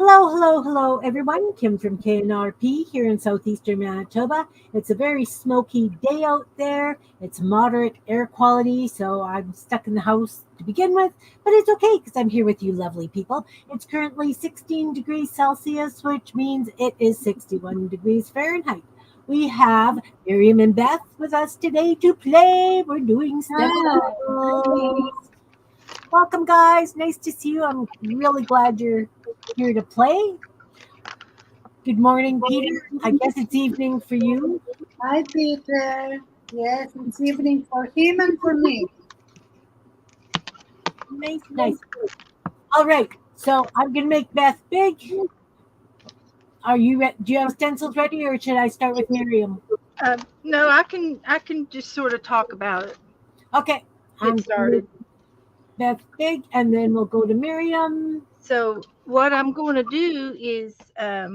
Hello, hello, hello, everyone. Kim from K&RP here in southeastern Manitoba. It's a very smoky day out there. It's moderate air quality, so I'm stuck in the house to begin with, but it's okay because I'm here with you, lovely people. It's currently 16 degrees Celsius, which means it is 61 degrees Fahrenheit. We have Miriam and Beth with us today to play. We're doing Hi. stencils. Welcome, guys. Nice to see you. I'm really glad you're here to play. Good morning, Peter. I guess it's evening for you. Hi, Peter. Yes, it's evening for him and for me. Nice, nice. All right. So I'm gonna make Beth big. Are you ready? Do you have stencils ready, or should I start with Miriam? No, I can just sort of talk about it. Okay. Get I'm gonna make started. Beth big, and then we'll go to Miriam. So what I'm going to do is I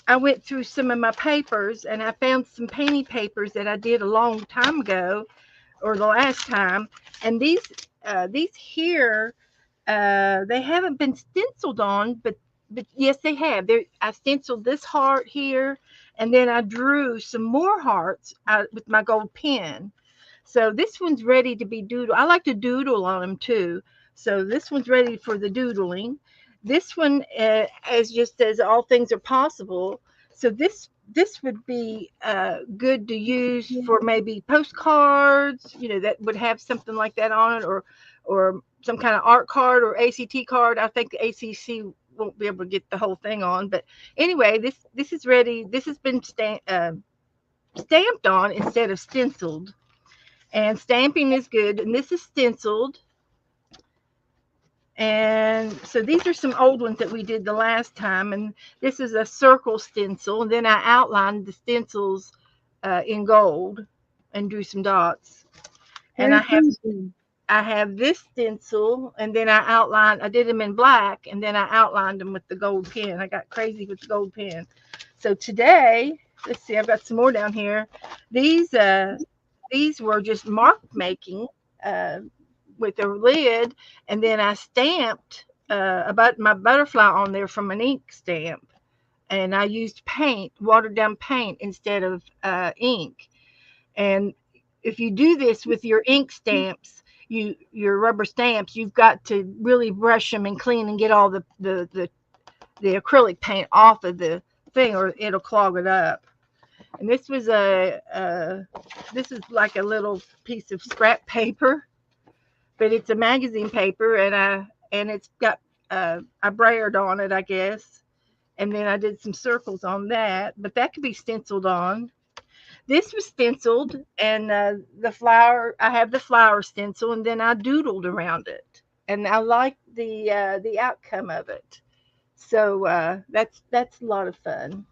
I went through some of my papers and I found some painting papers that I did a long time ago or the last time, and these here they haven't been stenciled on, but yes they have. I stenciled this heart here, and then I drew some more hearts out with my gold pen. So this one's ready to be doodled. I like to doodle on them too. So this one's ready for the doodling. This one is just as all things are possible. So this would be good to use for maybe postcards. That would have something like that on it, or some kind of art card or ACT card. I think the ACC won't be able to get the whole thing on, but anyway, this is ready. This has been stamped on instead of stenciled, and stamping is good. And this is stenciled. And so these are some old ones that we did the last time. And this is a circle stencil. And then I outlined the stencils in gold and drew some dots. And Very I have pretty. I have this stencil, and then I did them in black, and then I outlined them with the gold pen. I got crazy with the gold pen. So today, let's see, I've got some more down here. These these were just mark making uh, with a lid, and then I stamped about my butterfly on there from an ink stamp, and I used paint, watered down paint instead of ink. And if you do this with your ink stamps, your rubber stamps, you've got to really brush them and clean and get all the acrylic paint off of the thing, or it'll clog it up. And this was this is like a little piece of scrap paper, but it's a magazine paper, and it's got I brayered on it, I guess, and then I did some circles on that. But that could be stenciled on. This was stenciled, and the flower. I have the flower stencil, and then I doodled around it, and I like the outcome of it. So that's a lot of fun.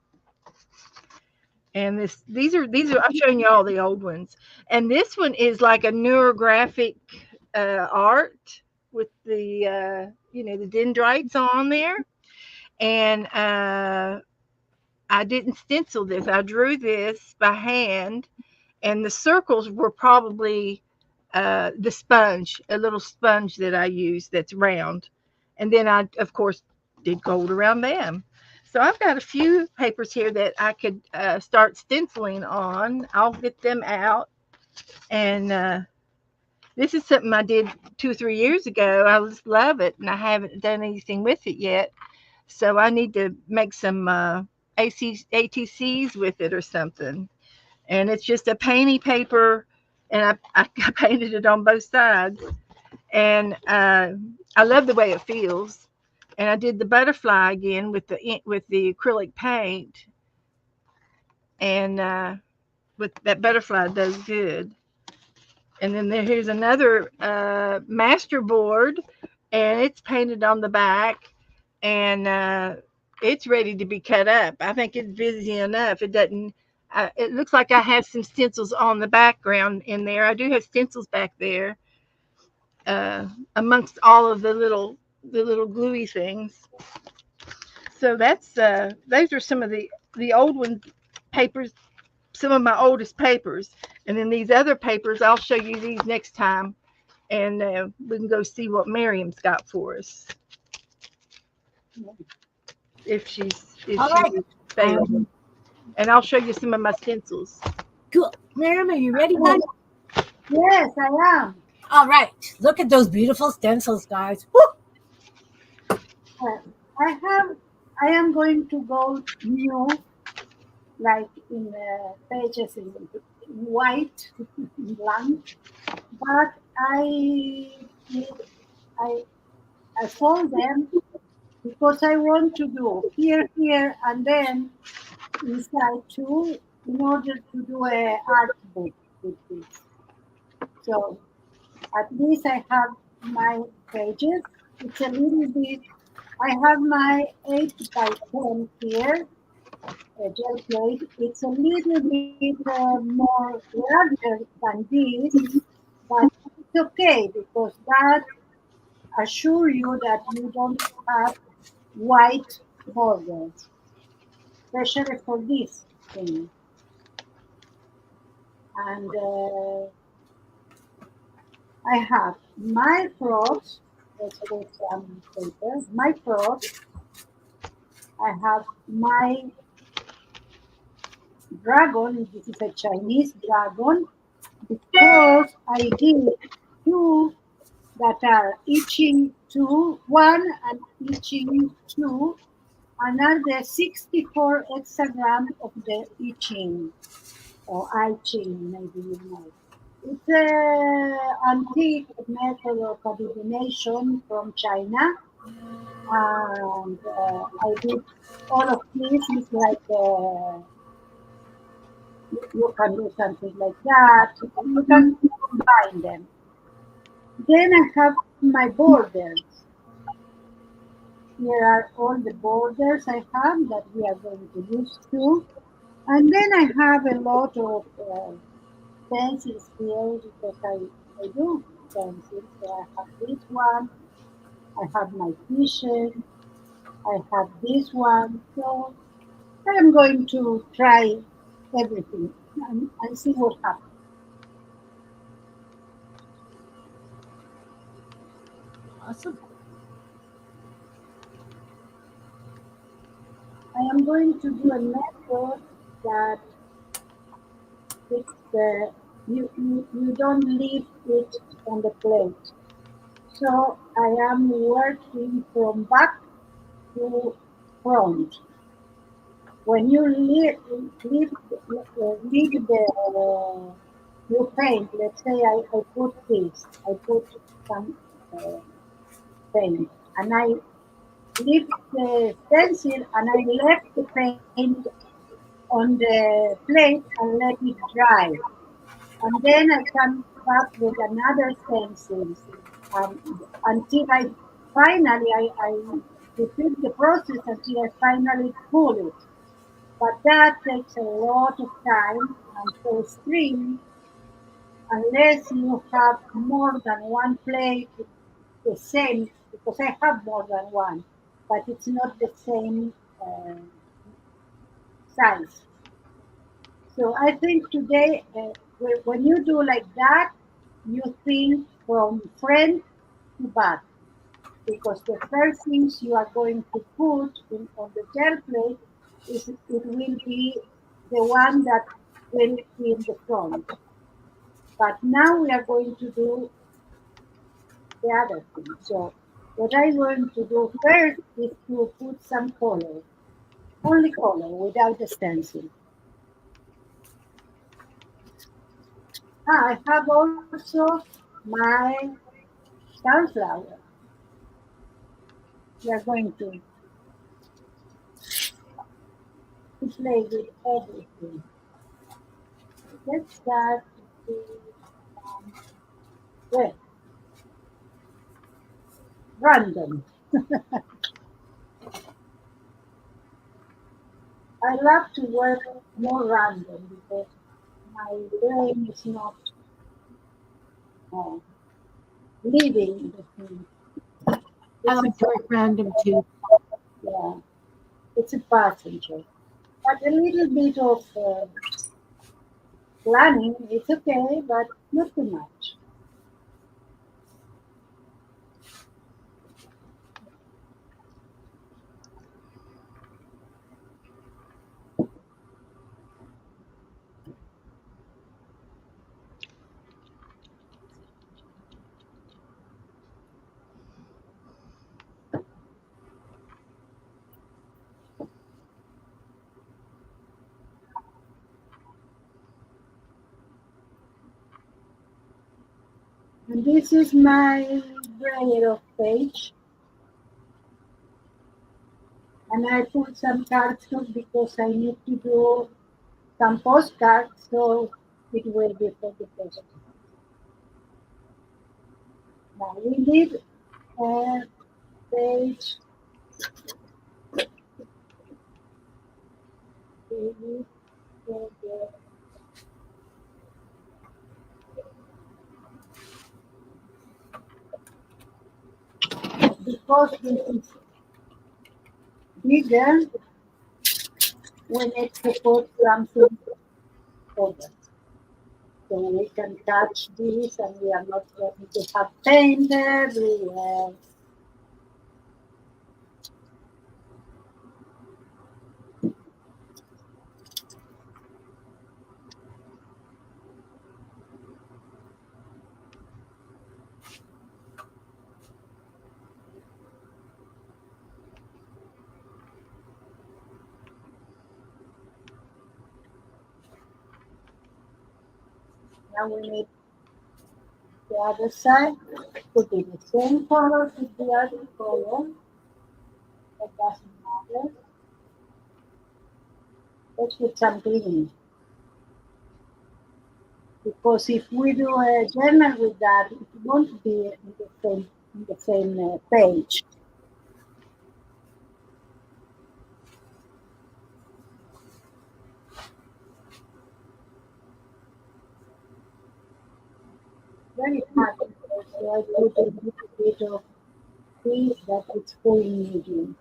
And these are I'm showing you all the old ones, and this one is like a neurographic art with the dendrites on there, and I didn't stencil this. I drew this by hand, and the circles were probably the sponge, a little sponge that I use that's round, and then I of course did gold around them. So I've got a few papers here that I could start stenciling on. I'll get them out, and this is something I did 2 or 3 years ago. I just love it, and I haven't done anything with it yet. So I need to make some ATCs with it or something. And it's just a painty paper, and I painted it on both sides. And I love the way it feels. And I did the butterfly again with the acrylic paint, and with that butterfly does good. And then here's another master board, and it's painted on the back, and it's ready to be cut up. I think it's busy enough. It doesn't. It looks like I have some stencils on the background in there. I do have stencils back there, amongst all of the little gluey things. So that's those are some of the old ones papers, some of my oldest papers, and then these other papers. I'll show you these next time, and we can go see what Miriam's got for us. if All right. she's available. And I'll show you some of my stencils. Cool. Miriam, are you ready, bud? Yes, I am. All right. Look at those beautiful stencils, guys. Woo! I am going to go new, like in the pages in white, blank, but did, I, I fold them because I want to do here, and then inside too, in order to do a art book with this. So at least I have my pages. It's a little bit, I have my 8 by 10 here, a gel plate. It's a little bit more larger than this, but it's okay because that assure you that you don't have white borders, especially for this thing. And I have my frogs. Let's put some paper. My frogs. I have my dragon. This is a Chinese dragon because I did two that are eaching two, one and eaching two, another 64 hexagram of the eaching or I ching, maybe you know. It's an antique method of divination from China, and I did all of this. It's like you can do something like that. You can combine them. Then I have my borders. Here are all the borders I have that we are going to use too. And then I have a lot of pencils here because I do pencils. So I have this one, I have my t-shirt, I have this one. So I am going to try everything and see what happens. Awesome. I am going to do a method that it's you don't leave it on the plate. So I am working from back to front. When you leave the you paint, let's say I put this, I put some uh, paint, and I leave the stencil and I left the paint on the plate and let it dry. And then I come back with another stencil until I repeat the process until I finally pull it. But that takes a lot of time, and for string, unless you have more than one plate, the same, because I have more than one, but it's not the same size. So I think today, when you do like that, you think from front to back, because the first things you are going to put on the gel plate is it will be the one that will be in the front. But now we are going to do the other thing. So what I'm going to do first is to put some color, only color without the stencil. I have also my sunflower. We are going to play with everything. Let's start with well, random. I love to work more random because my brain is not uh, living the thing. I It's a like to work random too. yeah, it's a passenger. But a little bit of planning, it's okay, but not too much. This is my braille page, and I put some cards because I need to do some postcards, so it will be for the post. Now we need a page. We need because this is bigger, we need to put something over. So we can touch this and we are not going to have paint everywhere. Now we need the other side, put it the same color as the other color. That doesn't matter. Let's put some green. Because if we do a journal with that, it won't be in the same page. Very happy. So I put a little bit of this that it's going medium.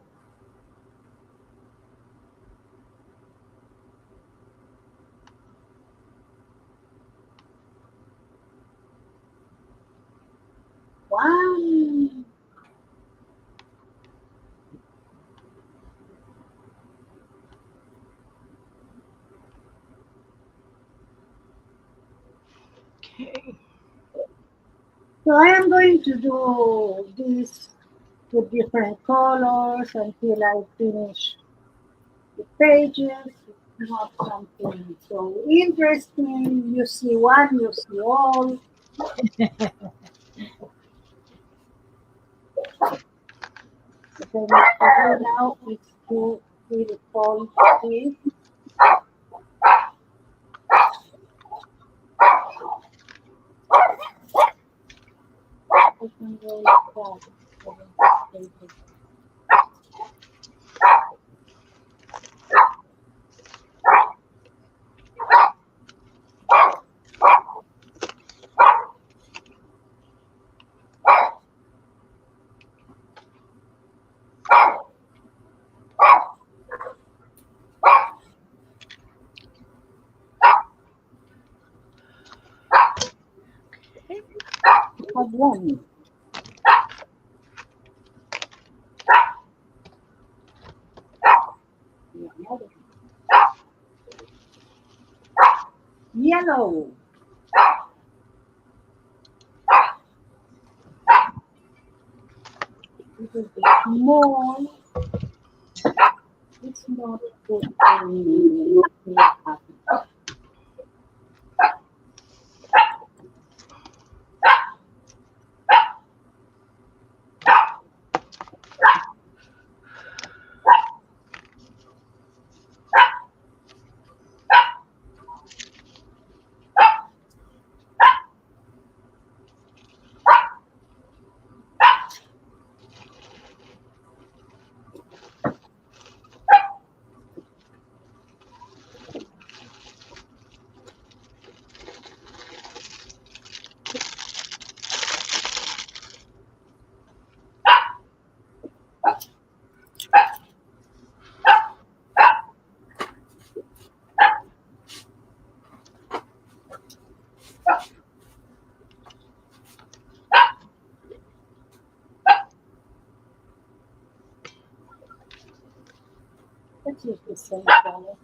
Wow. Okay. So I am going to do this with different colors until I finish the pages. It's not something so interesting. You see one, you see all. What I need to do now is to really fold this. I can go like that. Have one. Yellow. It is small. It's not good for me. Let's use the same color.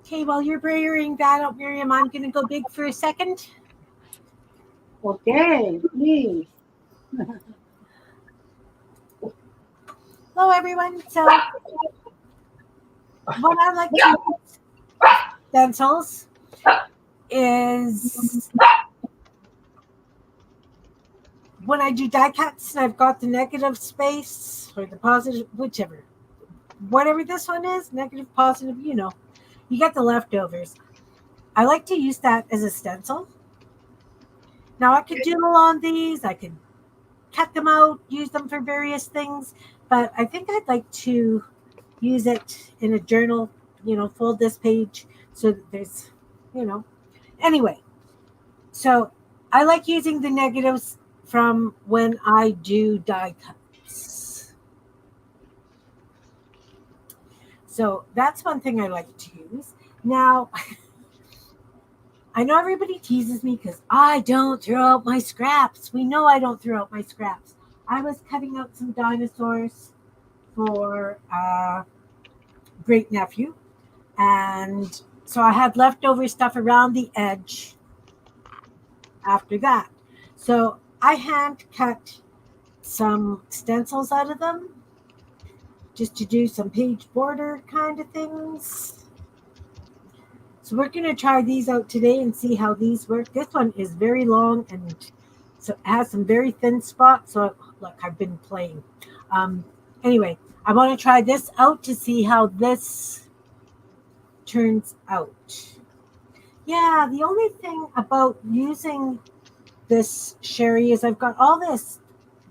Okay, while you're braying that out, Miriam, I'm going to go big for a second. Okay, please. Hello, everyone. So, what I like to use stencils is when I do die cuts and I've got the negative space or the positive, whichever, whatever this one is, negative, positive, you get the leftovers. I like to use that as a stencil. Now, I could doodle on these, I could cut them out, use them for various things, but I think I'd like to use it in a journal, fold this page so that there's, anyway. So I like using the negatives from when I do die cuts. So that's one thing I like to use. Now, I know everybody teases me because I don't throw out my scraps. We know I don't throw out my scraps. I was cutting out some dinosaurs for great nephew, and so I had leftover stuff around the edge after that. So I hand cut some stencils out of them just to do some page border kind of things. So we're going to try these out today and see how these work. This one is very long and so it has some very thin spots. So look, I've been playing. Anyway, I want to try this out to see how this turns out. Yeah, the only thing about using this Sherry is I've got all this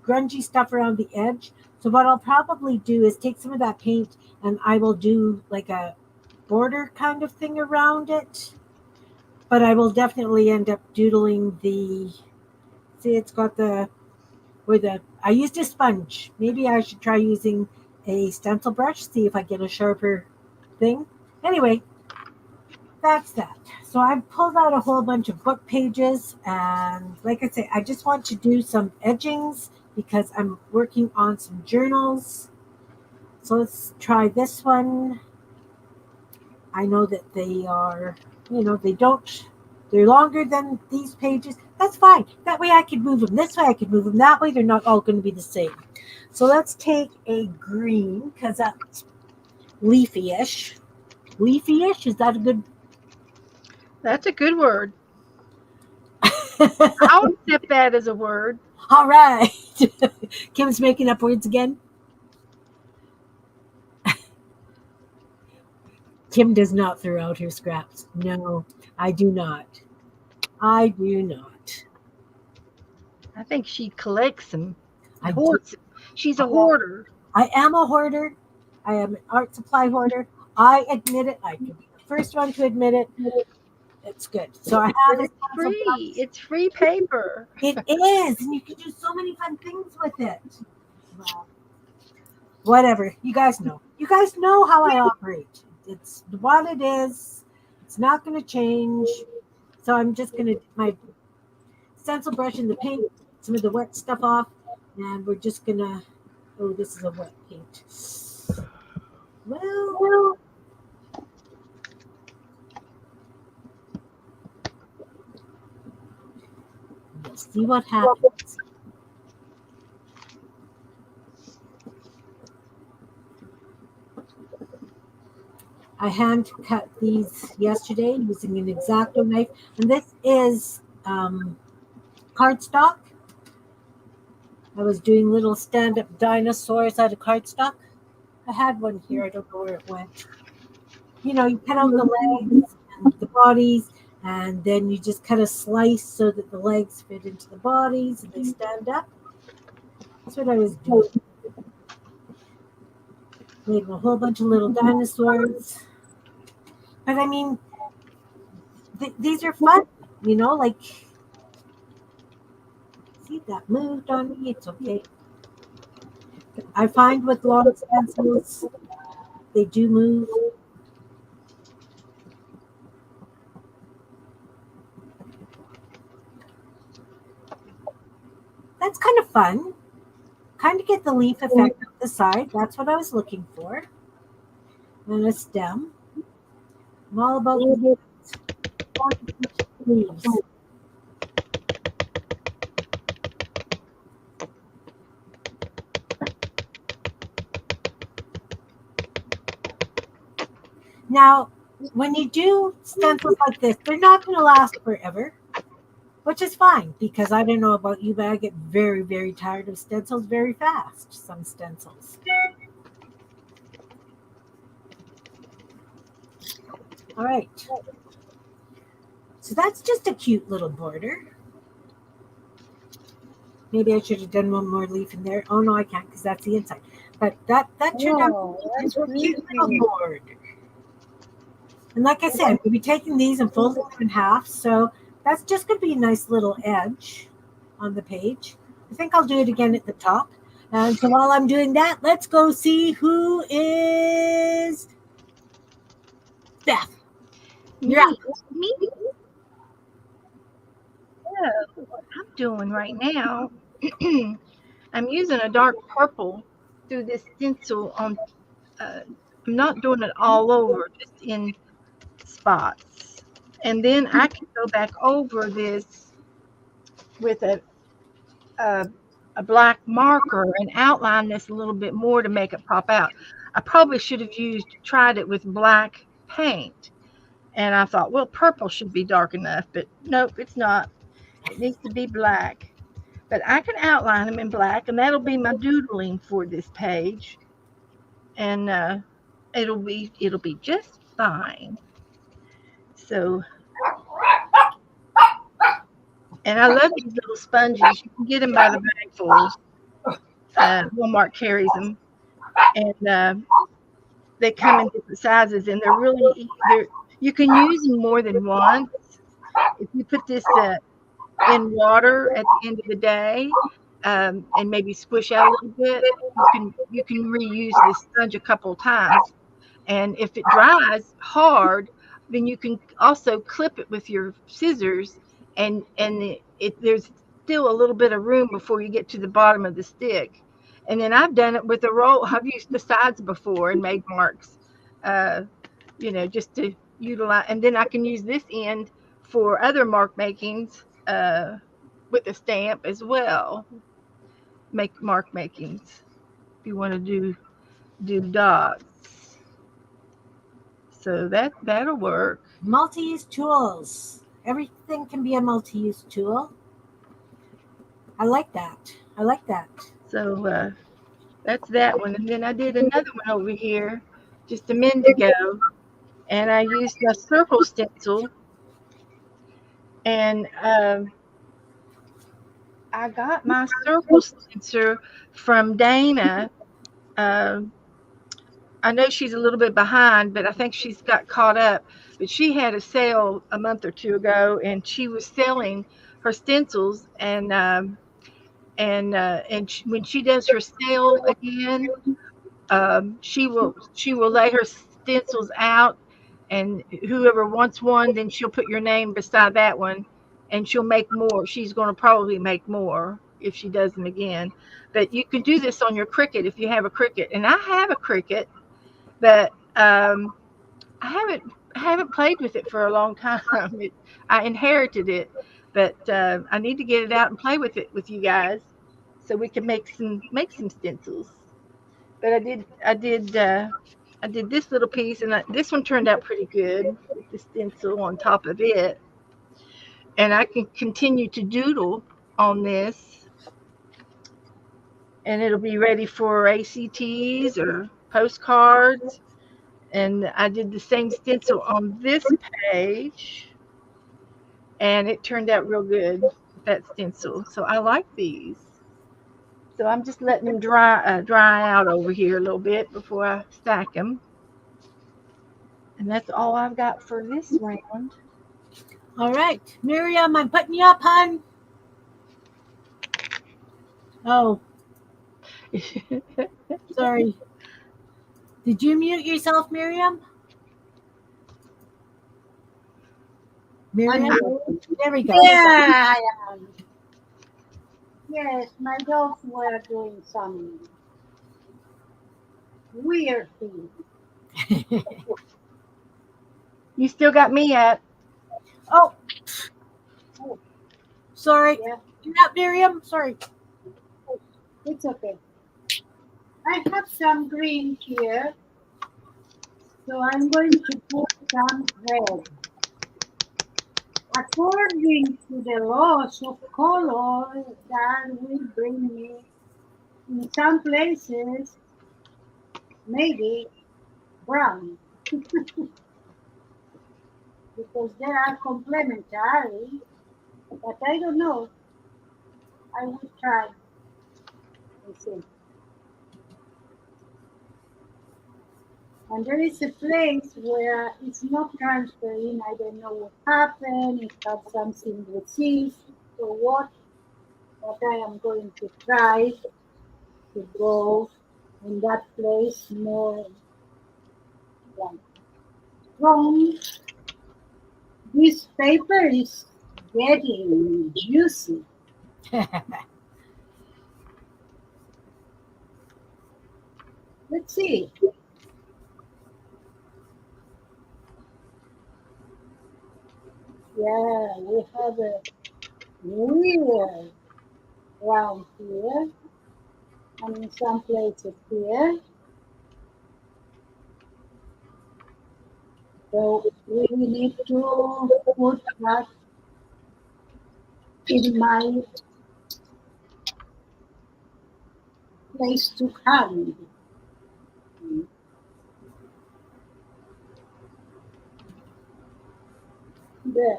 grungy stuff around the edge. So what I'll probably do is take some of that paint and I will do like a border kind of thing around it. But I will definitely end up doodling see, it's got I used a sponge. Maybe I should try using a stencil brush, see if I get a sharper thing. Anyway, that's that. So I pulled out a whole bunch of book pages, and like I say, I just want to do some edgings because I'm working on some journals. So let's try this one. I know that they are, they're longer than these pages. That's fine. That way I could move them. This way I could move them. That way they're not all going to be the same. So let's take a green because that's leafy-ish. Leafy-ish, is that a good? That's a good word. I'll accept that as a word. All right. Kim's making up words again. Kim does not throw out her scraps. No, I do not. I do not. I think she collects them. I Hoards them. She's a hoarder. I am a hoarder. I am an art supply hoarder. I admit it. I could be the first one to admit it. It's good. So I have It's free. It's free paper. It is, and you can do so many fun things with it. Well, whatever. You guys know. You guys know how I operate. It's what it is. It's not going to change. So I'm just going to my stencil brush and the paint, some of the wet stuff off, and we're just going to. Oh, this is a wet paint. Well. We'll see what happens. I hand cut these yesterday using an X-Acto knife, and this is cardstock. I was doing little stand-up dinosaurs out of cardstock. I had one here. I don't know where it went. You cut out the legs and the bodies, and then you just cut a slice so that the legs fit into the bodies and they stand up. That's what I was doing. Made a whole bunch of little dinosaurs. But I mean, these are fun, like, see, that moved on me. It's okay. I find with long stencils, they do move. That's kind of fun. Kind of get the leaf effect on the side. That's what I was looking for. And a stem. I'm all about the leaves. Now, when you do stencils like this, they're not going to last forever, which is fine because I don't know about you, but I get very, very tired of stencils very fast. Some stencils. All right. So that's just a cute little border. Maybe I should have done one more leaf in there. Oh no, I can't because that's the inside. But that turned out that's into a cute little pretty. board. And like I said, I'm going to be taking these and folding them in half. So that's just going to be a nice little edge on the page. I think I'll do it again at the top. And so while I'm doing that, let's go see who is Beth. Me. You're up. Me. So what I'm doing right now, I'm using a dark purple through this stencil on. I'm not doing it all over, just in spots. And then I can go back over this with a, a black marker and outline this a little bit more to make it pop out. I probably should have tried it with black paint. And I thought, well, purple should be dark enough, but nope, it's not. It needs to be black. But I can outline them in black, and that'll be my doodling for this page. And it'll be just fine. So, and I love these little sponges. You can get them by the bagfuls. Walmart carries them, and they come in different sizes, and they're you can use them more than once. If you put this in water at the end of the day, and maybe squish out a little bit, you can reuse this sponge a couple of times. And if it dries hard, then you can also clip it with your scissors, and there's still a little bit of room before you get to the bottom of the stick. And then I've done it with a roll. I've used the sides before and made marks, just to utilize. And then I can use this end for other mark makings with a stamp as well. Make mark makings if you want to do dots. So that'll work. Multi-use tools. Everything can be a multi-use tool. I like that. So that's that one. And then I did another one over here just a minute ago, and I used a circle stencil, and I got my circle stencil from Dana. I know she's a little bit behind, but I think she's got caught up. But she had a sale a month or two ago, and she was selling her stencils. And when she does her sale again, she will lay her stencils out, and whoever wants one, then she'll put your name beside that one, and she'll make more. She's going to probably make more if she does them again. But you can do this on your Cricut if you have a Cricut, and I have a Cricut, but I haven't played with it for a long time. I inherited it, but I need to get it out and play with it with you guys, so we can make some stencils. But I did this little piece, and this one turned out pretty good with the stencil on top of it. And I can continue to doodle on this, and it'll be ready for ACTs or postcards. And I did the same stencil on this page, and it turned out real good with that stencil. So I like these. So I'm just letting them dry out over here a little bit before I stack them. And that's all I've got for this round. All right, Miriam, I'm putting you up, hon. Oh, sorry. Did you mute yourself, Miriam? Miriam? There we go. Yeah, I am. Yes, my dogs were doing some weird things. You still got me at. Oh, Oh, sorry. yeah, Not Miriam. Sorry. it's okay. I have some green here, so I'm going to put some red. According to the laws of color, that will bring me, in some places, maybe brown, because they are complementary, but I don't know. I will try and see. And there is a place where it's not transferring. I don't know what happened. It had something with seeds or what, but I am going to try to go in that place more like strong. This paper is getting juicy. Let's see. Yeah, we have a weird round here, and in some places here. So we need to put that in my place to hang. There.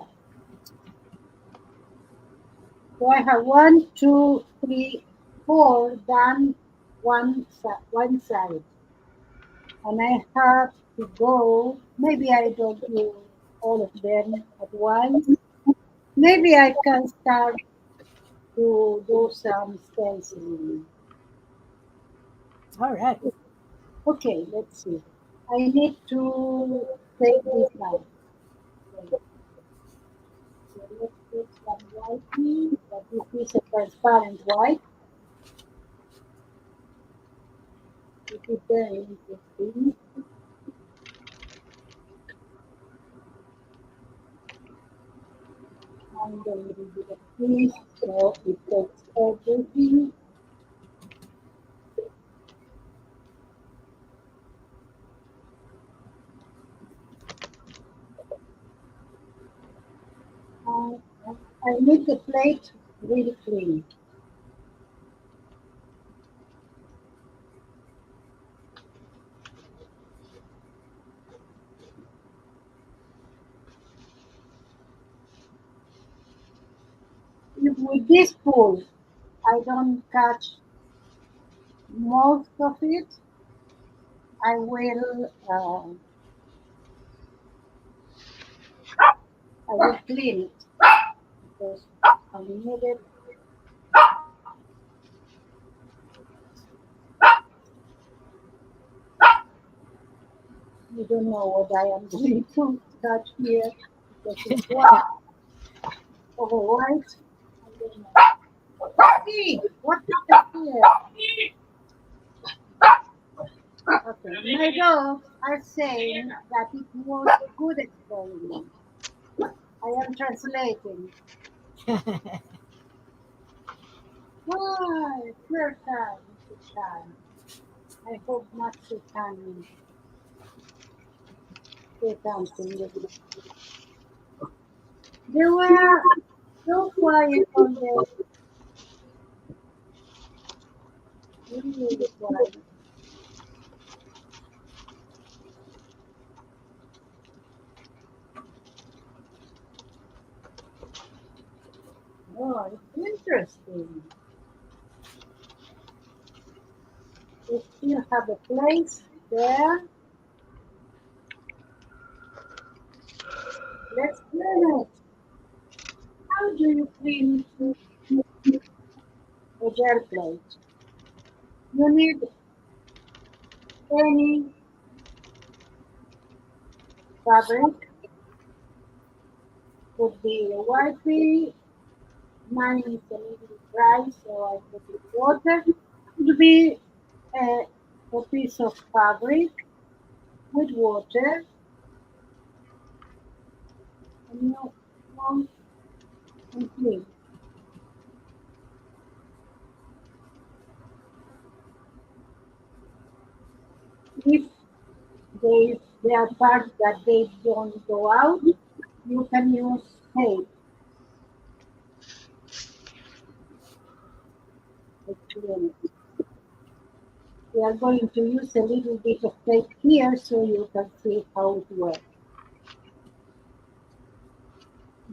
So I have one, two, three, four done one side, and I have to go. Maybe I don't do all of them at once. Maybe I can start to do some stenciling. All right. Okay, let's see. I need to take this out. Okay, so let's put some white in, but this is a transparent white. It is very interesting. And a little bit of this, so it takes everything. And I need the plate really clean. If with this spool I don't catch most of it, I will clean it because I need it. You don't know what I am going to touch here because it's white over white. I don't know. Hey, what happened here? Okay, my dogs are saying that it was a good experiment. I am translating. Why? Third time, this time. I hope not to time say something. They were so quiet on the really quiet. Oh, it's interesting. We still have a place there. Let's clean it. How do you clean a gel plate? You need any fabric, could be a whitey. Mine is a little dry, so I put it water. Could be a, a piece of fabric with water. new one complete. If there are parts that they don't go out, you can use tape. Again, we are going to use a little bit of tape here so you can see how it works.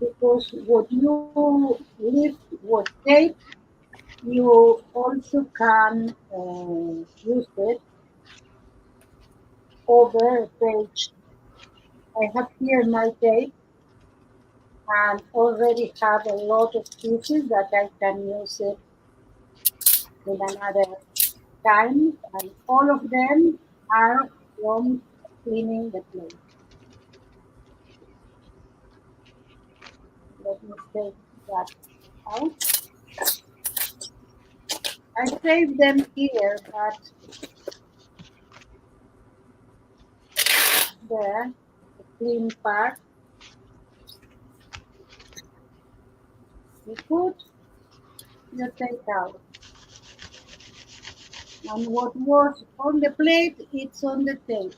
Because what you lift with tape, you also can use it over a page. I have here my tape and already have a lot of pieces that I can use it in another time, and all of them are from cleaning the plate. Let me take that out. I saved them here, but there, the clean part, you put, you take out. And what was on the plate, it's on the tape.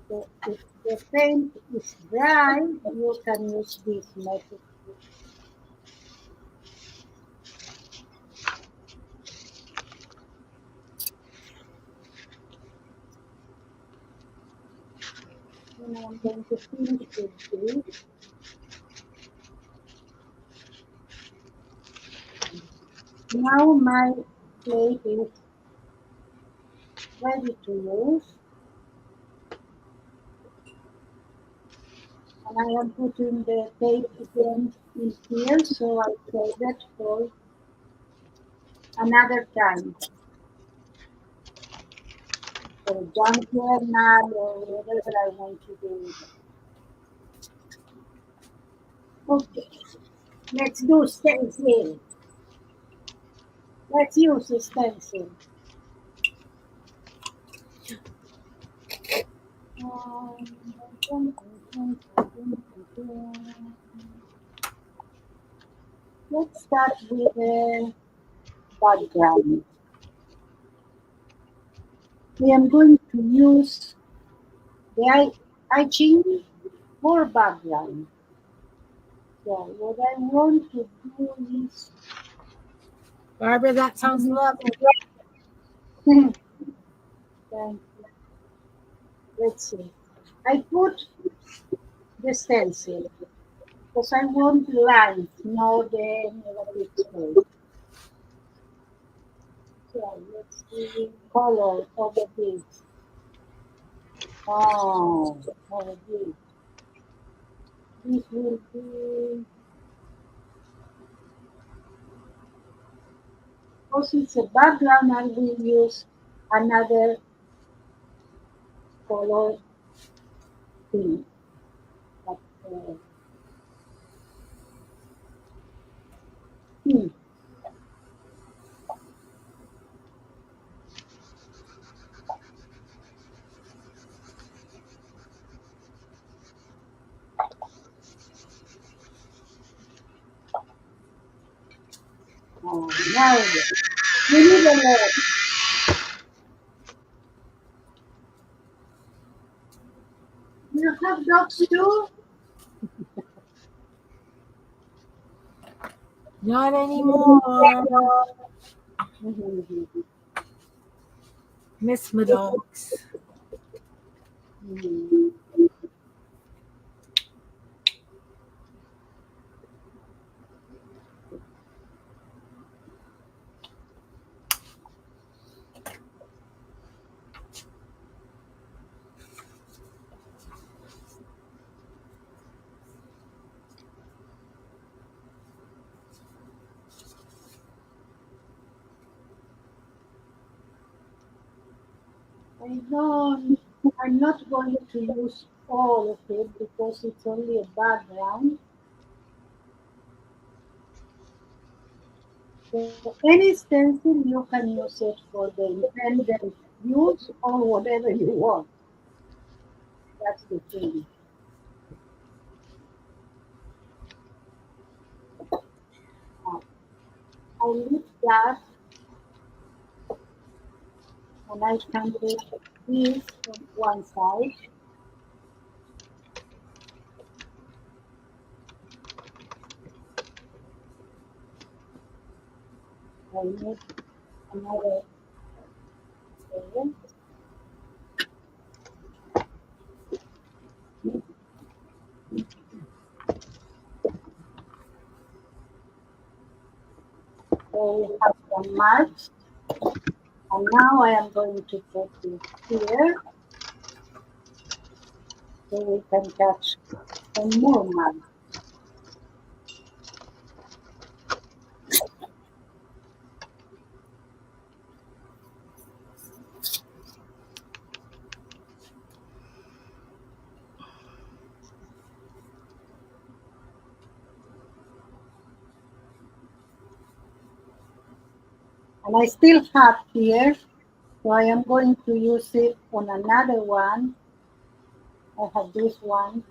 So if the paint is dry, you can use this method. And I'm going to finish with this. Now my plate is ready to use. And I am putting the tape again in here, so I save it for another time, for a junk journal or whatever I want to do with it. Okay, let's do stencil. Let's use a stencil. Let's start with the background. I am going to use the etching for background. So what I want to do is Barbara, that sounds lovely. thank you. Let's see. I put the stencil because I want lines, not the negative space. So let's see color over this. Oh, over this. This will be, because it's a background, I will use another color thing. But, hmm. Oh, now we need a lot. You have dogs too? Not anymore. Mhm. Miss my dogs. Mhm. I don't, I'm not going to use all of it because it's only a background. So any stencil you can use it for the intended use or whatever you want. That's the thing. lift that and I can do this on one side. I need another layer. So we have some marks. And now I am going to put it here so we can catch some more marks. And I still have here, so I am going to use it on another one. I have this one.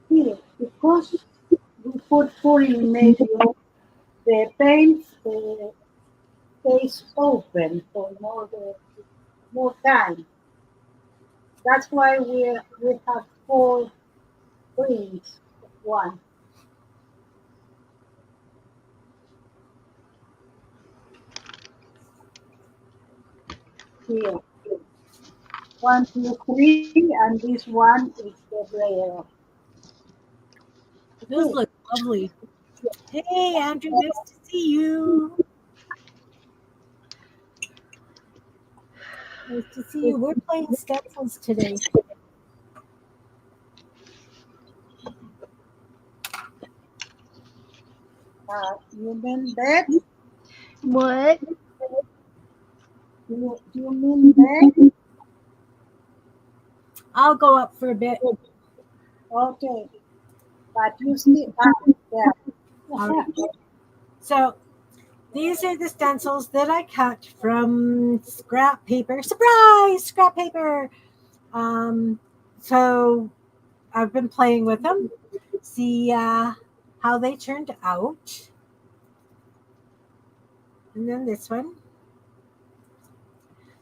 Here, because we put full in medio, the paint stays open for more time. That's why we have four prints of one. Here, 1, 2, 3, and this one is the layer. Those look lovely. Hey, Andrew, nice to see you. Nice to see you. We're playing Stencils today. You mean that? What? You mean that? I'll go up for a bit. Okay, but you still yeah. All right. So these are the stencils that I cut from scrap paper. Surprise! Scrap paper. So I've been playing with them. See how they turned out. And then this one.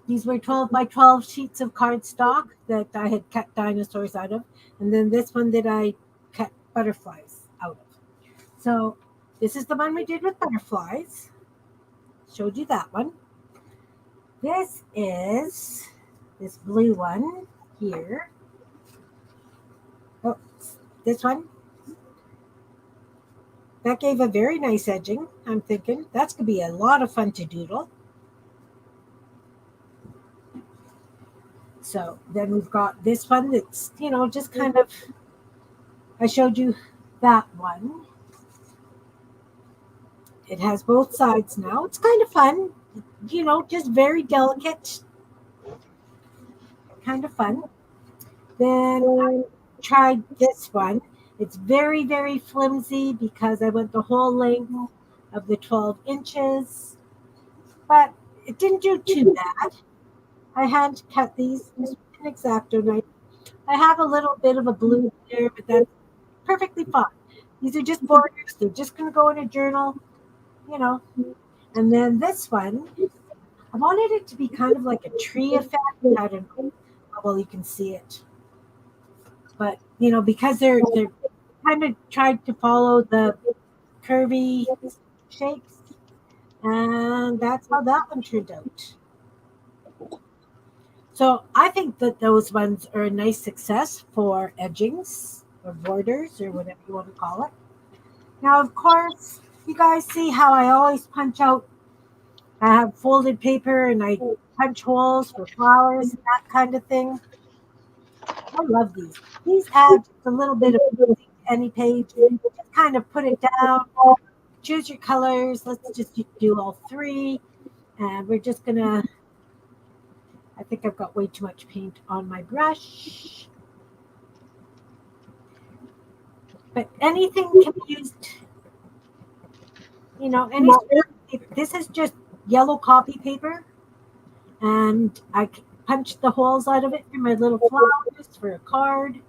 These were 12 by 12 sheets of cardstock that I had cut dinosaurs out of. And then this one that I cut butterflies out of. So this is the one we did with butterflies. Showed you that one. This is this blue one here. Oh, this one. That gave a very nice edging. I'm thinking that's going to be a lot of fun to doodle. So then we've got this one that's, just kind of, I showed you that one. It has both sides now. It's kind of fun, just very delicate. Kind of fun. Then I tried this one. It's very, very flimsy because I went the whole length of the 12 inches, but it didn't do too bad. I hand cut these with an X-Acto knife. I have a little bit of a blue there, but that's perfectly fine. These are just borders. They're just going to go in a journal, And then this one, I wanted it to be kind of like a tree effect. I don't know how well you can see it. But, because they're kind of tried to follow the curvy shapes. And that's how that one turned out. So I think that those ones are a nice success for edgings or borders or whatever you want to call it. Now, of course, you guys see how I always punch out. I have folded paper and I punch holes for flowers and that kind of thing. I love these. These add just a little bit of to any page. Just kind of put it down. Choose your colors. Let's just do all three. And we're just going to, I think I've got way too much paint on my brush. But anything can be used, any scrap paper. This is just yellow copy paper, and I punched the holes out of it for my little flowers for a card.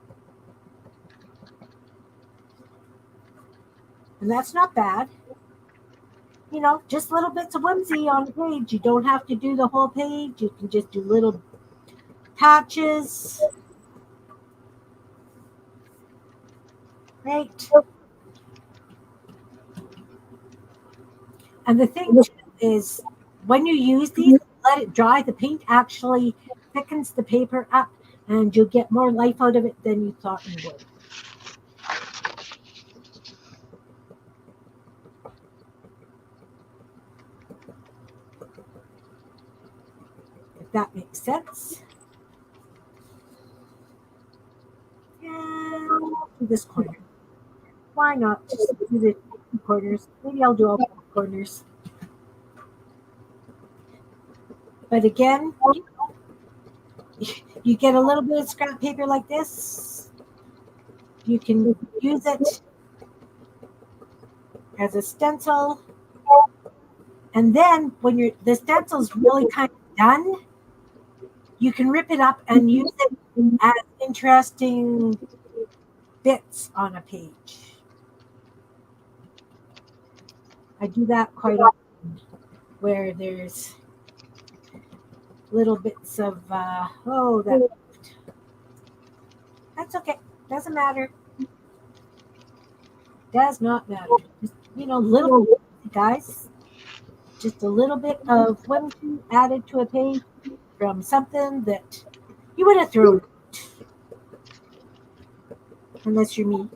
And that's not bad. Just little bits of whimsy on the page. You don't have to do the whole page. You can just do little patches. Right. And the thing is, when you use these, let it dry. The paint actually thickens the paper up, and you'll get more life out of it than you thought you would. If that makes sense. And this corner. Why not just do the two corners? Maybe I'll do all 4 corners. But again, you get a little bit of scrap paper like this. You can use it as a stencil. And then when the stencil's really kind of done, you can rip it up and use it as interesting bits on a page. I do that quite often, where there's little bits of that's okay. Doesn't matter. Does not matter. Just, little guys. Just a little bit of whimsy added to a page from something that you would have thrown out. Unless you're me.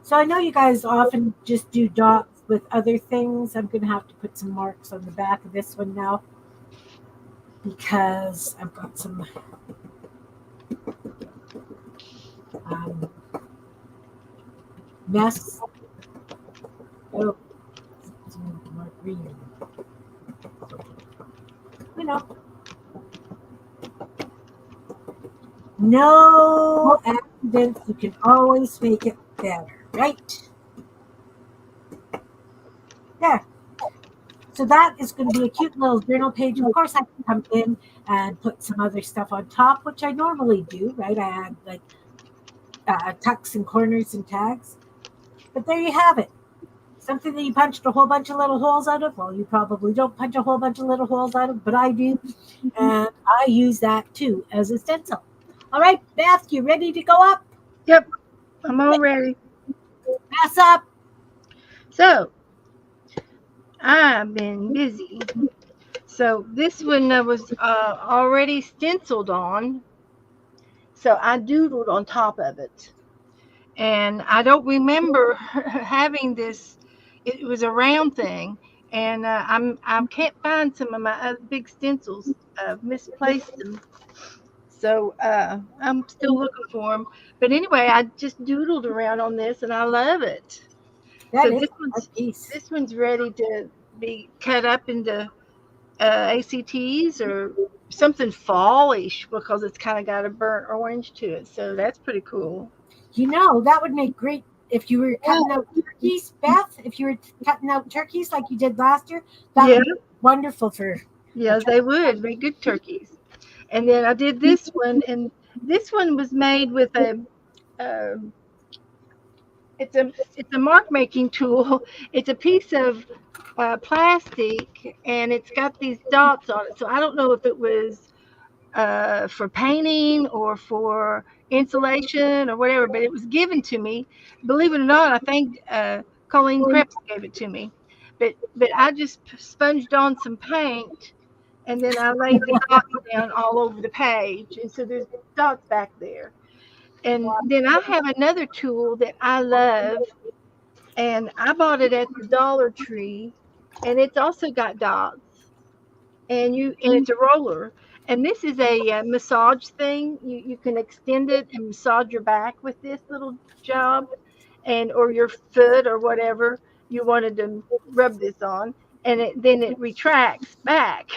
So I know you guys often just do dots with other things. I'm going to have to put some marks on the back of this one now, because I've got some mess. Oh, some more green. No accidents. You can always make it better. Right? There. So that is going to be a cute little journal page. Of course, I can come in and put some other stuff on top, which I normally do, right? I add like tucks and corners and tags. But there you have it. Something that you punched a whole bunch of little holes out of. Well, you probably don't punch a whole bunch of little holes out of, but I do. And I use that too as a stencil. All right, Beth, you ready to go up? Yep, I'm all ready. Pass up. So, I've been busy. So this one was already stenciled on. So I doodled on top of it. And I don't remember having this. It was a round thing. And I can't find some of my other big stencils. I've misplaced them. So I'm still looking for them. But anyway, I just doodled around on this, and I love it. That So is a piece. this one's ready to be cut up into ACTs or something fallish, because it's kind of got a burnt orange to it. So that's pretty cool. That would make great if you were cutting out turkeys, Beth. If you were cutting out turkeys like you did last year, that would be wonderful for. Yeah, they would make good turkeys. And then I did this one, and this one was made with a. It's a mark making tool. It's a piece of plastic, and it's got these dots on it. So I don't know if it was for painting or for insulation or whatever, but it was given to me. Believe it or not, I think Colleen Krebs gave it to me. But I just sponged on some paint, and then I laid the dots down all over the page, and so there's dots back there. And then I have another tool that I love, and I bought it at the Dollar Tree, and it's also got dots, and it's a roller, and this is a massage thing. You can extend it and massage your back with this little job, and or your foot or whatever you wanted to rub this on, and then it retracts back.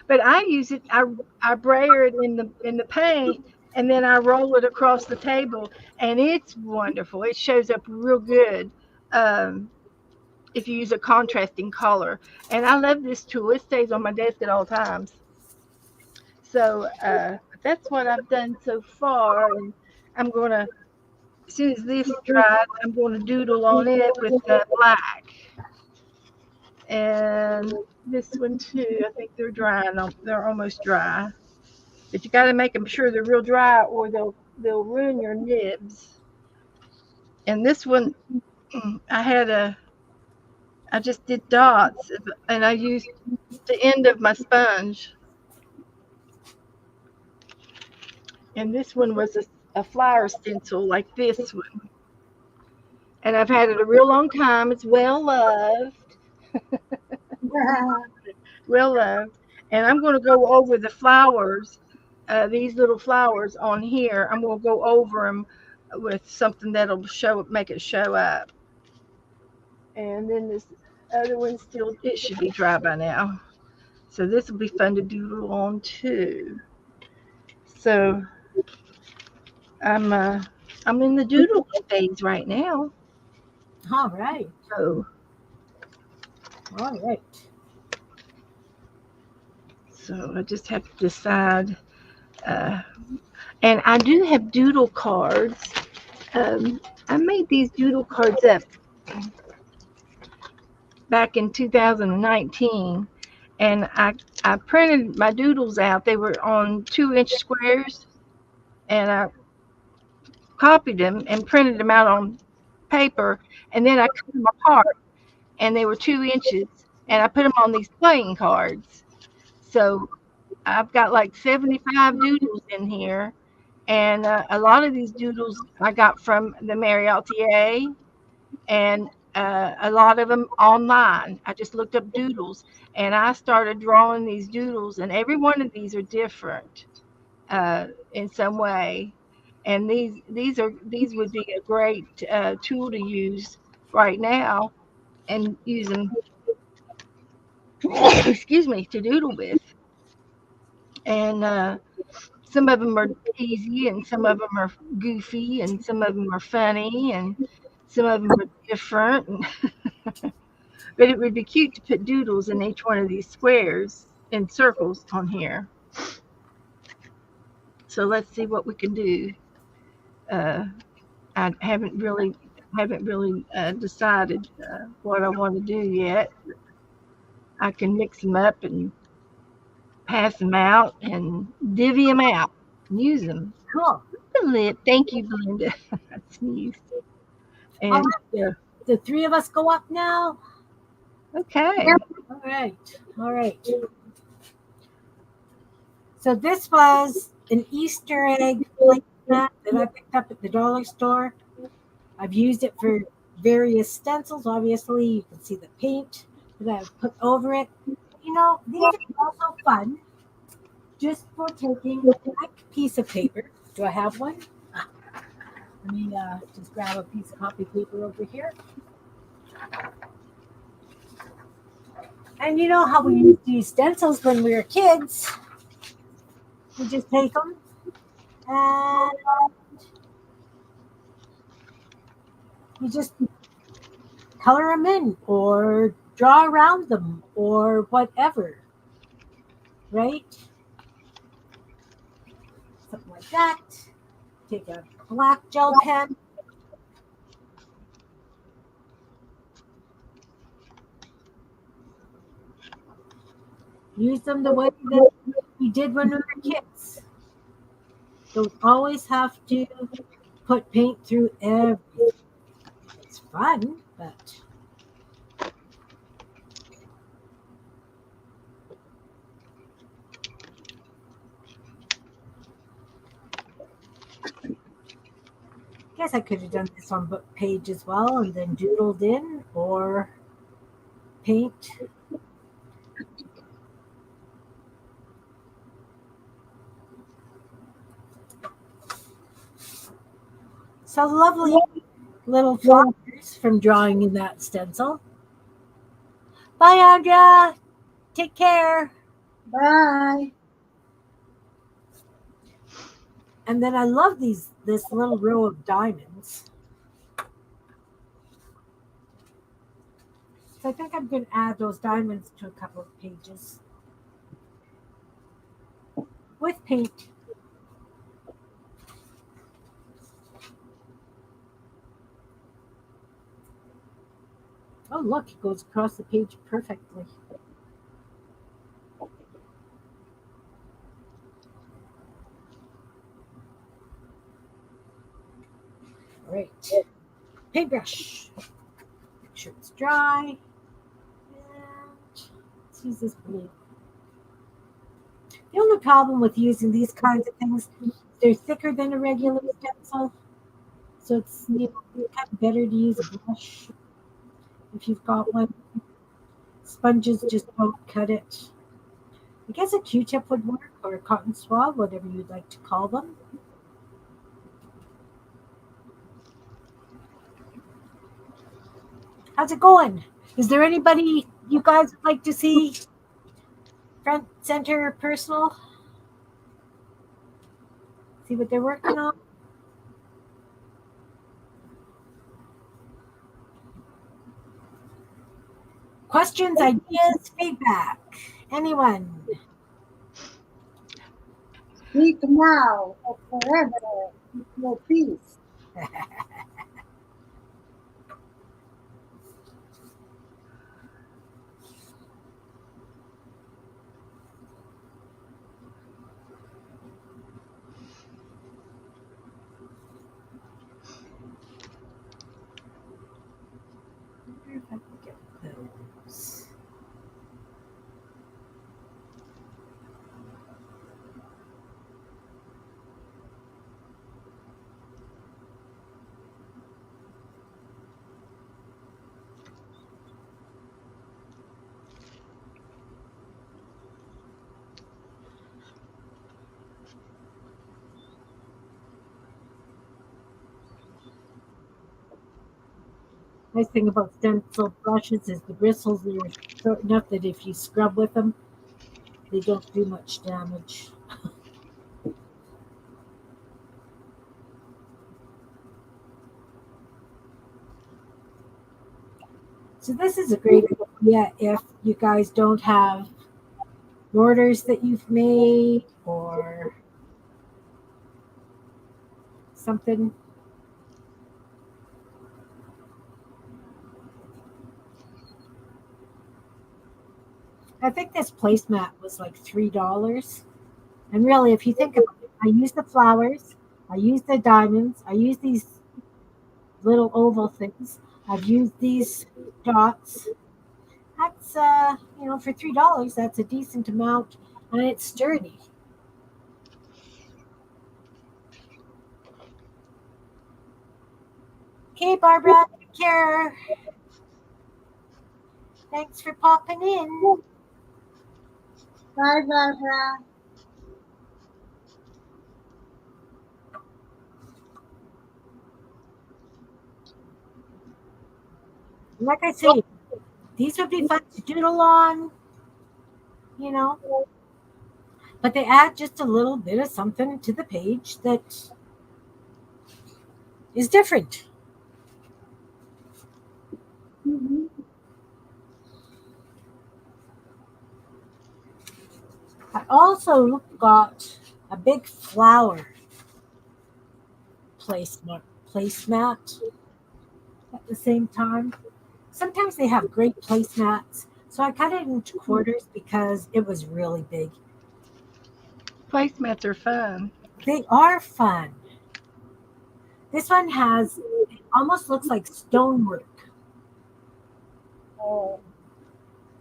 But I use it. I brayer it in the paint, and then I roll it across the table, and it's wonderful. It shows up real good. Um, if you use a contrasting color. And I love this tool. It stays on my desk at all times. So that's what I've done so far. And I'm going to, as soon as this dries, I'm going to doodle on it with the black. And this one too, I think they're drying. They're almost dry. But you got to make them sure they're real dry or they'll ruin your nibs. And this one, I just did dots and I used the end of my sponge. And this one was a flower stencil like this one. And I've had it a real long time. It's well loved. Well loved. And I'm going to go over the flowers, these little flowers on here. I'm going to go over them with something that'll make it show up. And then this other one still, it should be dry by now. So this will be fun to doodle on too. So I'm in the doodle phase right now. All right. So All right. I just have to decide. And I do have doodle cards. I made these doodle cards up back in 2019, and I printed my doodles out. They were on 2-inch squares, and I copied them and printed them out on paper, and then I cut them apart, and they were 2 inches, and I put them on these playing cards. So I've got like 75 doodles in here, and a lot of these doodles I got from the Marriottier, and a lot of them online. I just looked up doodles, and I started drawing these doodles, and every one of these are different in some way. And these would be a great tool to use right now, and use them, excuse me, to doodle with. And some of them are easy, and some of them are goofy, and some of them are funny, and some of them are different. But it would be cute to put doodles in each one of these squares and circles on here. So let's see what we can do. I haven't really decided what I want to do yet. I can mix them up and pass them out and divvy them out and use them. Cool. Thank you, Belinda. I sneezed. And The three of us go up now. okay. All right. All right. So this was an Easter egg plate mat that I picked up at the dollar store. I've used it for various stencils. Obviously, you can see the paint that I've put over it. You know, these are also fun just for taking a blank piece of paper. Do I have one? Let me just grab a piece of copy paper over here. And you know how we used to use stencils when we were kids? We just take them and you just color them in or draw around them or whatever, right? Something like that. Take a black gel pen. Use them the way that we did when we were kids. Don't always have to put paint through everything. It's fun, but guess I could have done this on book page as well and then doodled in or paint. So lovely little flowers from drawing in that stencil. Bye, Andrea. Take care. Bye. And then I love this little row of diamonds. So I think I'm going to add those diamonds to a couple of pages with paint. Oh, look, it goes across the page perfectly. Great. Paintbrush. Make sure it's dry. And let's use this blue. The only problem with using these kinds of things, they're thicker than a regular stencil. So it's kind of better to use a brush if you've got one. Sponges just don't cut it. I guess a Q-tip would work, or a cotton swab, whatever you'd like to call them. How's it going? Is there anybody you guys would like to see front, center, personal? See what they're working on? Questions, ideas, feedback. Anyone? Speak now or forever. Keep your peace. If I can get those. Nice thing about stencil brushes is the bristles are short enough that if you scrub with them, they don't do much damage. So this is a great idea if you guys don't have borders that you've made or something. I think this placemat was like $3. And really, if you think about it, I use the flowers, I use the diamonds, I use these little oval things, I've used these dots. That's for $3, that's a decent amount, and it's sturdy. Okay, Barbara, take care. Thanks for popping in. Bye, Barbara. Like I say, these would be fun to doodle on, you know, but they add just a little bit of something to the page that is different. Mhm. I also got a big flower placemat at the same time. Sometimes they have great placemats, so I cut it into quarters because it was really big. Placemats are fun. They are fun. This one has, it almost looks like stonework. Oh,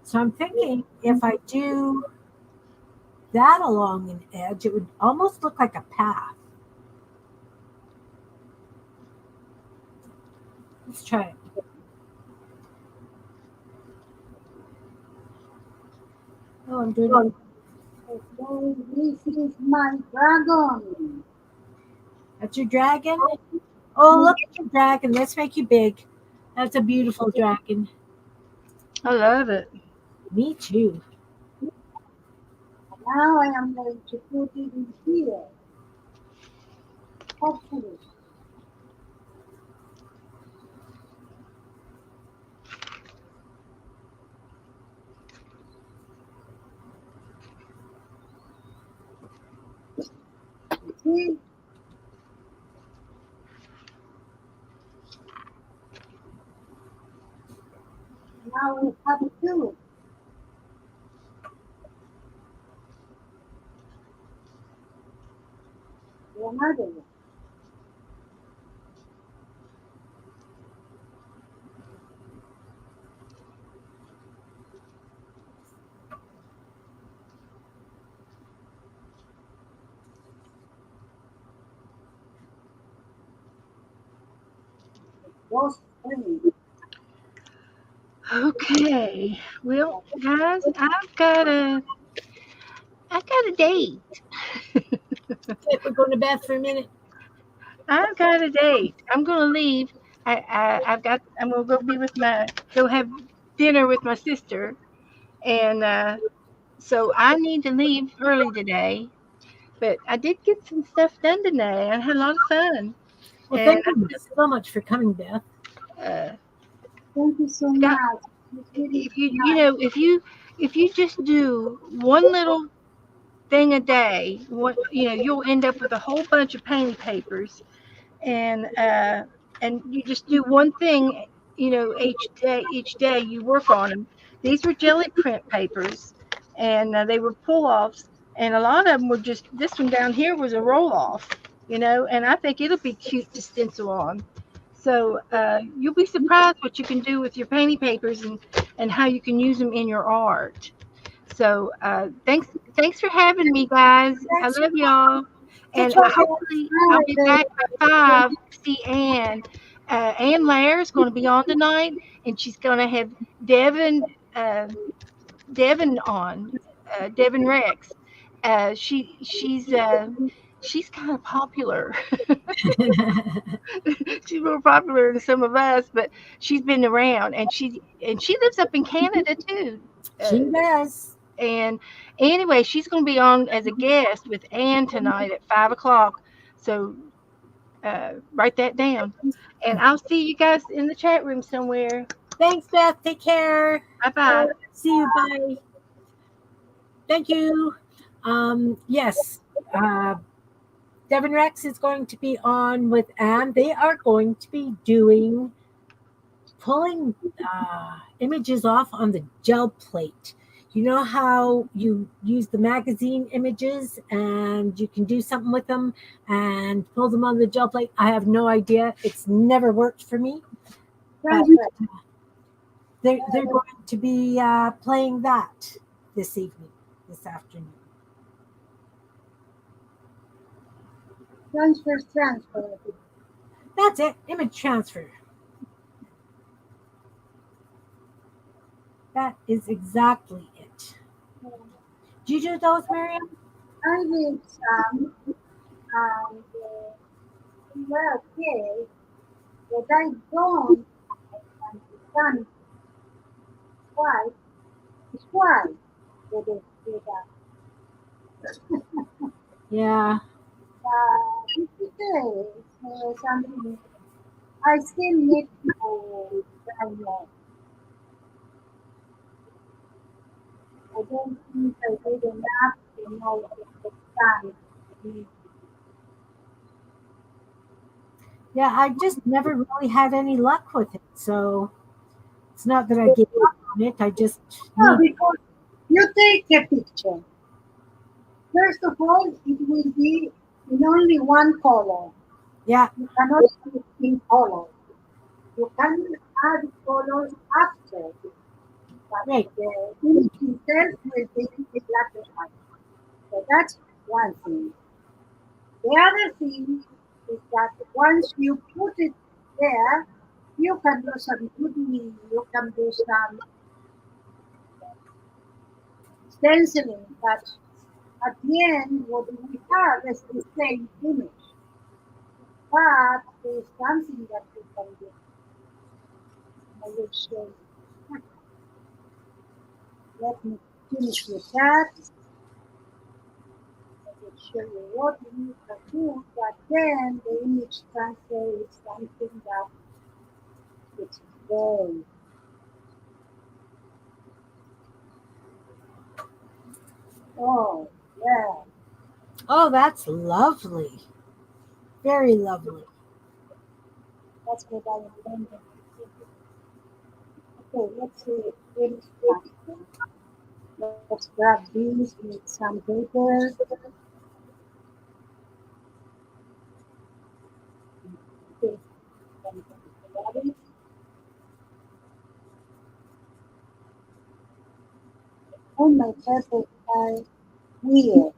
So I'm thinking if I do that along an edge, it would almost look like a path. Let's try it. Oh, I'm doing it. okay, this is my dragon. That's your dragon? Oh, look at your dragon. Let's make you big. That's a beautiful dragon. I love it. Me too. Now I am going to put it in here. Hopefully. See? Now we have two. Another one. Those three. Okay. Well, guys, I got a date. Okay, we're going to bed for a minute. I've got a date. I'm gonna leave. I'm gonna go have dinner with my sister, and so I need to leave early today. But I did get some stuff done today. I had a lot of fun, Well, and thank you so much for coming, Beth. uh, Thank you so I got much. It's really if you nice. know if you just do one little thing a day, you'll end up with a whole bunch of painting papers, and you just do one thing, each day you work on them. These were jelly print papers, and they were pull-offs, and a lot of them were just, this one down here was a roll-off, and I think it'll be cute to stencil on. So you'll be surprised what you can do with your painting papers, and how you can use them in your art. So thanks for having me, guys. I Thanks. love y'all, Take and care, Beth. hopefully I'll Bye, be back baby. by 5 to see Ann. Ann Lair is going to be on tonight, and she's going to have Devin uh, Devin on, Devin Rex. She's kind of popular. She's more popular than some of us, but she's been around, and she lives up in Canada too. Uh, She does. and anyway, she's going to be on as a guest with Ann tonight at 5 o'clock. So write that down. And I'll see you guys in the chat room somewhere. Thanks, Beth. Take care. Bye bye. See you. Bye. Thank you. Yes. Devin Rex is going to be on with Anne. They are going to be pulling images off on the gel plate. You know how you use the magazine images and you can do something with them and pull them on the gel plate? I have no idea. It's never worked for me. But they're going to be playing that this evening, this afternoon. Transfer. That's it. Image transfer. That is exactly it. Did you do those, Miriam? I did some, and well, okay, but I don't understand why. It's why they did do that. Yeah. It's okay. It's something I still need to try more. I don't think I did enough to know the time. Yeah, I just never really had any luck with it. So it's not that I give up on it. I just No, need. because you take a picture. First of all, it will be in only one color. Yeah. You cannot put it in color. You can add colors after, but Right. the image itself will be in black and white. So that's one thing. The other thing is that once you put it there, you can do some gooding, you can do some stenciling, but at the end, what we have is the same image. But there's something that we can do. I will show you. Let me finish with that. show you what you can do, but then the image transfer is something that it's very, oh, yeah, Oh, that's lovely. Very lovely. that's what I intended. Okay, let's see, image transfer. Let's grab these with some paper. Okay, and my papers are weird.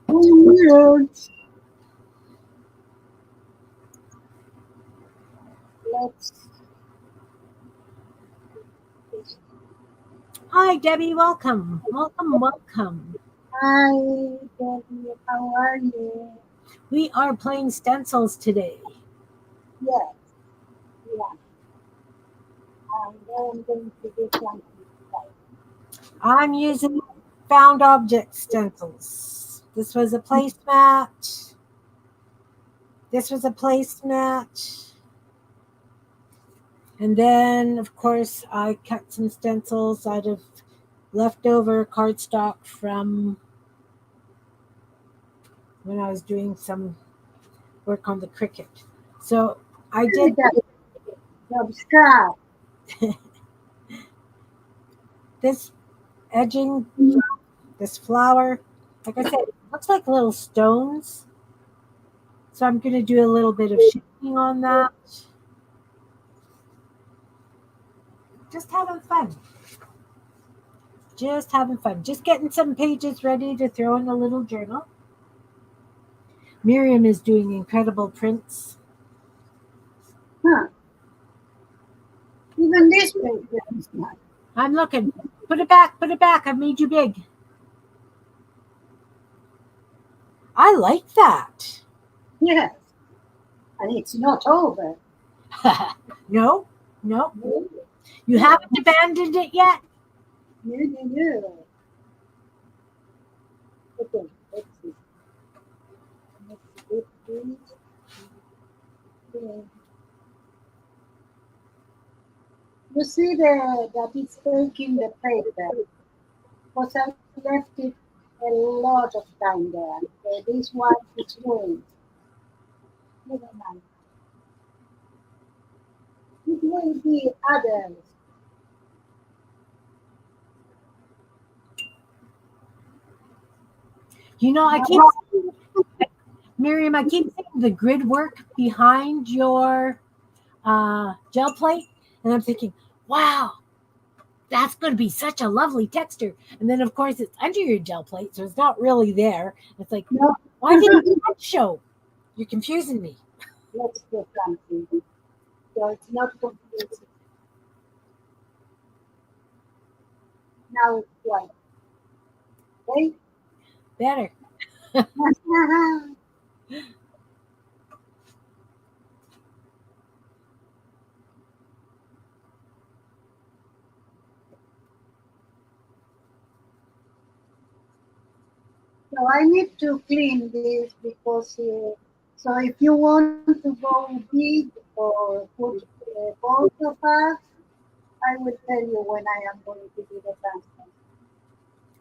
Weird. Let's. Hi, Debbie. Welcome. Welcome, welcome. Hi, Debbie. How are you? We are playing stencils today. Yes, yeah. And then I'm going to do something like I'm using found object stencils. This was a placemat. This was a placemat. And then, of course, I cut some stencils out of leftover cardstock from when I was doing some work on the Cricut. So I did that. Subscribe. this edging, this flower. Like I said, it looks like little stones. So I'm going to do a little bit of shading on that. Just having fun. Just having fun. Just getting some pages ready to throw in a little journal. Miriam is doing incredible prints. Huh. Even this paper is not. I'm looking. Put it back. Put it back. I've made you big. I like that. Yes, and it's not over. No, no. No, You haven't abandoned it yet? no, no, no. Okay, let's see. Let's see this. Okay. You see that it's taking the paper because I left it a lot of time there. This one is ruined. Never mind. It will be others. You know, Now, Miriam, I keep seeing the grid work behind your gel plate. And I'm thinking, wow, that's going to be such a lovely texture. And then, of course, it's under your gel plate, so it's not really there. It's like, no. why didn't that show? You're confusing me. Let's do something. So it's not confusing. Now it's white. Okay? Better. So I need to clean this because so if you want to go big or put both of us, I will tell you when I am going to do the transfer.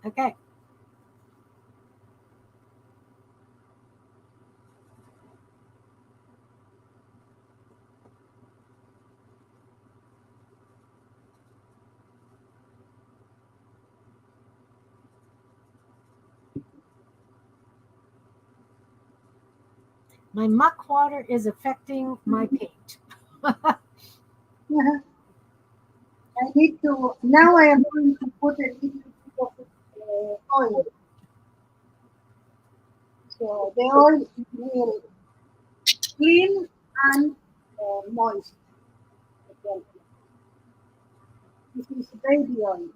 Okay. My muck water is affecting my paint. I need to now. I am going to put a little bit of oil, so the oil will clean and moist. Okay. This is baby oil.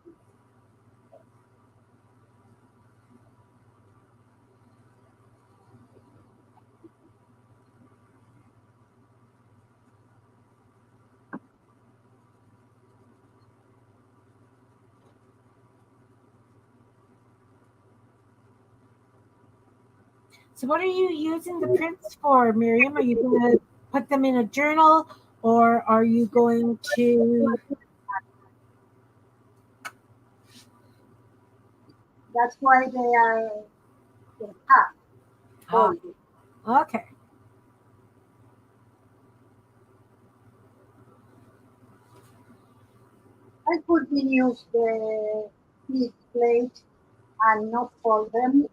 So what are you using the prints for, Miriam? Are you going to put them in a journal, or are you going to? That's why they are in half Ah, folded. okay. I could use the heat plate and not fold them,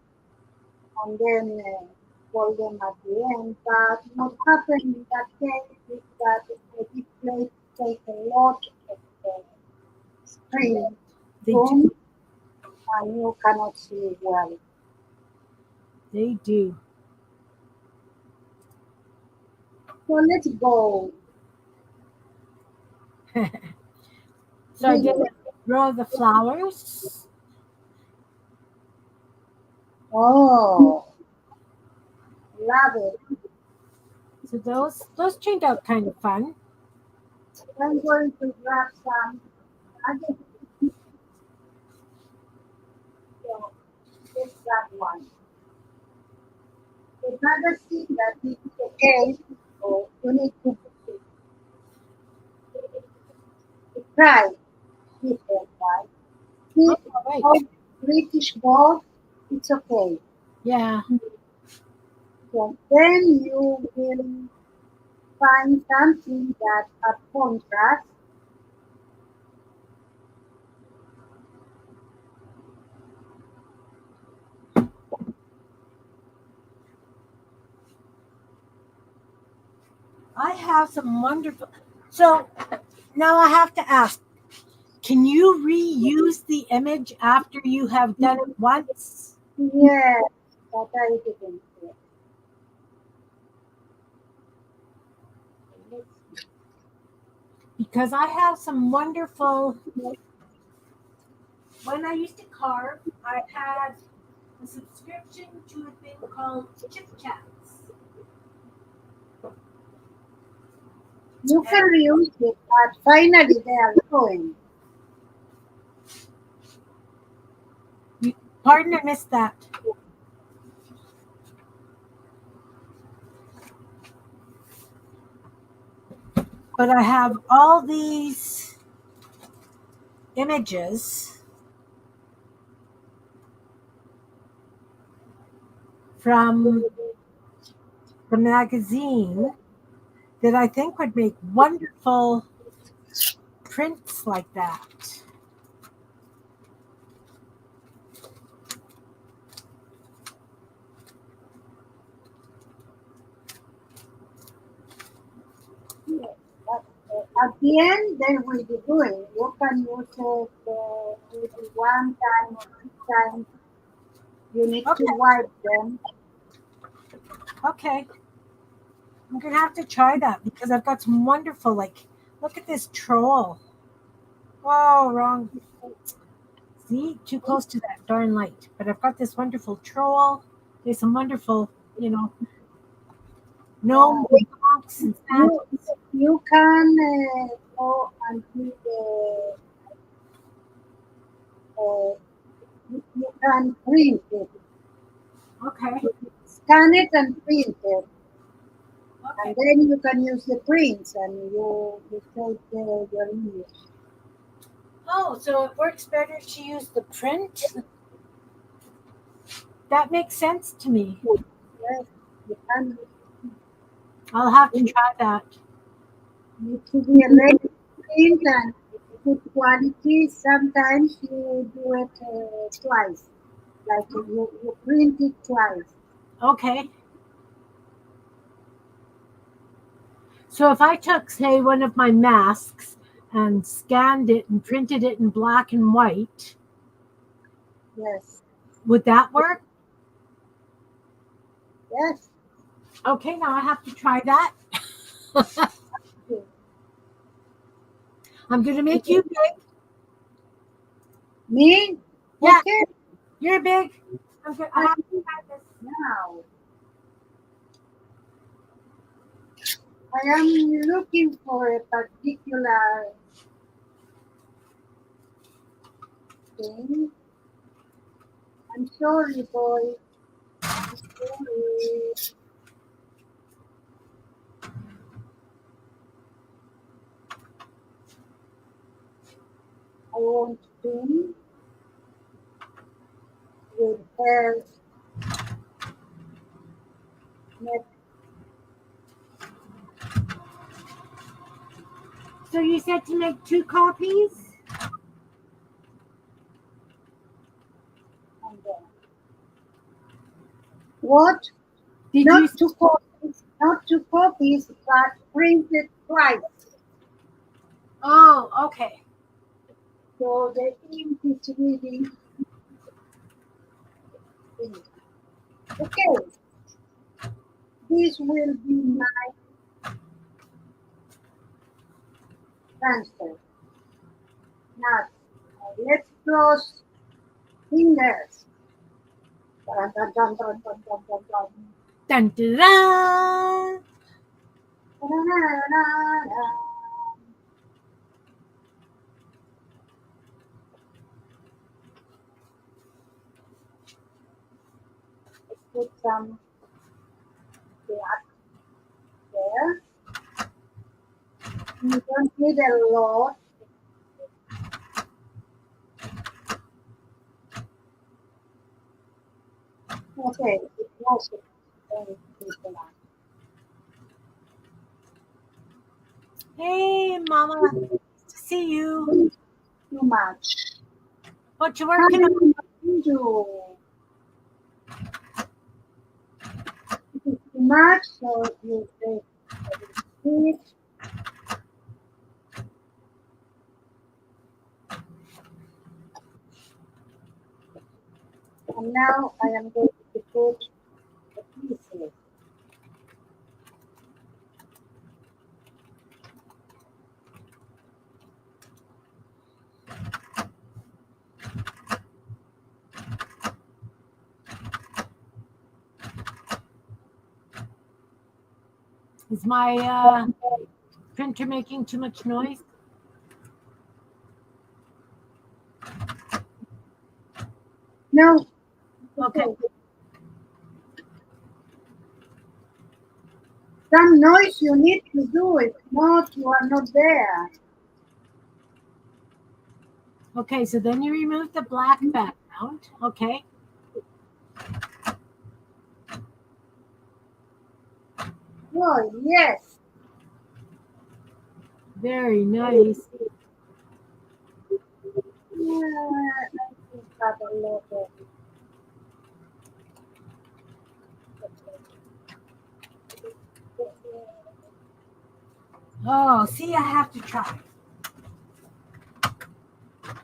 and then fold them at the end. But what happened in that case is that the heat plate take a lot of screen They room, do. and you cannot see well. They do. So let's go. So I did a row of the flowers. Oh, love it. So those turned out kind of fun. I'm going to grab some. I just so just grab one. The magazine that is okay, so you need to try different, right? Oh, Keep right. all British gold, it's okay. Yeah. So then you will find something that a contrast. I have some wonderful. So now I have to ask, can you reuse the image after you have done it once? Yes, that I didn't say. Let's Because I have some wonderful. When I used to carve, I had a subscription to a thing called Chip Chats. You can reuse it, but finally they are going. Pardon, I missed that. But I have all these images from the magazine that I think would make wonderful prints like that. Yes, but at the end they will be doing. You can use it maybe one time or two times. You need to Okay, wipe them. okay. I'm gonna have to try that because I've got some wonderful, like, look at this troll. Oh, wrong. See, too close to that darn light. But I've got this wonderful troll. There's some wonderful, you know, Yeah. gnomes and monks and You Santas. you can go and do the you can print it, Okay, scan it and print it, and okay. then you can use the prints and you take your image. Oh, so it works better to use the print? That makes sense to me. Yes, you can I'll have to try that. need to be a little print and good quality. Sometimes you do it twice, like you print it twice. Okay. So if I took, say, one of my masks and scanned it and printed it in black and white, Yes, would that work? yes. Okay, now I have to try that. I'm going to make you big. Me? Yeah, Okay. you're big. I have to try this. Now, I am looking for a particular thing. I'm sorry, boy. I want to pin with her neck. So you said to make 2 copies? And what? Did Not you? 2 copies, not 2 copies, but printed twice. Oh, okay. So the ink is reading. Okay, this will be my transfer. Now, let's cross fingers. Dun, dun, dun, dun, dun, dun, dun, dun. Dun, dun, dun. Da-da-da-da-da. Let's put some black there. You don't need a lot. Okay, it was black. Hey, Mama. Nice to see you. Too much. What you working on? It is too much, so you take it. And now I am going to put the pieces. Is my printer making too much noise? No. Okay. Some noise you need to do. If not, you are not there. Okay, so then you remove the black background. Okay. Oh, yes. Very nice. I think that a lot of Oh, see, I have to try.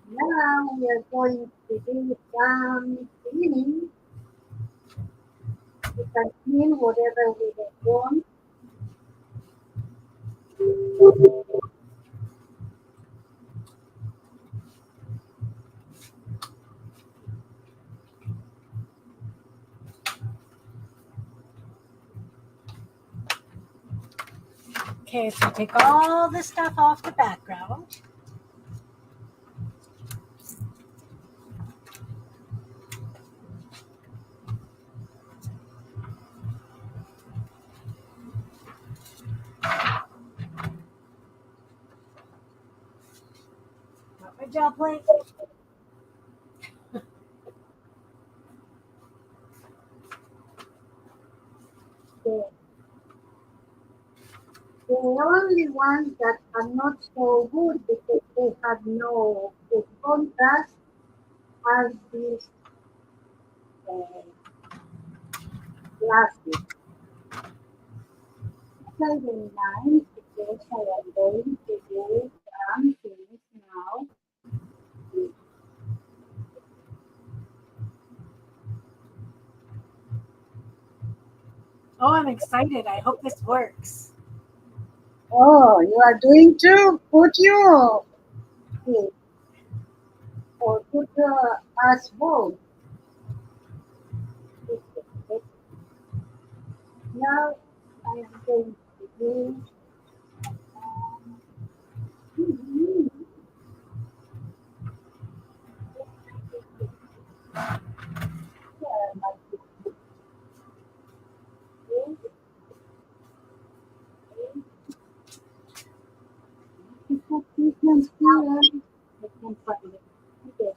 Now we are going to do some cleaning. We can clean whatever we want. Okay, so take all the stuff off the background. Got my gel plate. The only ones that are not so good because they have no good contrast are these glasses. Very nice because I am going to do some things now. Oh, I'm excited. I hope this works. Oh, you are doing too? Put you. Or put us both. Now I am going to do. can see it. I can find it. Okay.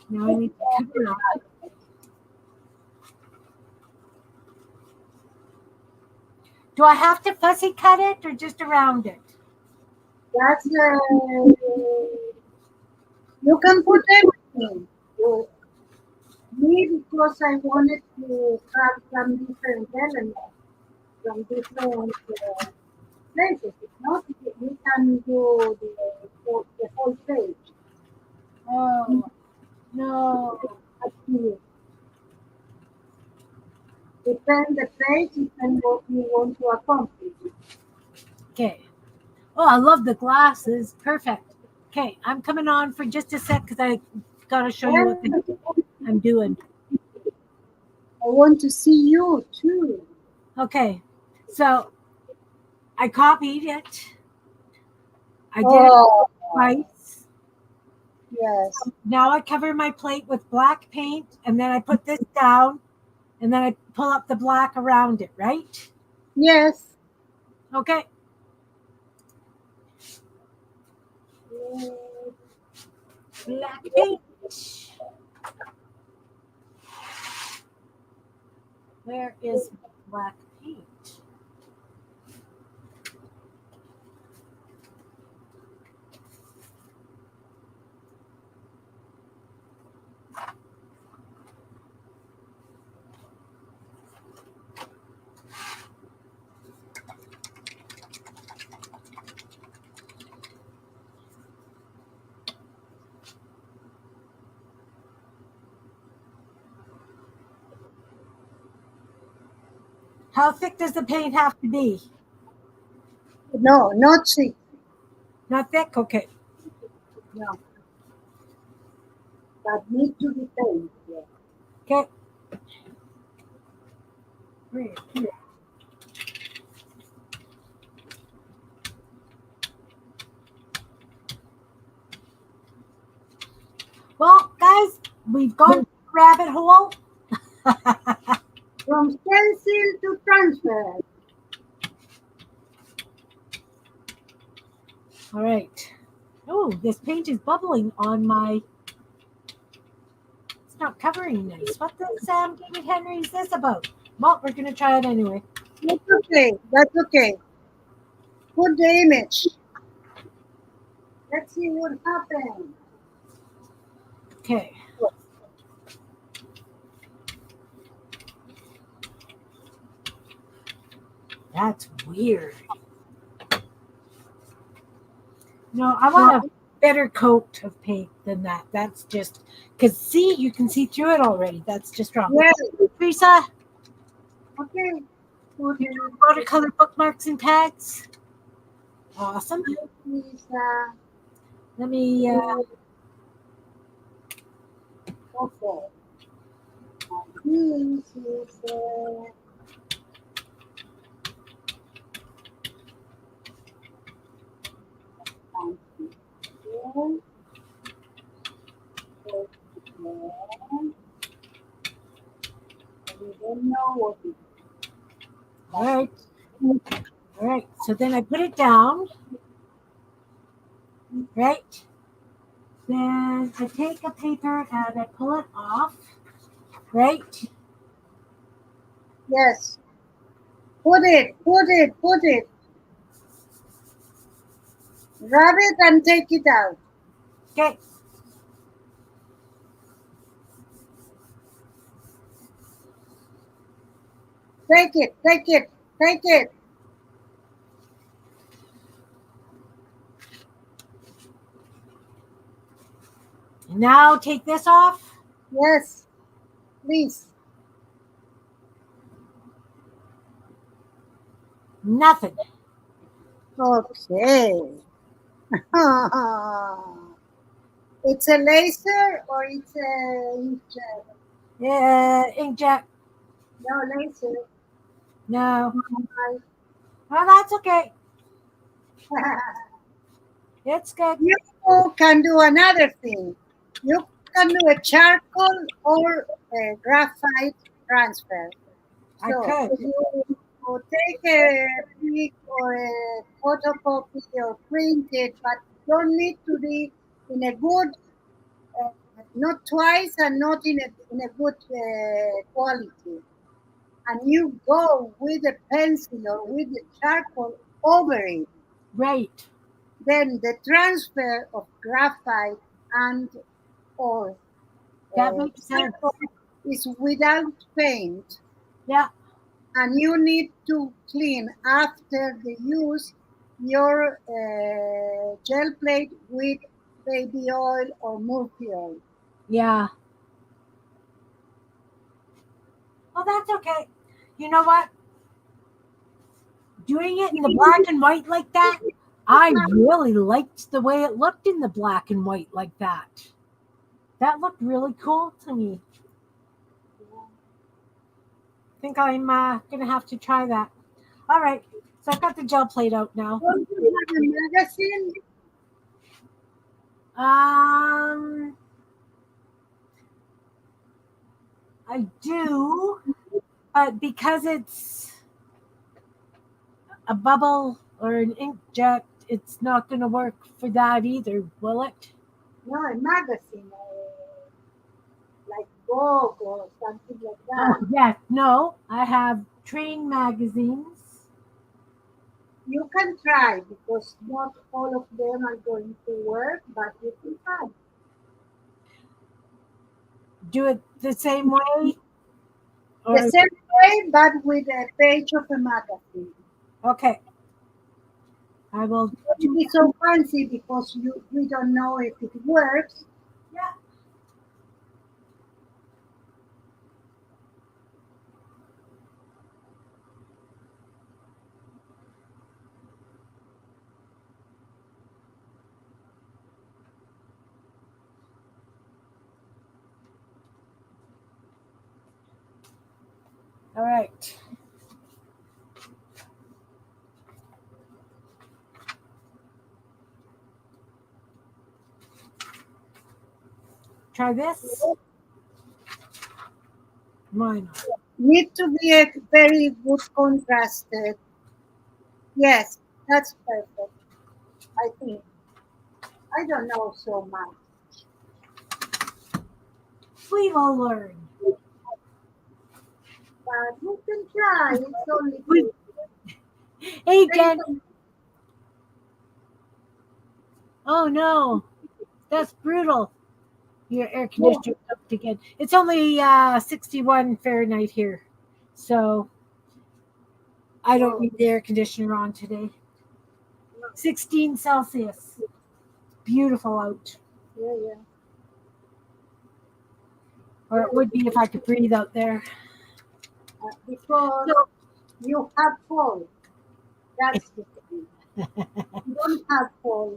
Now I need to cover it up. Do I have to fussy cut it or just around it? That's you can put everything. You, me, because I wanted to have some different elements from different places. If not, you can do the whole page. Oh, no. Up to you. Depend the page, depend what you want to accomplish. Okay. Oh, I love the glasses. Perfect. Okay, I'm coming on for just a sec because I got to show you what And I'm doing. I want to see you too. Okay, so I copied it. I did it Oh, twice. yes. Now I cover my plate with black paint, and then I put this down, and then I pull up the black around it, right? Yes. Okay. Black paint. Where is black paint? How thick does the paint have to be? No, not thick. Not thick? Okay. No, but need to be painted. Yeah. Okay. Great. Well, guys, we've gone to the rabbit hole. From stencil to transfer. All right. Oh, this paint is bubbling on my. It's not covering nice. What the David Henry is this about? Well, we're gonna try it anyway. That's okay. That's okay. Put the image. Let's see what happens. Okay. That's weird. No, I want a better coat of paint than that. That's just because see, you can see through it already. That's just wrong. Yes. Teresa, Okay. Put you do watercolor bookmarks and tags. Awesome. Is, Let me. okay. This is we don't know what it is. All right. All right. So then I put it down. Right. Then I take a paper and I pull it off. Right. Yes. Put it. Rub it and take it out. Okay. Take it. Now take this off. Yes. Please. Nothing. Okay. It's a laser or it's a inkjet? Inkjet. No laser. No. Well, that's okay. It's good. You can do another thing. You can do a charcoal or a graphite transfer. I So could. you take a pic or a photocopy or print it, but don't need to be in a good, uh, not twice and not in a good quality. And you go with a pencil or with the charcoal over it. Right. Then the transfer of graphite and or That makes sense. charcoal is without paint, Yeah. and you need to clean after the use your gel plate with baby oil or murphy oil. Yeah. Well, that's okay. You know what? Doing it in the black and white like that, I really liked the way it looked in the black and white like that. That looked really cool to me. I think I'm going to have to try that. All right. So I've got the gel plate out now. Don't you have a magazine? Um, I do, but because it's a bubble or an inkjet, it's not going to work for that either, will it? No, a magazine, like Vogue or something like Oh, that. yes. No, I have train magazines. You can try because not all of them are going to work, but you can try. Do it the same way? The Or, same way, but with a page of a magazine. okay. I will Don't do be so fancy because we don't know if it works. yeah. All right. Try this. Mine. Need to be a very good contrasted. Yes, that's perfect. I think. I don't know so much, We will learn. but you can try. It's only We, good. hey, Very Jen. Oh, no. That's brutal. Your air good. conditioner up again. It's only 61 Fahrenheit here. So I don't Oh, need the air conditioner on today. 16 Celsius. Beautiful out. yeah, yeah. Or it would be if I could breathe out there. Because So, you have fall. That's the thing. You don't have fall.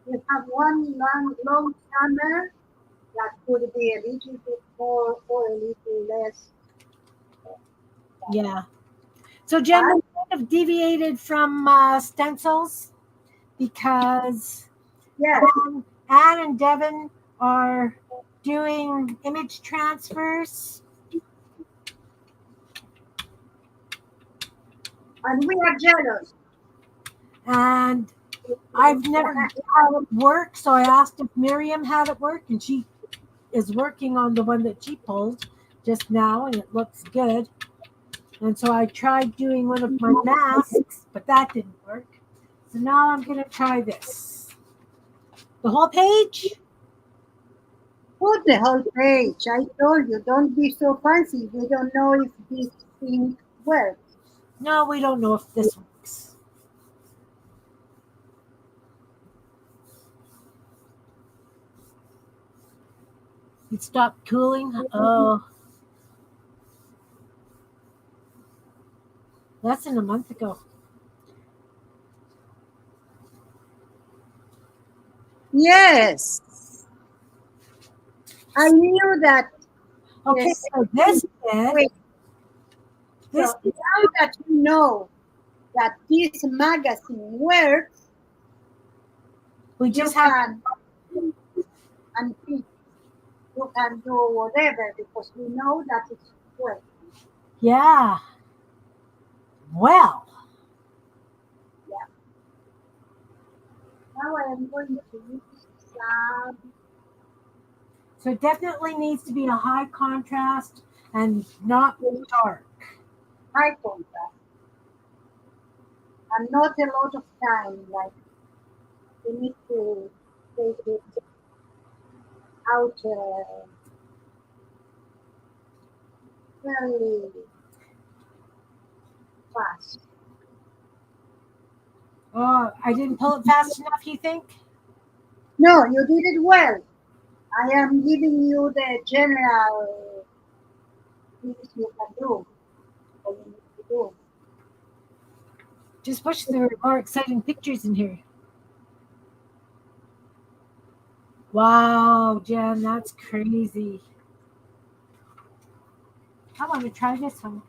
You have one long summer that could be a little bit more or a little less. yeah. So, Jen, But we kind of deviated from stencils because yes, Anne and Devin are doing image transfers. and we are jealous. And I've never had it work, so I asked if Miriam had it work, and she is working on the one that she pulled just now, and it looks good. And so I tried doing one of my masks, but that didn't work. So now I'm going to try this. The whole page? Put the whole page. I told you, don't be so fancy. We don't know if this thing works. No, we don't know if this works. It stopped cooling. Oh, less than a month ago. Yes, I knew that. Okay, Yes. so this did. Wait. So This now that you know that this magazine works, we you just have. can and you can do whatever because we know that it's working. Yeah. Well, Yeah. now I am going to use some So it definitely needs to be a high contrast and not dark. high contrast and not a lot of time. Like you need to take it out very fast. Oh, I didn't pull it fast enough, you think? No, you did it well. I am giving you the general things you can do or you need to do. Just wish there were more exciting pictures in here. Wow, Jen, that's crazy. I want to try this one.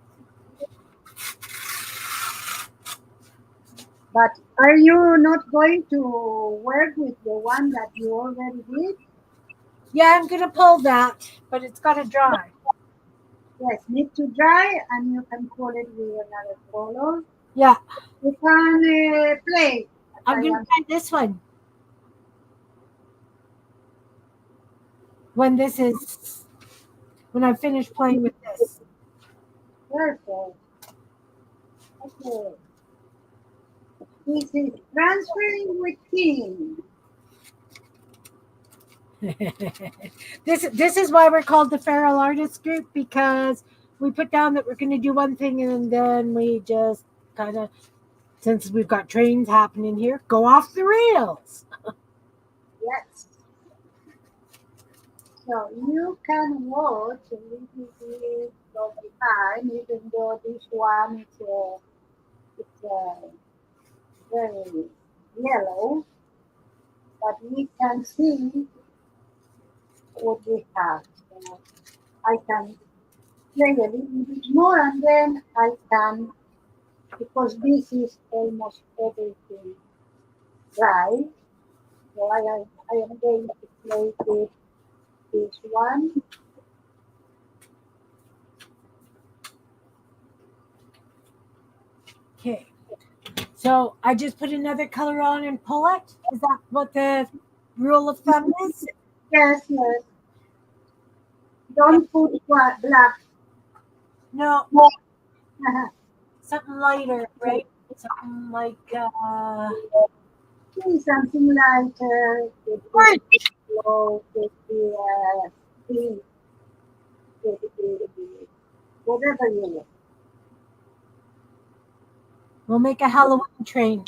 But are you not going to work with the one that you already did? Yeah, I'm going to pull that, but it's got to dry. Yes, need to dry and you can pull it with another color. Yeah, You can play. I'm going to try this one. When I finish playing with this. Perfect. Okay. This is transferring with team. This is why we're called the Feral Artist Group, because we put down that we're going to do one thing and then we just kind of, since we've got trains happening here, go off the rails. Yes. So you can watch a little bit of the time, even though this one it's very yellow, but we can see what we have. So I can play a little bit more and then I can, because this is almost everything dry, so I am going to play with this one. Okay. So I just put another color on and pull it. Is that what the rule of thumb is? Yes, yes. Don't put black. No, No. something lighter, right? Something like Something like orange. with the pink, whatever you want. We'll make a Halloween train.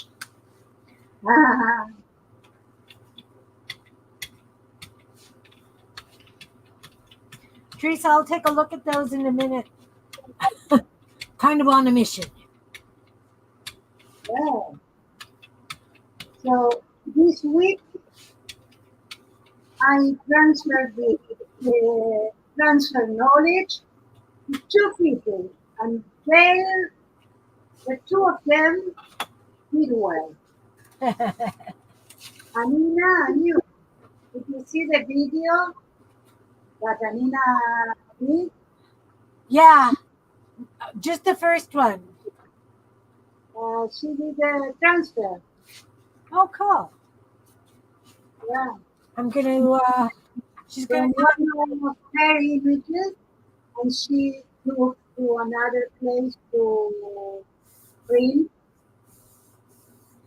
Teresa, I'll take a look at those in a minute. Kind of on a mission. Yeah. So this week I transferred the transfer knowledge to two people, and the two of them did well. Anina and you. Did you see the video that Anina did? Yeah, just the first one. She did a transfer. Oh, cool. Yeah. I'm gonna. She's gonna From one of her images, and she took to another place to print.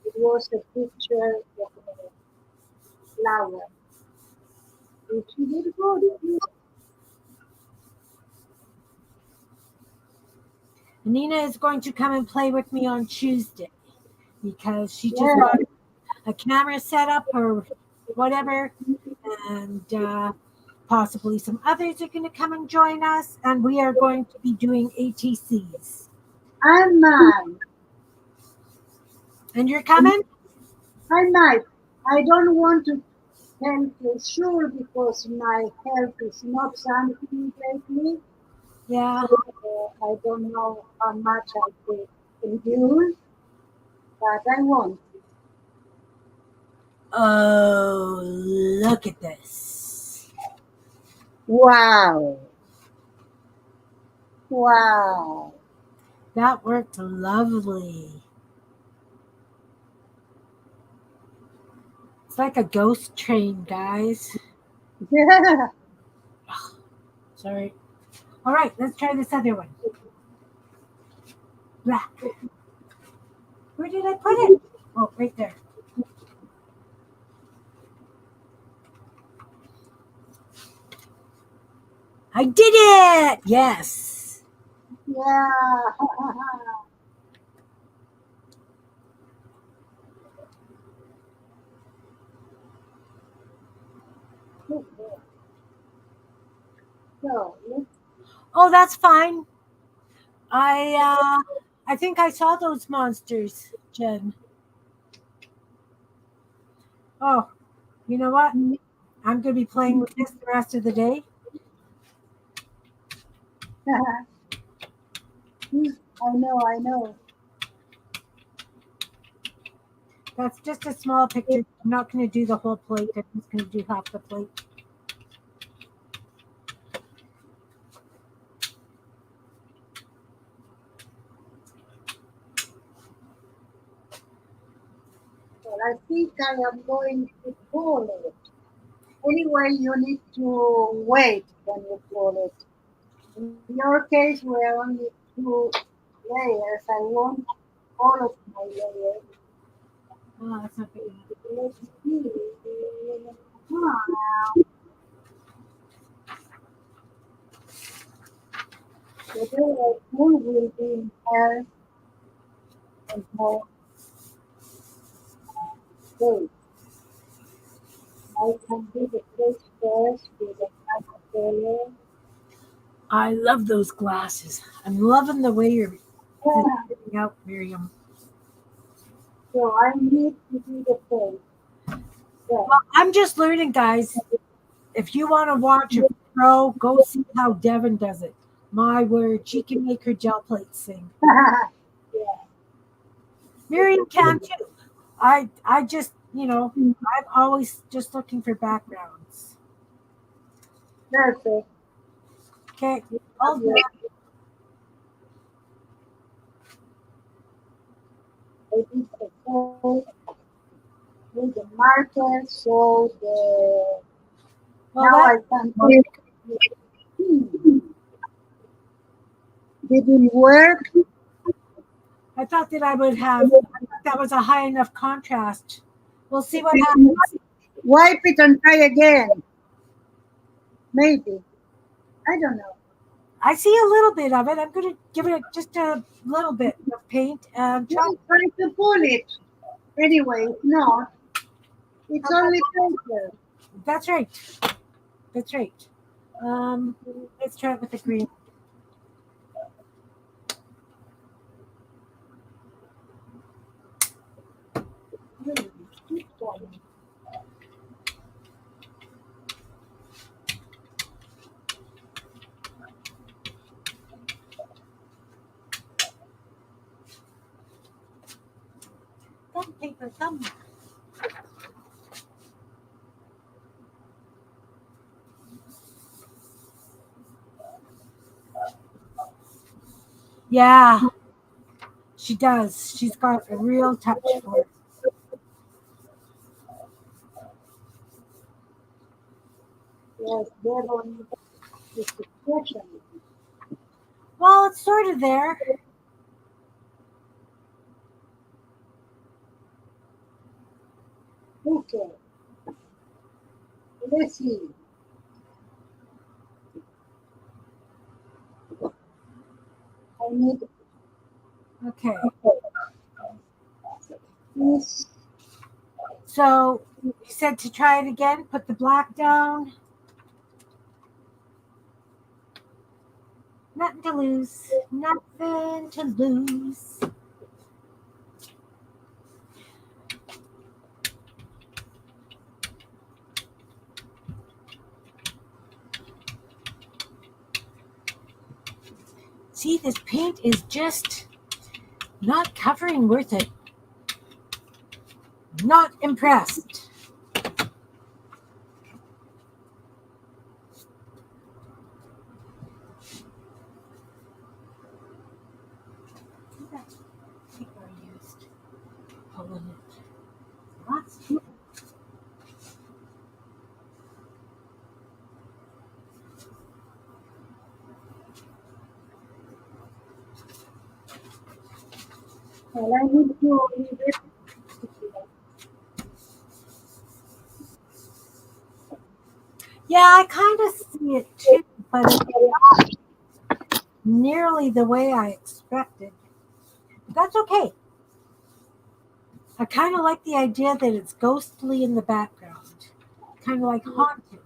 It was a picture of a flower. And she did good. Nina is going to come and play with me on Tuesday because she just Yeah. got a camera set up or whatever, and possibly some others are going to come and join us, and we are going to be doing ATCs. I might. And you're coming? I might. I don't want to tell for sure because my health is not something lately. Yeah. So I don't know how much I could endure, but I want. Oh, look at this. Wow. Wow. That worked lovely. It's like a ghost train, guys. Yeah. Sorry. All right, let's try this other one. Black. Where did I put it? Oh, right there. I did it! Yes. Yeah. So let's Oh, that's fine. I think I saw those monsters, Jen. Oh, you know what? I'm going to be playing with this the rest of the day. I know. That's just a small picture. I'm not going to do the whole plate. I'm just going to do half the plate. Well, I think I am going to pull it. Anyway, you need to wait when you pull it. In your case, we're only two layers. I want all of my layers. Oh, that's not big enough. Let's see. Wow. The daylight moon will be in there and more days. I can do the face first with the layer. I love those glasses. I'm loving the way you're Yeah. figuring out, Miriam. So I need to do the face. Yeah. Well, I'm just learning, guys. If you want to watch a pro, go see how Devin does it. My word, she can make her gel plates sing. Yeah. Miriam can too. I just, I'm always just looking for backgrounds. Perfect. Okay, all done. I did the face with the marker, so the Well, now that I can do. Didn't work. I thought that I would have. I thought that was a high enough contrast. We'll see what happens. Wipe it and try again. Maybe. I don't know. I see a little bit of it. I'm going to give it just a little bit of paint and try. Well, try to pull it. Anyway, it's not. It's only paper. That's right. That's right. Um, let's try it with the green. Thumb paper, thumb. Yeah, she does. She's got a real touch for it. Yes, devil is the question. Well, it's sort of there. Okay. Let's see. I need Okay. this. So you said to try it again. Put the black down. Nothing to lose. Nothing to lose. See, this paint is just not covering worth it. Not impressed. That paper I used. Pulling it. Lots. Well, I need to read it. Yeah, I kind of see it too, but it's nearly the way I expected. But that's okay. I kind of like the idea that it's ghostly in the background, kind of like haunted.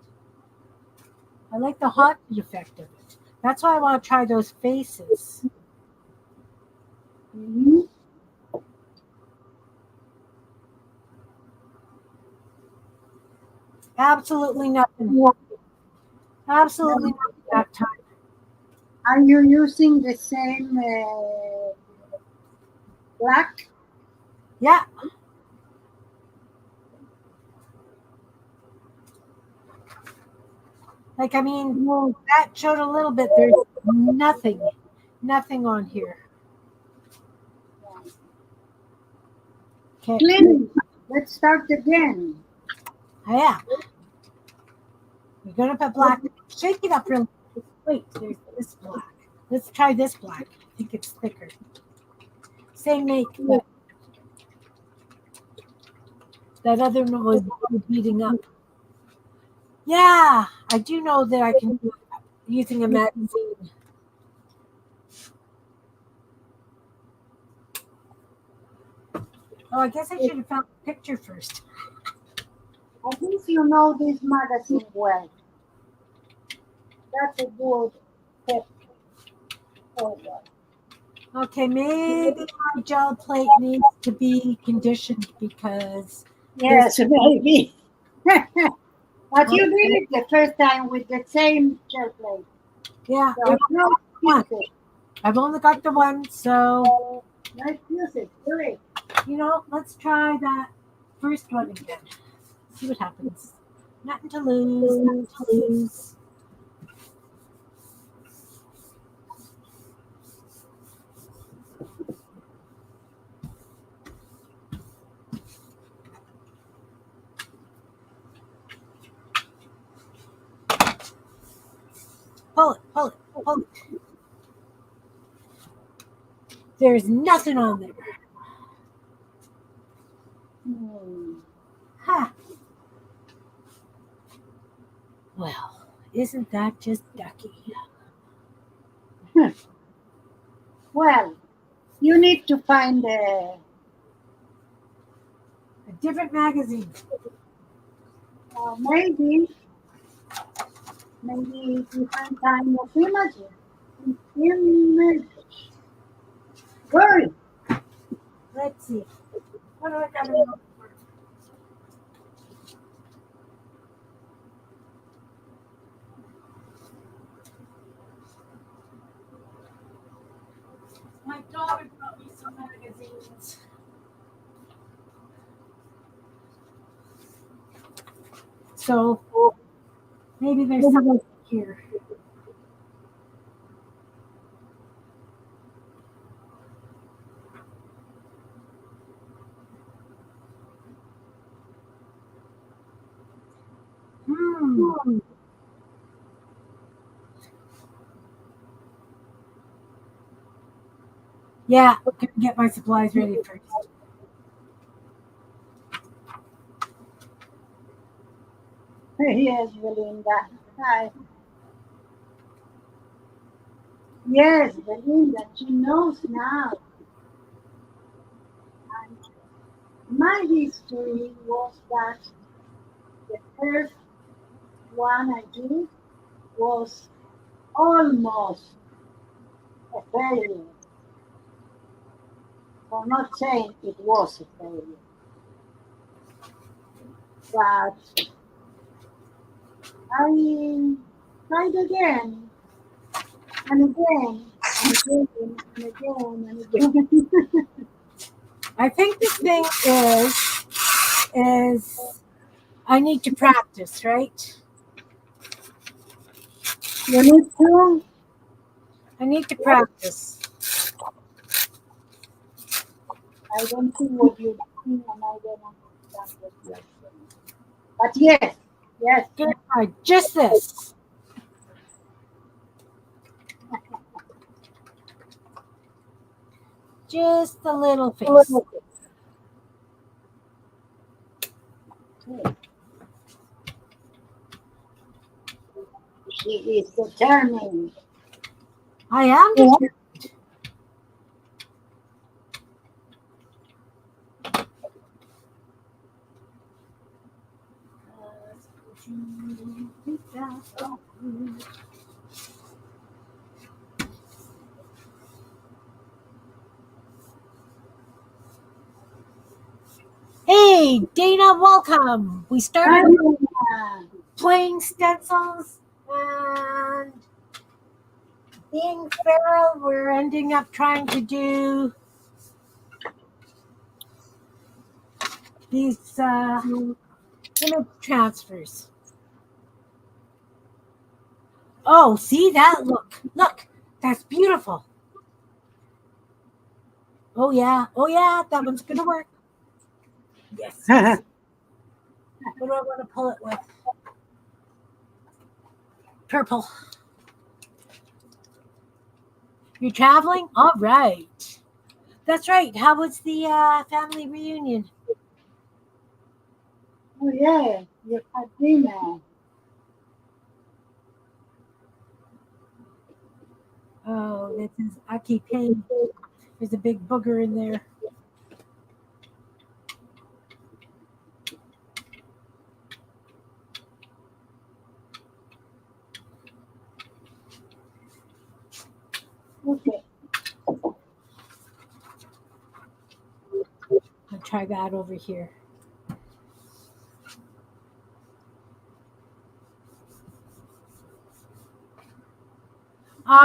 I like the haunted effect of it. That's why I want to try those faces. Mhm. Absolutely nothing. Absolutely nothing that time. Are you using the same black? Yeah, like I mean, No. that showed a little bit. There's nothing on here. Okay, Clean. Let's start again. yeah, we're gonna put black. Shake it up real. Wait, there's this black. Let's try this black. I think it's thicker. Same make, but that other one was beating up. Yeah, I do know that I can do it using a magazine. Oh, I guess I should have found the picture first. I think you know this magazine well. That's a good step forward. Okay, maybe my gel plate needs to be conditioned because this. Yes, maybe. But you did Okay, it the first time with the same chair plate. yeah, So no one. excuses. I've only got the one, so No excuses. Do it. let's try that first one again. See what happens. Nothing to lose. Nothing to lose. Pull it, pull it, pull it. There's nothing on there. Hmm. Ha! Well, isn't that just ducky? Well, you need to find A different magazine. maybe different kind of images. Image. Good. Let's see. What do I got to look for? My daughter brought me some magazines. So maybe there's something here. Hmm. Yeah, gonna get my supplies ready first. Yes, Belinda. Hi. Yes, Belinda. She knows now. And my history was that the first one I did was almost a failure, for not saying it was a failure. But I tried again and again and again and again and again. I think the thing is I need to practice, right? You need to. I need to practice. I don't see what you're doing and I don't understand what you're saying. But yes, yes. Gonna try just this. Just the little face. She is determined. I am determined. Hey, Dana, welcome. We started playing stencils and being feral. We're ending up trying to do these image transfers. Oh, see that? Look, that's beautiful. Oh yeah, that one's gonna work. Yes. What do I want to pull it with? Purple. You're traveling? All right. That's right. How was the family reunion? Oh yeah, you had dinner. Oh, this is Aki Pain. There's a big booger in there. Okay. I'll try that over here.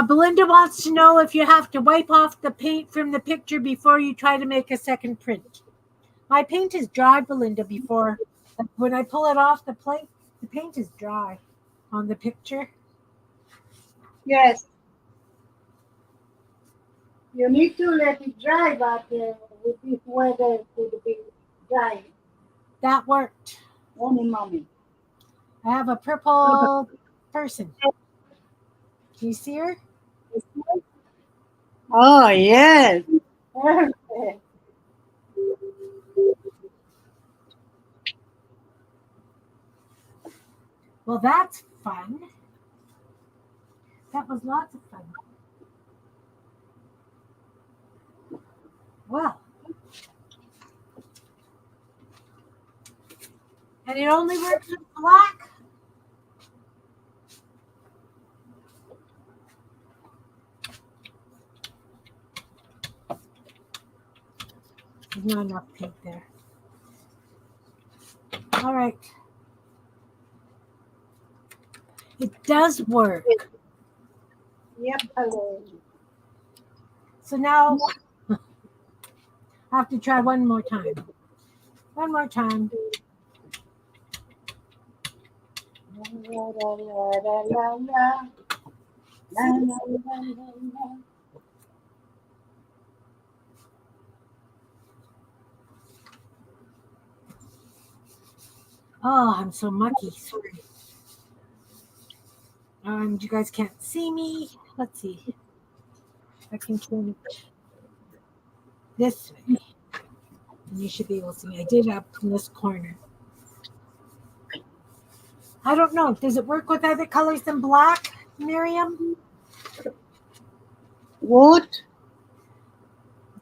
Belinda wants to know if you have to wipe off the paint from the picture before you try to make a second print. My paint is dry, Belinda, before. When I pull it off the plate, the paint is dry on the picture. Yes. You need to let it dry, but with this weather, it would be dry That worked. any moment. I have a purple person. Do you see her? Oh, yes. Perfect. Well, that's fun. That was lots of fun. Well, and it only works with black. There's not enough paint there. All right. It does work. Yep, hello. So now I have to try one more time. One more time. La, la, la, la, la, la. La, la, la, la, la. Oh, I'm so mucky. Sorry. You guys can't see me. Let's see. I can turn it this way. And you should be able to see me. I did up in this corner. I don't know. Does it work with other colors than black, Miriam? What?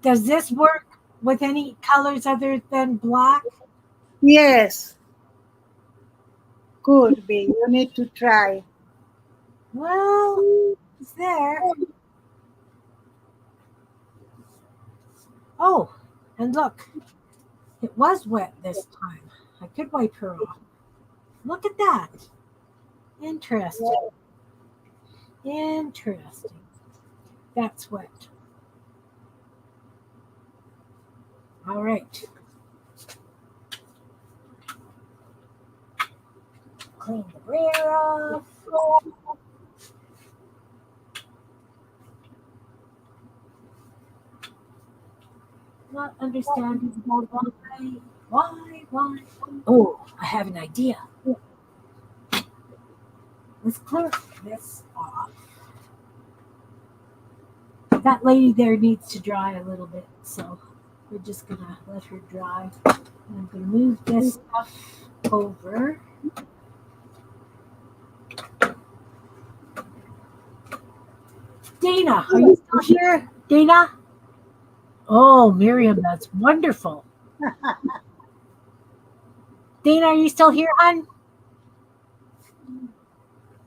Does this work with any colors other than black? Yes. Could be. You need to try. Well, it's there. Oh, and look. It was wet this time. I could wipe her off. Look at that. Interesting. Interesting. That's wet. All right. Clean the rear off. Not understanding why. Oh, I have an idea. Let's clear this off. That lady there needs to dry a little bit, so we're just gonna let her dry. And I'm gonna move this stuff over. Dana, are you still here? Dana? Oh, Miriam, that's wonderful. Dana, are you still here, hon?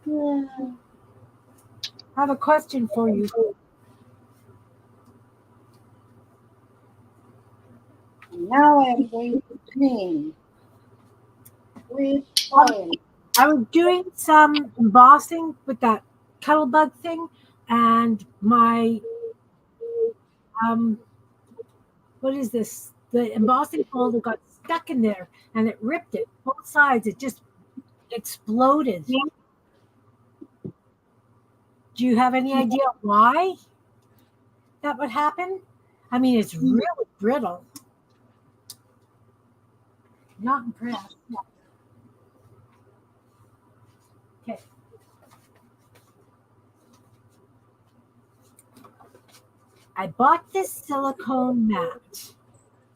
Yeah. I have a question for you. Now I am going to clean with oil. I was doing some embossing with that kettlebug thing, and my what is this? The embossing folder got stuck in there, and it ripped it both sides. It just exploded. Do you have any idea why that would happen? I mean, it's really brittle. Not impressed. Okay. I bought this silicone mat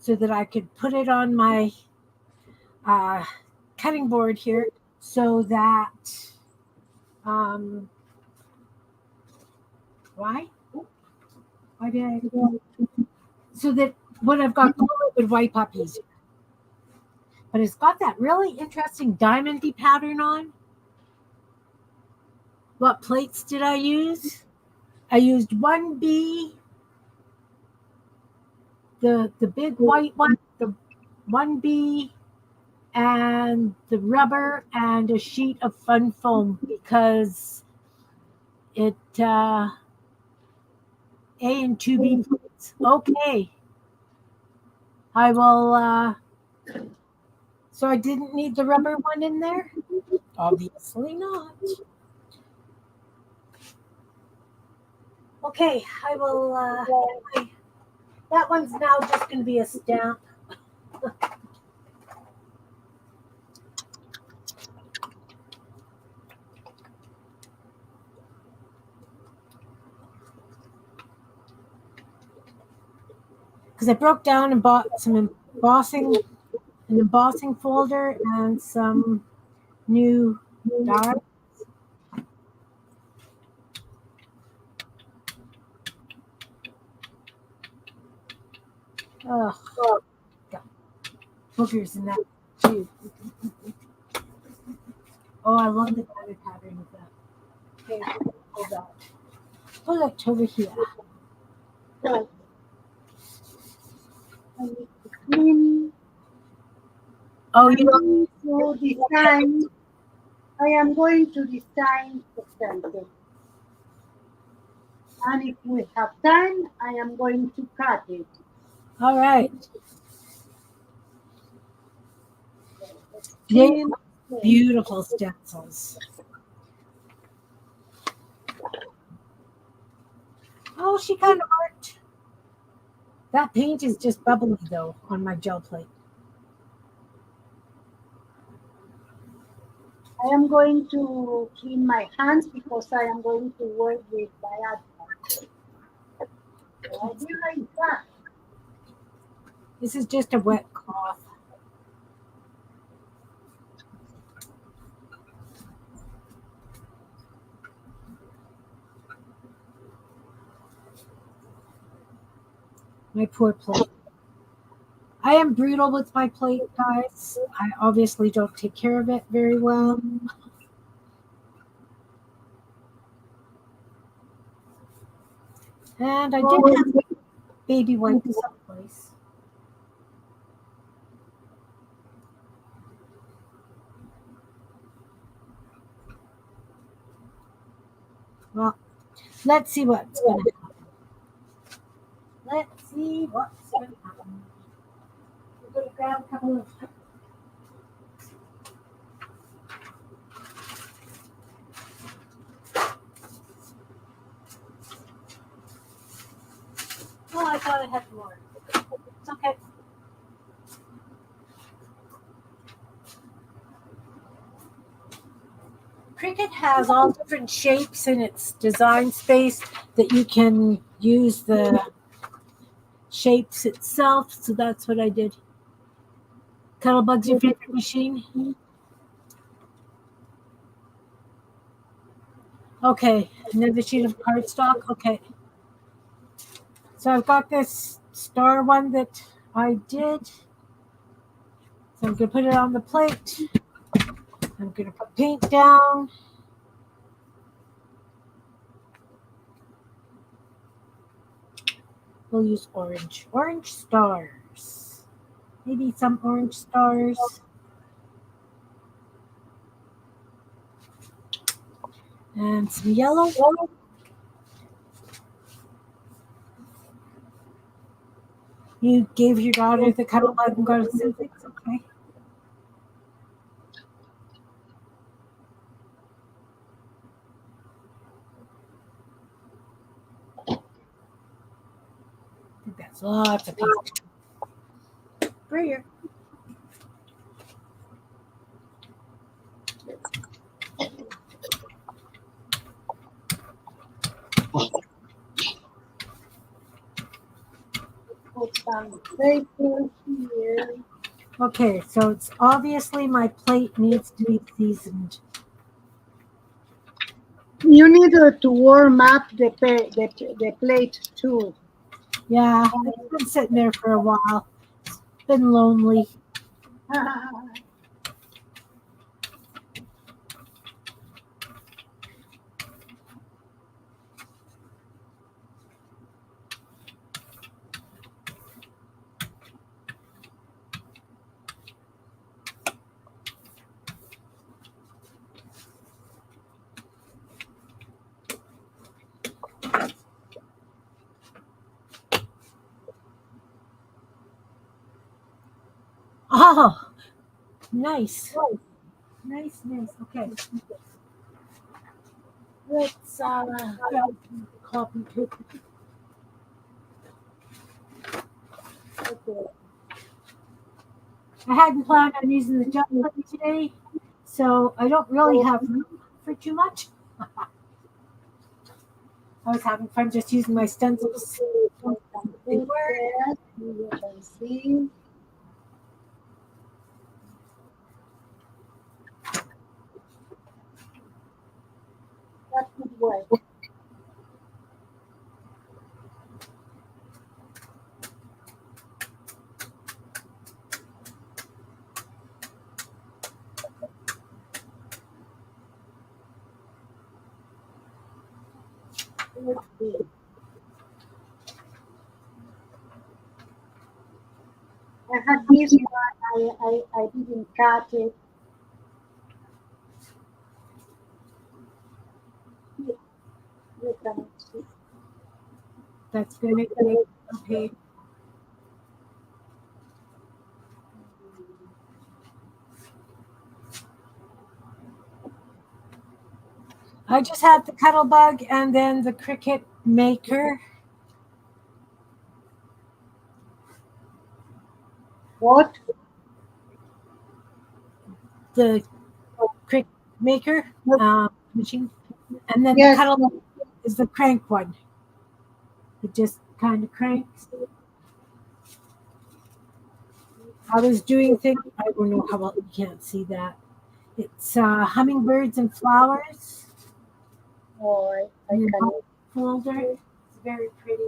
so that I could put it on my cutting board here so that why did I so that when I've got glue it would wipe up easier. But it's got that really interesting diamondy pattern on. What plates did I use? I used 1B, the big white one, the 1B, and the rubber, and a sheet of fun foam because it A and 2B plates. Okay. I will so I didn't need the rubber one in there? Obviously not. Okay, I will that one's now just going to be a stamp. Because I broke down and bought some an embossing folder and some new dies. Oh, got boogers in that too. Oh, I love the diamond pattern of that. Okay, hold that. Pull it over here. So I need to clean. Oh, I am going to design the stencil. And if we have time, I am going to cut it. all right. Beautiful stencils. Oh, she kind of worked. That paint is just bubbly though on my gel plate. I am going to clean my hands because I am going to work with diagonal. I do like that. This is just a wet cloth. My poor plate. I am brutal with my plate, guys. I obviously don't take care of it very well. And I did have baby wipes someplace. Well, let's see what's going to happen. Let's see what's going to happen. We're going to grab a couple of. Oh, I thought I had more. It's okay. Cricut has all different shapes in its design space that you can use the shapes itself. So that's what I did. Cuttlebug's your favorite machine? Okay, another sheet of cardstock. Okay. So I've got this star one that I did. So I'm going to put it on the plate. I'm going to put paint down. We'll use orange. Orange stars. Maybe some orange stars. And some yellow. You gave your daughter the cuttlebug and got a civics, okay? I think that's lots of paint. Prayer. Put some paper here. Okay, so it's obviously my plate needs to be seasoned. You need to warm up the plate too. Yeah, it's been sitting there for a while. It's been lonely. Oh, nice. Nice. Okay. Let's grab copy paper. Okay. I hadn't planned on using the gel pen today, so I don't really have room for too much. I was having fun just using my stencils. You can see. That would work. Let's see. I had this one. I didn't cut it. You can see. That's going to make it okay. I just have the Cuttlebug and then the Cricut Maker. What? The Cricut Maker machine. And then Yes. the Cuttlebug is the crank one. It just kind of cranks. I was doing things, I don't know how well you can't see that. It's hummingbirds and flowers. Oh, I in can. a folder. It's very pretty.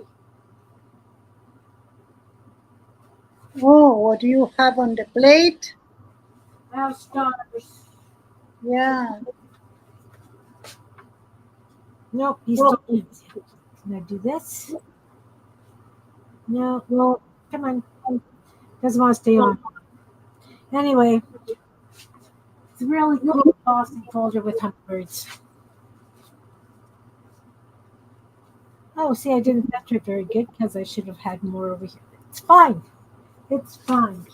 Oh, what do you have on the plate? I have stars. Yeah. Nope, you still can't see it. Can I do this? No, come on. Doesn't want to stay on. Anyway, it's a really cool embossing folder with hummingbirds. Oh, see, I didn't center it very good because I should have had more over here. It's fine. It's fine.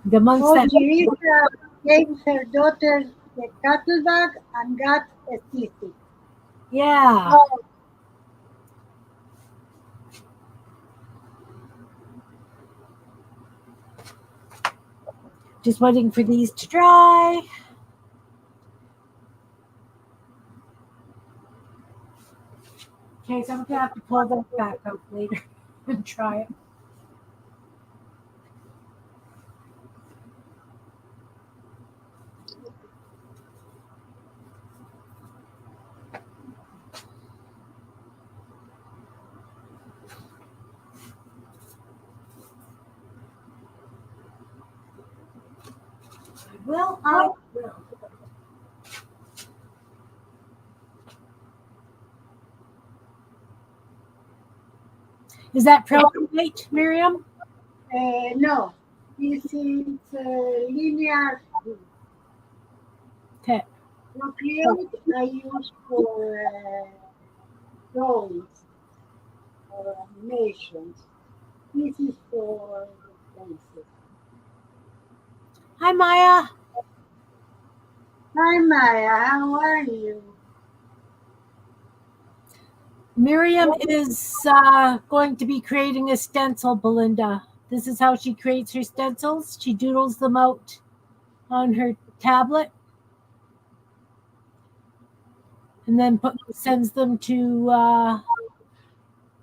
The months Oh, that Teresa gave her daughter the Cuttlebug and got a sissy. yeah. Oh, Just waiting for these to dry. Okay, so I'm gonna have to pull that back out later and try it. I will. Is that Procreate, Miriam? No, this is linear. Okay. Procreate I use for drawings or animations. This is for pencil. Hi, Maya. Hi Maya, how are you? Miriam is going to be creating a stencil, Belinda. This is how she creates her stencils. She doodles them out on her tablet and then sends them to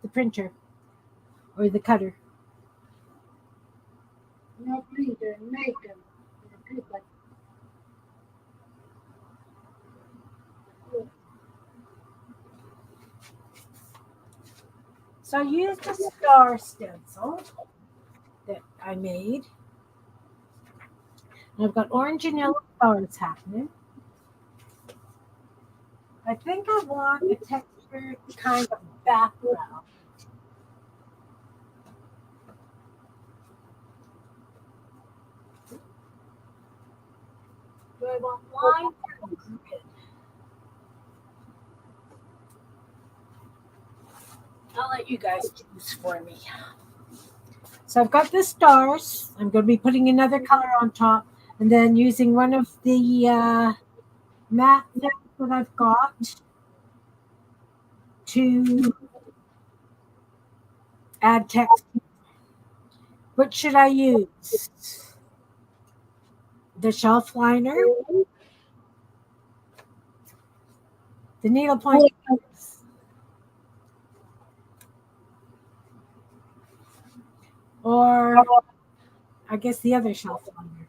the printer or the cutter. No printer, maker. But So I used a star stencil that I made. And I've got orange and yellow stars happening. I think I want a textured kind of background. Do I want lines or grid? I'll let you guys choose for me. So I've got the stars. I'm going to be putting another color on top and then using one of the matte things that I've got to add text. What should I use? The shelf liner, the needlepoint, or I guess the other shelf liner.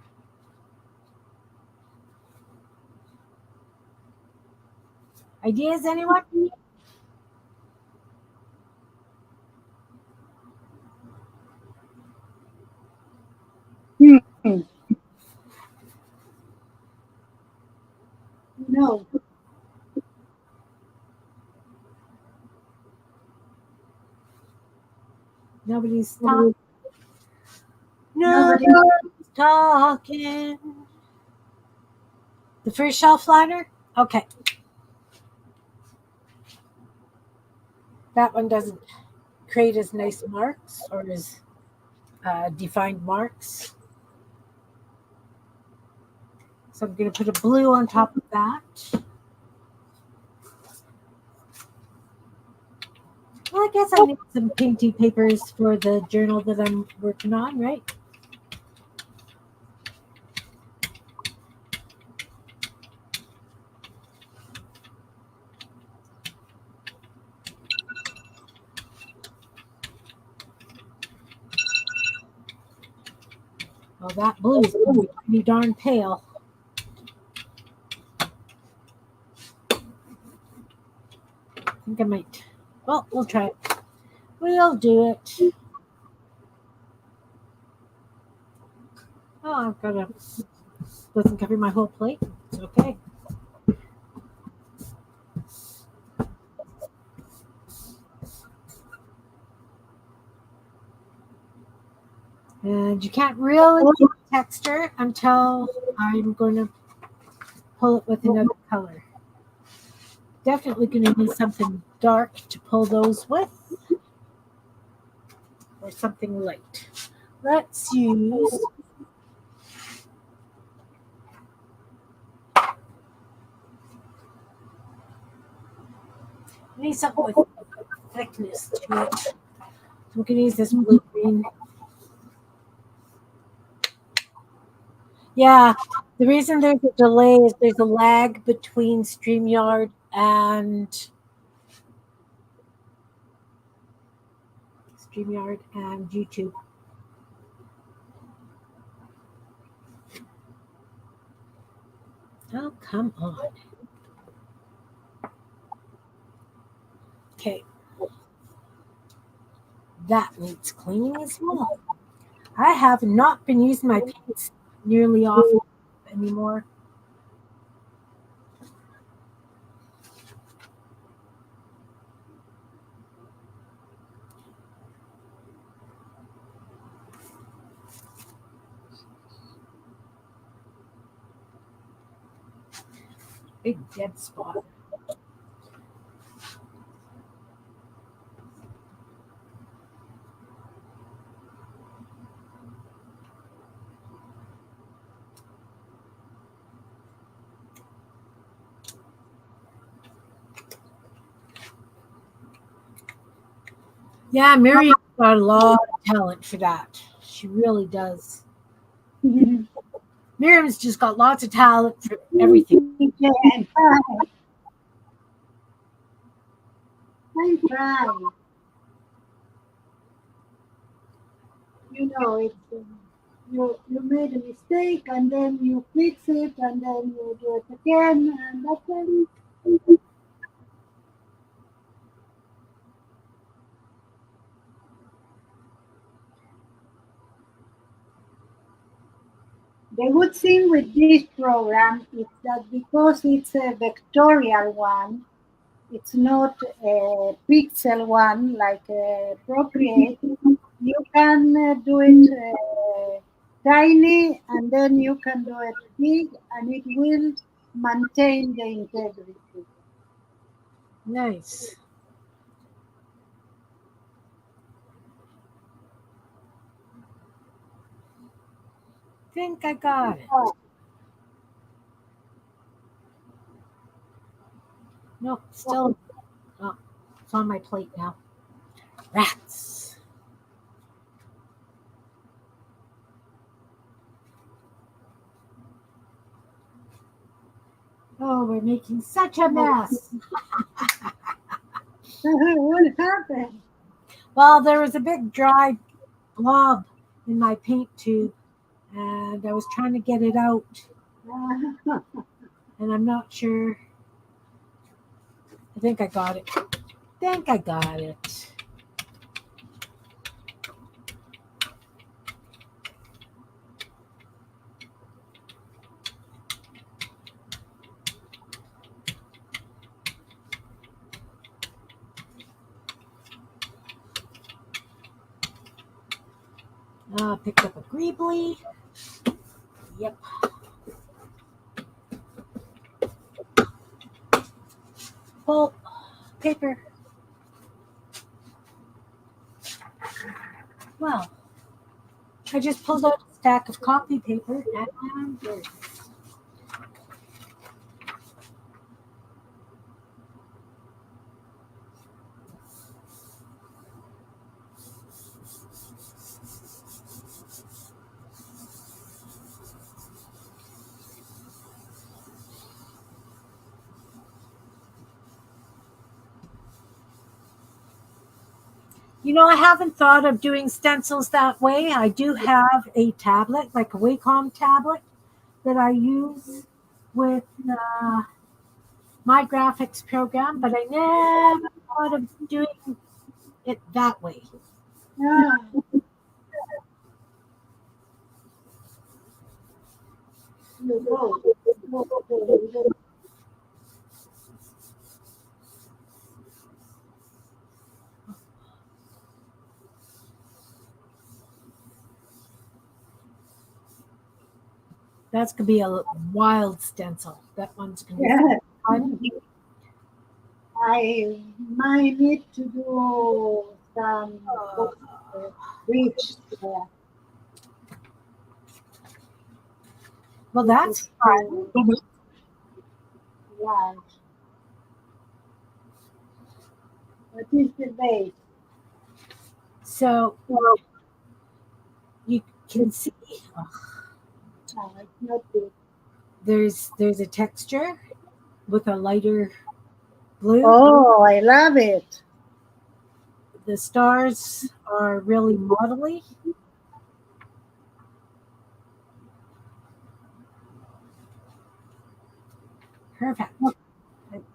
Ideas, anyone? no, Nobody's talking. nobody. Nobody's talking. The first shelf liner? Okay. That one doesn't create as nice marks or as defined marks. So I'm going to put a blue on top of that. Well, I guess I need some painting papers for the journal that I'm working on, right? Well, that blue is pretty darn pale. I think I might. Well, we'll try it. We'll do it. Oh, I've got a. Doesn't cover my whole plate. It's okay. And you can't really get texture until I'm going to pull it with another color. Definitely going to need something dark to pull those with, or something light. Let's use I need something with thickness to it. So I'm going to use this blue green. Yeah, the reason there's a delay is there's a lag between StreamYard and StreamYard, and YouTube. Oh, come on. Okay, that needs cleaning as well. I have not been using my paints nearly off anymore. Big dead spot. Yeah, Miriam's got a lot of talent for that. She really does. Miriam's just got lots of talent for everything. Yeah, I try. You know, it's you made a mistake and then you fix it and then you do it again and that's it. The good thing with this program is that because it's a vectorial one, it's not a pixel one like Procreate. You can do it tiny and then you can do it big and it will maintain the integrity. Nice. Think I got it. Nope, still. Oh, it's on my plate now. Rats. Oh, we're making such a mess. What happened? Well, there was a big dry blob in my paint tube, and I was trying to get it out, and I'm not sure. I think I got it. Think I got it. Picked up a greebly. Yep. Pulp, paper. Well, I just pulled out a stack of copy paper and there it is. You know, I haven't thought of doing stencils that way. I do have a tablet, like a Wacom tablet, that I use with my graphics program, but I never thought of doing it that way. Yeah. You go. That's gonna be a wild stencil. That one's gonna be Yeah. fun. I might need to do some bridge there. Well, that's fun. Right. What is the base? So you can see It's not big. there's a texture with a lighter blue. Oh, I love it. The stars are really modelly. Perfect.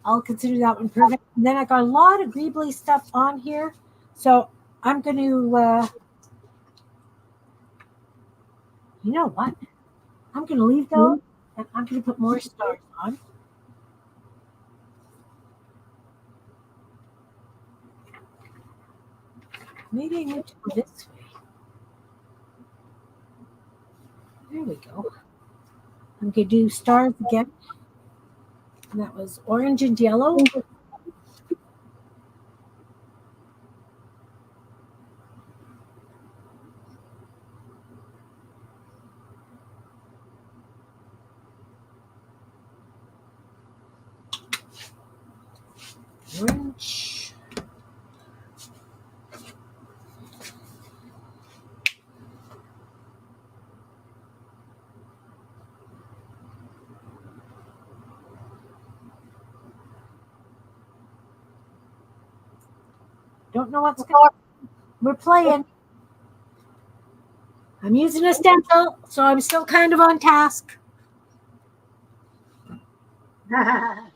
I'll consider that one perfect. And then I got a lot of greebly stuff on here. So I'm going to, you know what? I'm going to leave those and I'm going to put more stars on. Maybe I need to go this way. There we go. I'm going to do stars again. And that was orange and yellow. Orange. Don't know what's going on. We're playing. I'm using a stencil, so I'm still kind of on task. I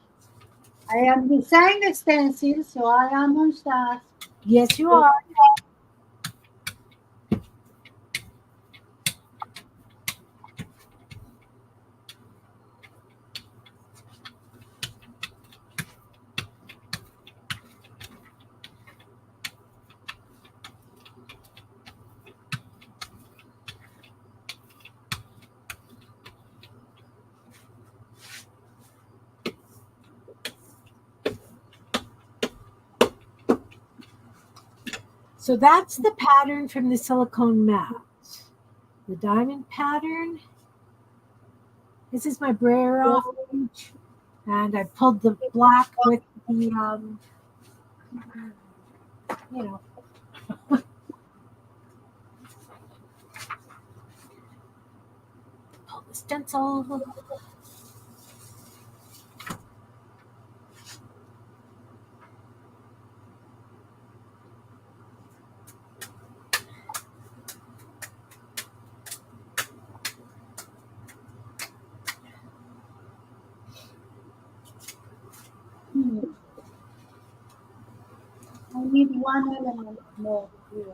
am designing stencils, so I am on task. Yes, you are. So that's the pattern from the silicone mat. The diamond pattern. This is my brayer off page. And I pulled the black with the, you know. Pull the stencil. I need one element more here.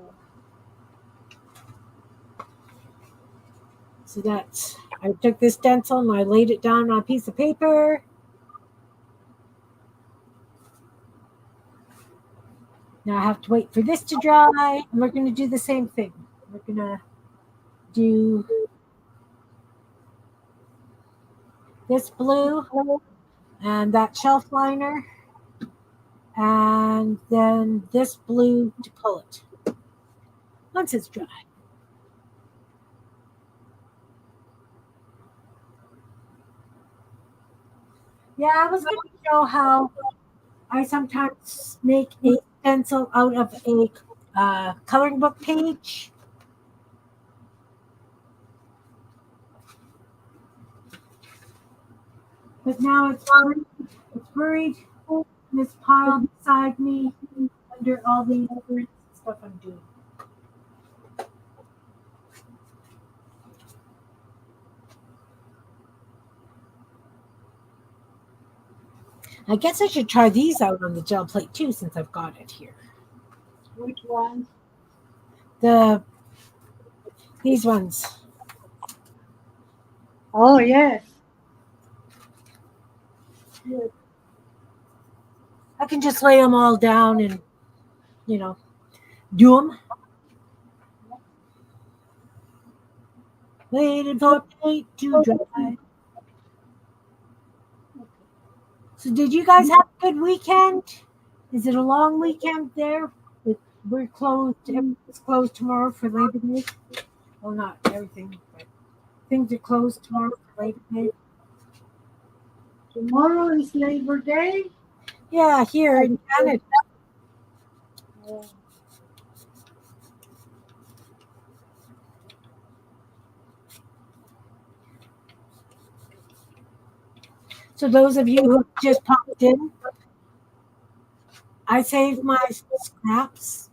So that's, I took this stencil and I laid it down on a piece of paper. Now I have to wait for this to dry, and we're going to do the same thing. We're going to do this blue and that shelf liner, and then this blue to pull it once it's dry. Yeah, I was going to show how I sometimes make a stencil out of a coloring book page. But now it's buried in this pile beside me under all the other stuff I'm doing. I guess I should try these out on the gel plate too, since I've got it here. Which ones? These ones. Oh, yes. Yes. I can just lay them all down and, you know, do them. Waiting for paint to dry. So did you guys have a good weekend? Is it a long weekend there? We're closed. Everything's closed tomorrow for Labor Day. Well, not everything, but things are closed tomorrow for Labor Day. Tomorrow is Labor Day. Yeah, here in Canada. Oh. So those of you who just popped in, I saved my scraps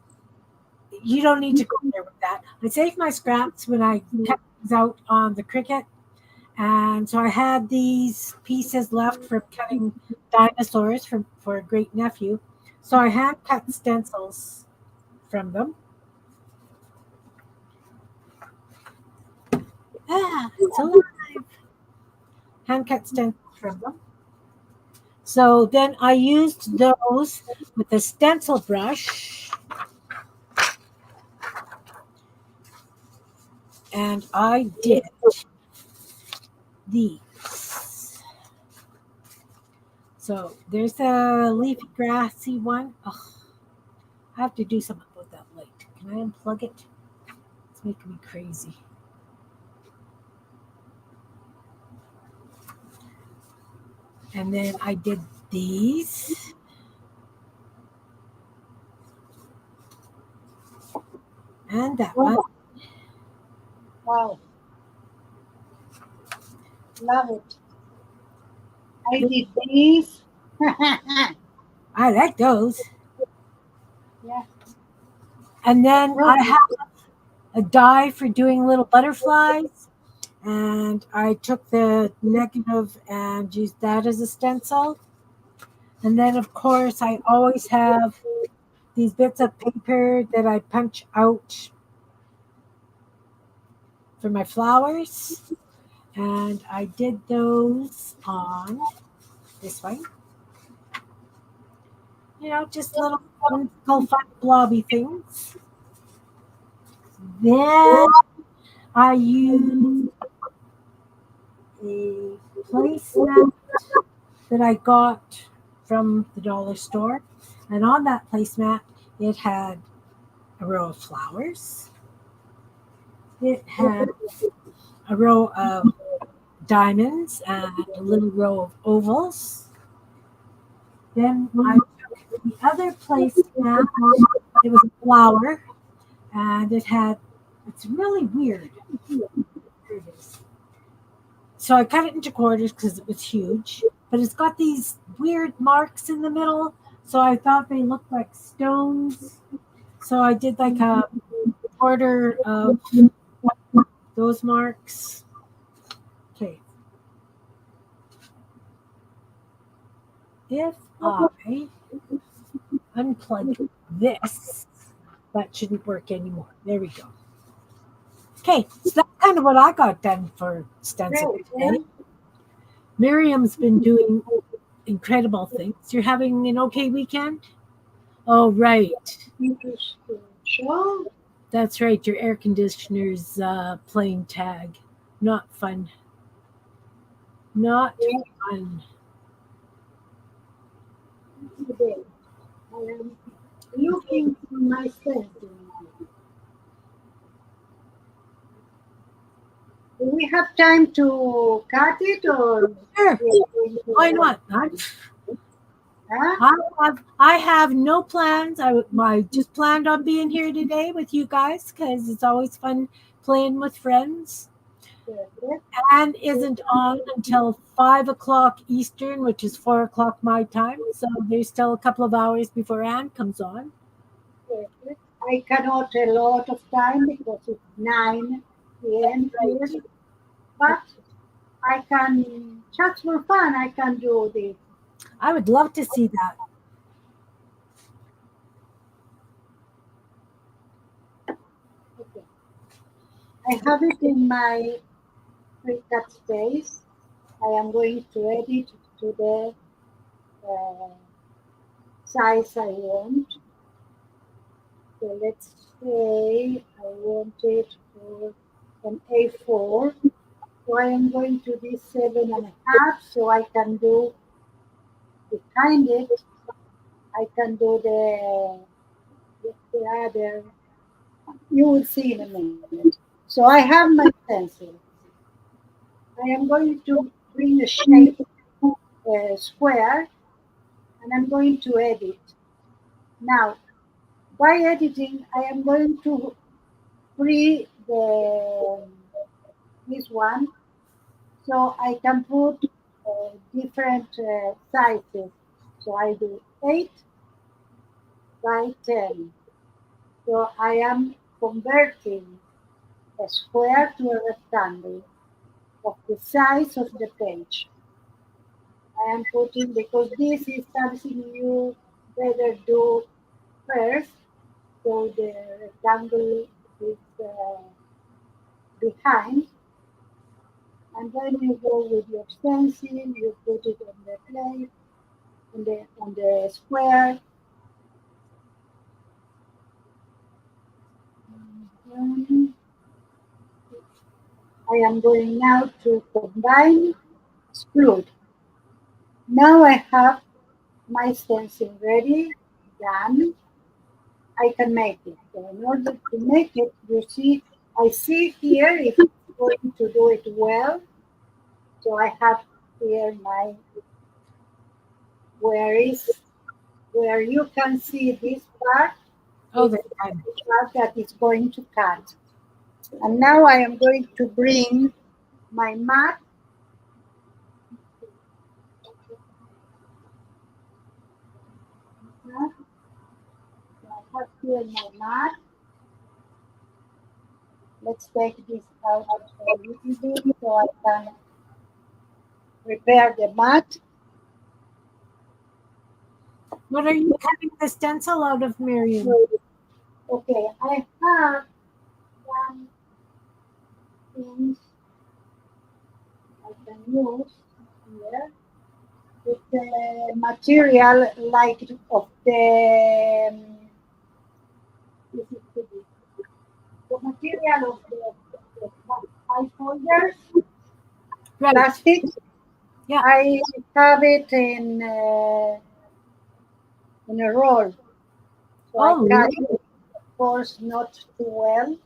you don't need to go there with that. I saved my scraps when I cut things out on the Cricut. And so I had these pieces left from cutting dinosaurs for a great nephew. So I hand cut stencils from them. It's alive. Hand cut stencils from them. So then I used those with a stencil brush, and I did these. So there's a leafy grassy one. Oh, I have to do something about that light. Can I unplug it? It's making me crazy. And then I did these. And that one. Wow. Love it. I did these. I like those. Yeah. And then I have a die for doing little butterflies. And I took the negative and used that as a stencil. And then, of course, I always have these bits of paper that I punch out for my flowers. And I did those on this one. You know, just little whimsical, fun, blobby things. Then I used a placemat that I got from the dollar store. And on that placemat, it had a row of flowers. It had a row of diamonds and a little row of ovals. Then I took the other placemat. It was a flower, and it's really weird. Here it is. So I cut it into quarters because it was huge, but it's got these weird marks in the middle. So I thought they looked like stones. So I did like a quarter of those marks. Okay. If I unplug this, that shouldn't work anymore. There we go. Okay, so that's kind of what I got done for stencil today. Miriam's been doing incredible things. You're having an okay weekend? Oh, right. Sure. That's right. Your air conditioner's playing tag. Not fun. Not fun. Today, I am looking for my stencil. Do we have time to cut it or? Sure. Why not? Huh? I have no plans. I just planned on being here today with you guys because it's always fun playing with friends. Anne isn't on until 5 o'clock Eastern, which is 4 o'clock my time. So there's still a couple of hours before Anne comes on. I cannot a lot of time because it's 9 p.m. here, but I can just for fun. I can do this. I would love to see that. Okay. I have it in my pre-cut space. I am going to edit to the size I want. So let's say I want it for an A4. So I am going to do 7.5 so I can do behind it. I can do the other. You will see in a minute. So I have my pencil. I am going to bring the shape square and I'm going to edit. Now, by editing, I am going to free this one so I can put different sizes. So I do 8 by 10. So I am converting a square to a rectangle of the size of the page. I am putting, because this is something you better do first, so the rectangle is behind, and then you go with your stencil, you put it on the plate, on the square. And I am going now to combine, extrude. Now I have my stencil ready, done. I can make it. So in order to make it, you see, I see here if it's going to do it well. So I have here my, where is, where you can see this part Oh, is there. the part that is going to cut. And now I am going to bring my mat. So I have here my mat. Let's take this out a little bit so I can prepare the mat. What are you cutting the stencil out of, Miriam? Okay, I have some things I can use here. It's a material like of this is the material of the five folders, Right. plastic. Yeah. I have it in a roll, so I Oh, cut it, of course, not too well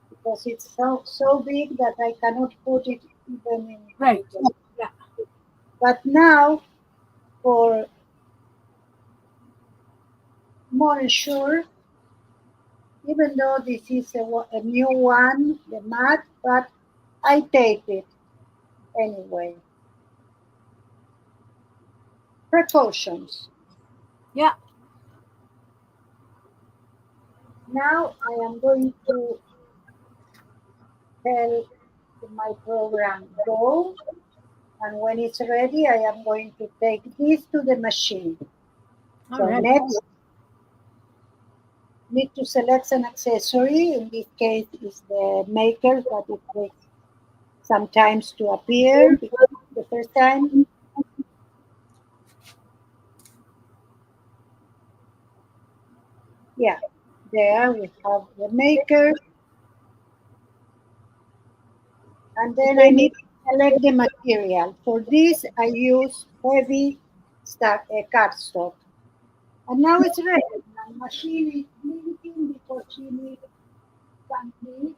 because it's so big that I cannot put it even in. right. Yeah. But now, for more sure, even though this is a new one, the mat, but I tape it anyway. Precautions. Yeah. Now I am going to tell my program go, and when it's ready, I am going to take this to the machine. All So right. next, need to select an accessory. In this case, is the maker that it takes sometimes to appear because the first time. Yeah, there we have the maker, and then I need to select the material. For this, I use heavy cardstock. And now it's ready. My machine is blinking because she needs something.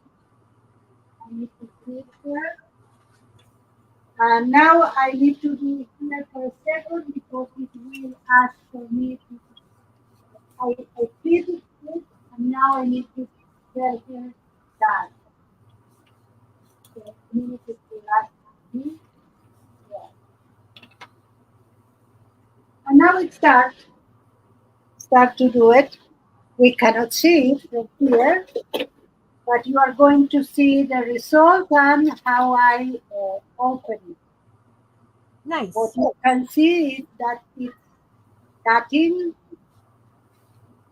I need to click here. And now I need to do here for a second because it will ask for me to. I click it, and now I need to tell her that. So I need to ask me. Yeah. And now it start to do it. We cannot see it from here, but you are going to see the result and how I open it. What Nice. you can see is that it's cutting,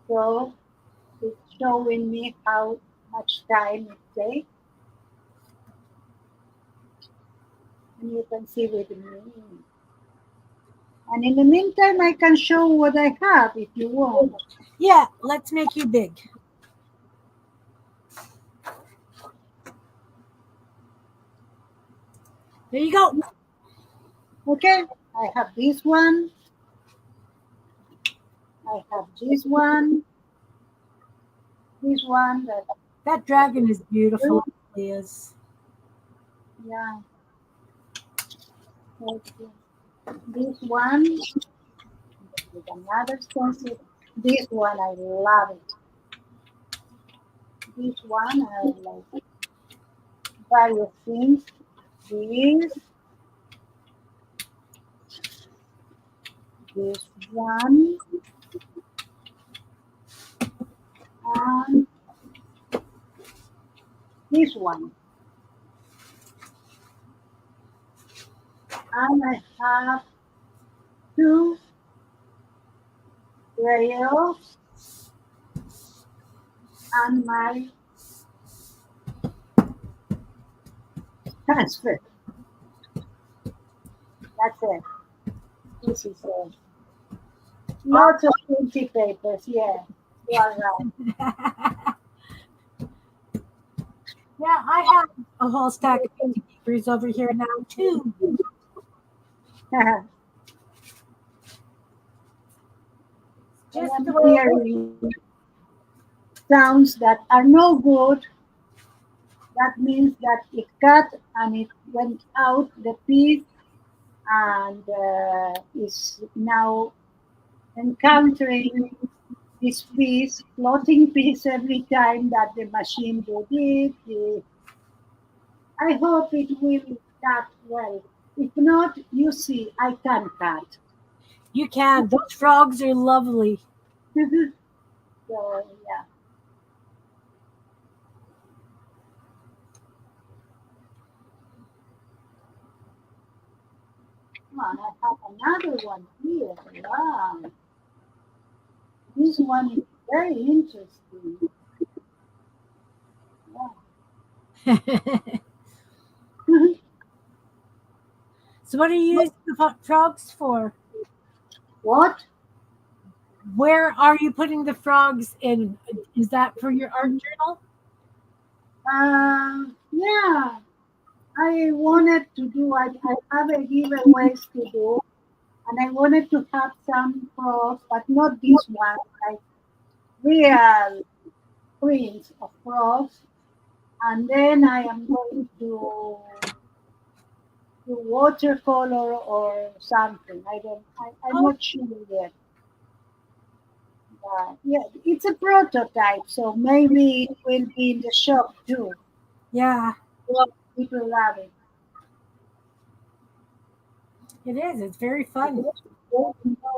so it's showing me how much time it takes, and you can see with me. And in the meantime, I can show what I have if you want. Yeah. Let's make you big. There you go. Okay, I have this one. I have this one that, That dragon is beautiful. It really is. yeah, okay. This one with another stencil. This one I love it. This one I like various things. This one, and this one. And I have two crayons and my transfer. That's it. This is it. Lots of printy papers. Yeah, you are Yeah, I have a whole stack of printing papers over here now too. right. I Just am the way it is. hearing sounds that are no good. That means that it cut and it went out the piece and is now encountering this piece, floating piece every time that the machine do it. I hope it will cut well. If not, you see, I can cut. You can. Those frogs are lovely. So yeah. Come on, I have another one here. Wow. This one is very interesting. Wow. So, what are you using the frogs for? What? Where are you putting the frogs in? Is that for your art journal? Yeah, I wanted to do, I have a giveaways to do, and I wanted to have some frogs, but not this one, like real prints of frogs. And then I am going to do watercolor or something. I'm Oh, not sure yet. But yeah, it's a prototype, so maybe it will be in the shop too. yeah, Well, people love it. it is. It's very fun. Even though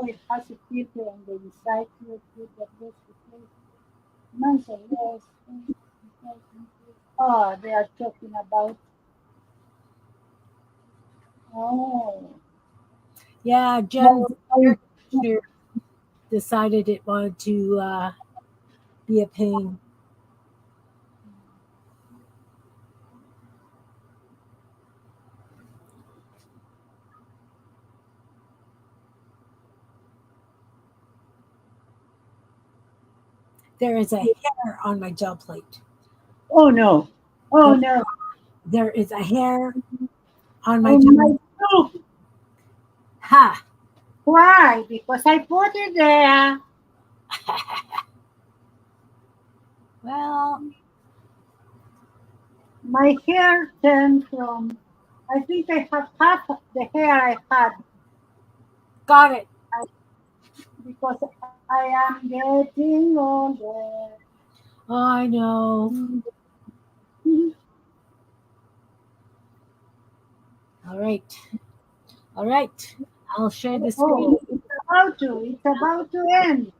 it has a filter on the inside to it, that was replaced. Months or less. Oh, they are talking about. Oh, Yeah, Jen's no, air conditioner decided it wanted to be a pain. There is a hair on my gel plate. oh no, oh no, There is a hair on my oh gel. my God. Ha! Why? Because I put it there. Well, My hair turned from. I think I have half of the hair I had got it. I, because I am getting older. Oh, I know. All right. All right. I'll share the screen. Oh, it's about to end.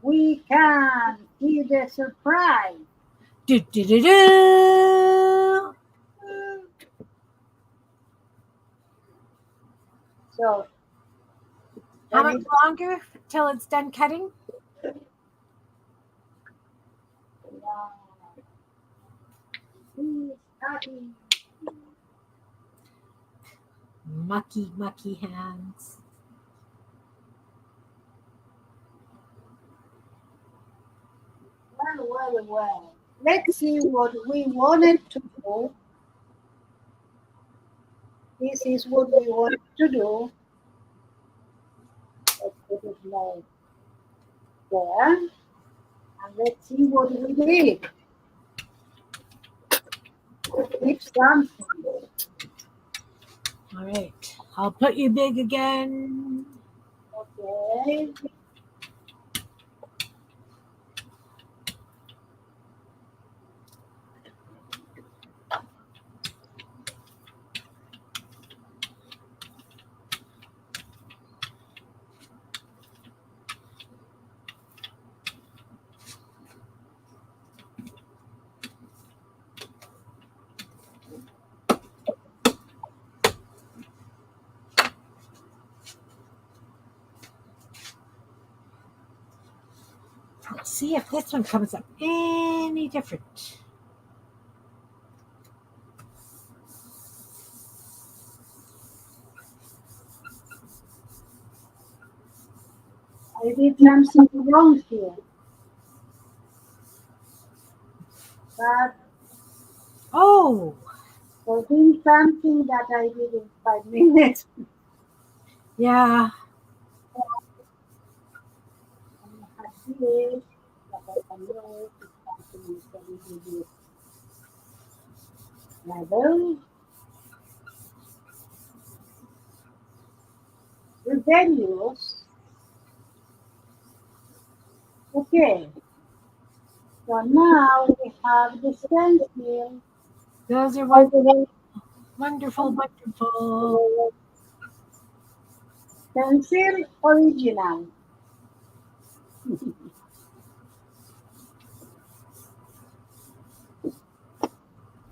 We can see the surprise. Do, do, do, do. So How let much me longer till it's done cutting? see starting. Mucky, mucky hands. Well. Let's see what we wanted to do. This is what we wanted to do. Let's put it like there. And let's see what we did. If something. All right. I'll put you big again. Okay. Let's see if this one comes up any different. I did something wrong here. But Oh, for doing something that I did in 5 minutes, yeah. I have this, that I can do if something is very good level. Rebellious. Okay, so now we have the stencil. Those are All the way wonderful, wonderful. stencil original.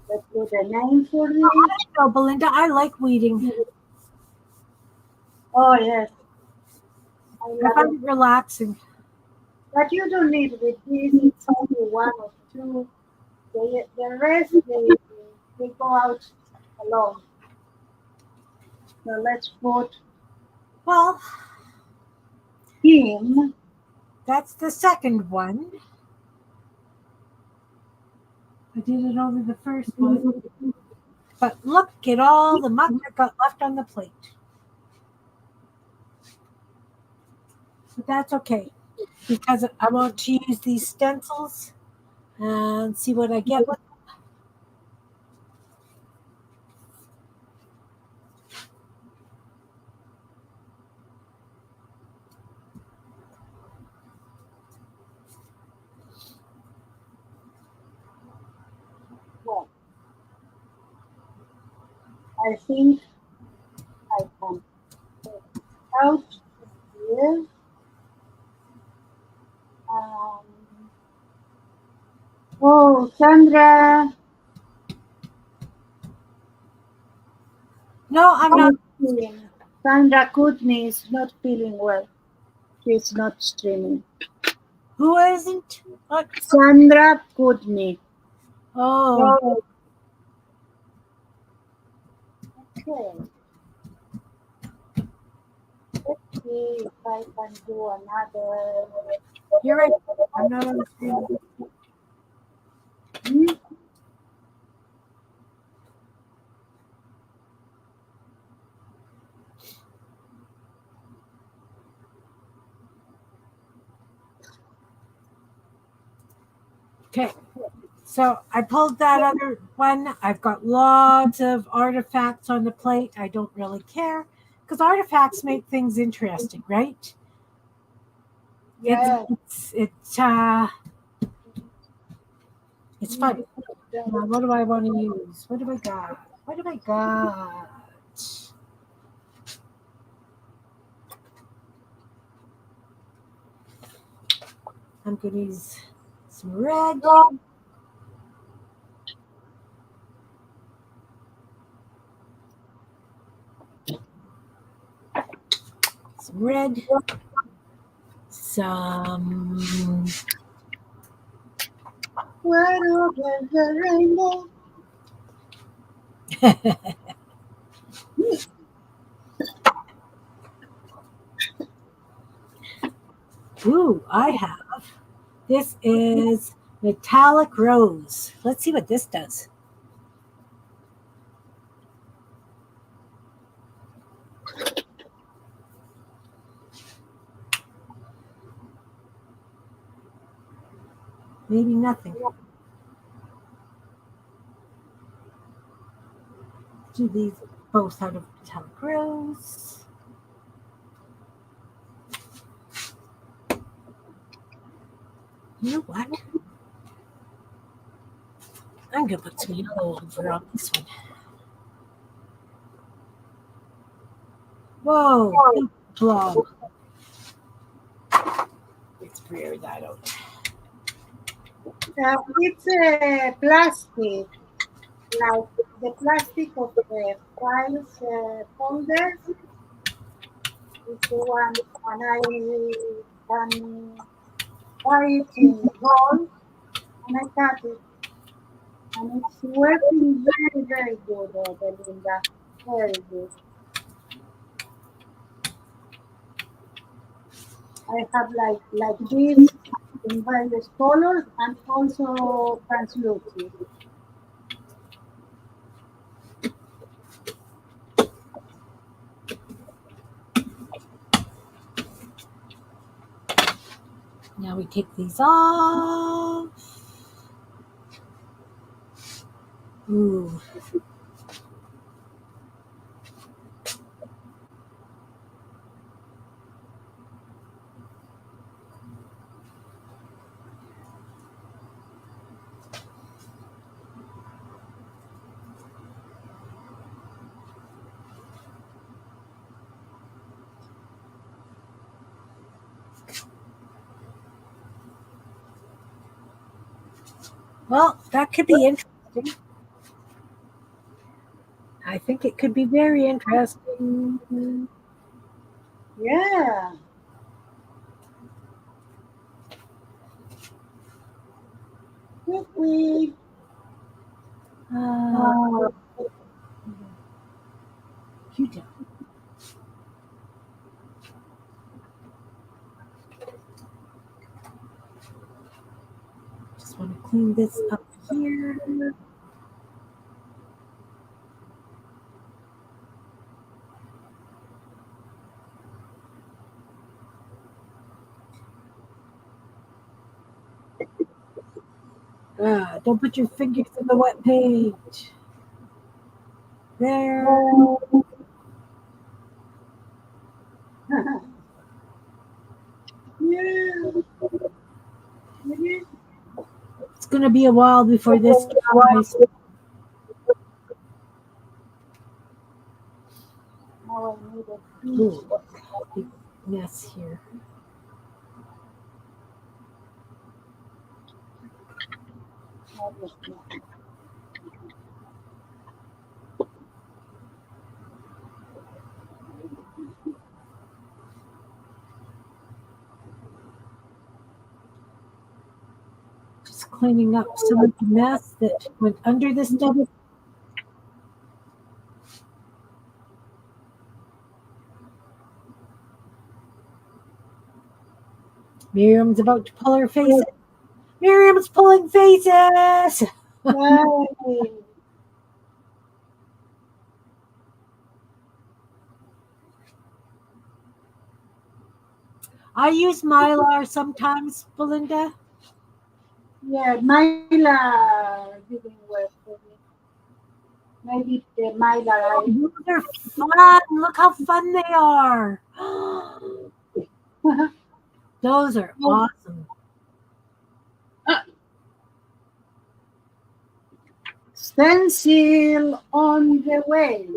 Let's do the name for this. Oh, Belinda, I like weeding. Oh yes, I I love find it. it relaxing. But you don't need with this. It's only one or two. The rest they go out alone. So let's put Well, him. that's the second one. I did it over the first one. But look at all the muck that got left on the plate. But that's okay because I want to use these stencils and see what I get with. Well, I think I can take it out here. Um, oh, Sandra. No, I'm not. Sandra Kutney is not feeling well. She's not streaming. Who isn't? What? Sandra Kutney. Oh, Okay. Let's see if I can do another. you're right. I'm not on the screen. Hmm? Okay. So I pulled that other one. I've got lots of artifacts on the plate. I don't really care because artifacts make things interesting, right? Yes. It's fun. Now, what do I want to use? What do I got? What do I got? I'm going to use some red. Some red. Some. Where over the rainbow. Ooh, I have. This is metallic rose. Let's see what this does. Maybe nothing. Do these both out of metallic rose. You know what? I'm going to put some yellow over on this one. Whoa, big blob. Let's clear that out. It's a plastic, like the plastic of the files folders. It's the one, and I can buy it in gold, and I cut it, and it's working very, very good, Belinda. Very good. I have like this in various colors and also translucent. Now we take these off. Ooh. Well, that could be interesting. I think it could be very interesting. Yeah. Quickly. Uh, Uh, Q-tip. Just want to clean this up here. Don't put your fingers in the wet paint. There. yeah. Maybe. It's going to be a while before this dries. Now I need a Ooh, piece. big mess here. Just cleaning up some of the mess that went under the stuff. Miriam's about to pull her face. Miriam's pulling faces. Yay. I use Mylar sometimes, Belinda. Yeah, Myla didn't work for me. Maybe the Myla Those are fun. Look how fun they are. I. Those are awesome. Stencil on the way.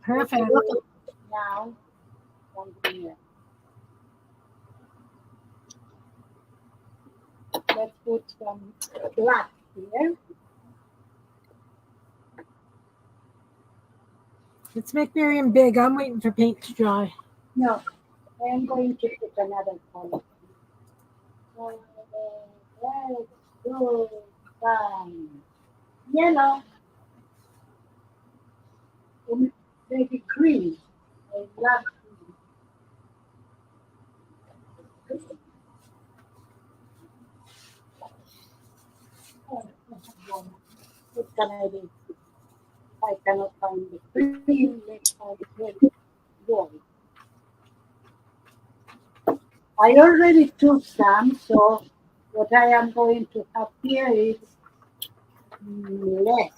Perfect. Now, from here. Let's put some black here. Let's make Miriam big. I'm waiting for paint to dry. No, I am going to put another color. Let's do some yellow, maybe cream. I love cream. What can I do? I cannot find the cream. Let's find the gold. I already took some, so what I am going to have here is less.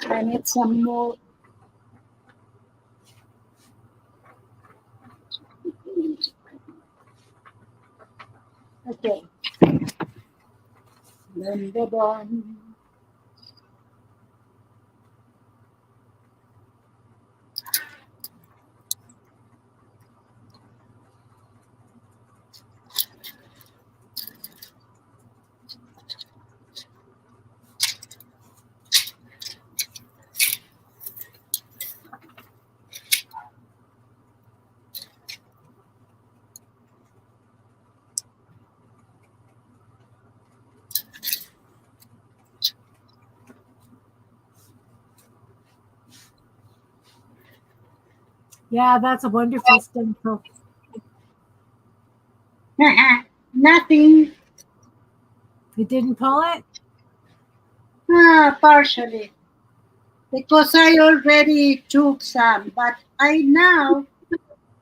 I need some more. Okay. Then the bottom. Yeah, that's a wonderful stencil. Nothing. You didn't pull it? Partially. Because I already took some, but I now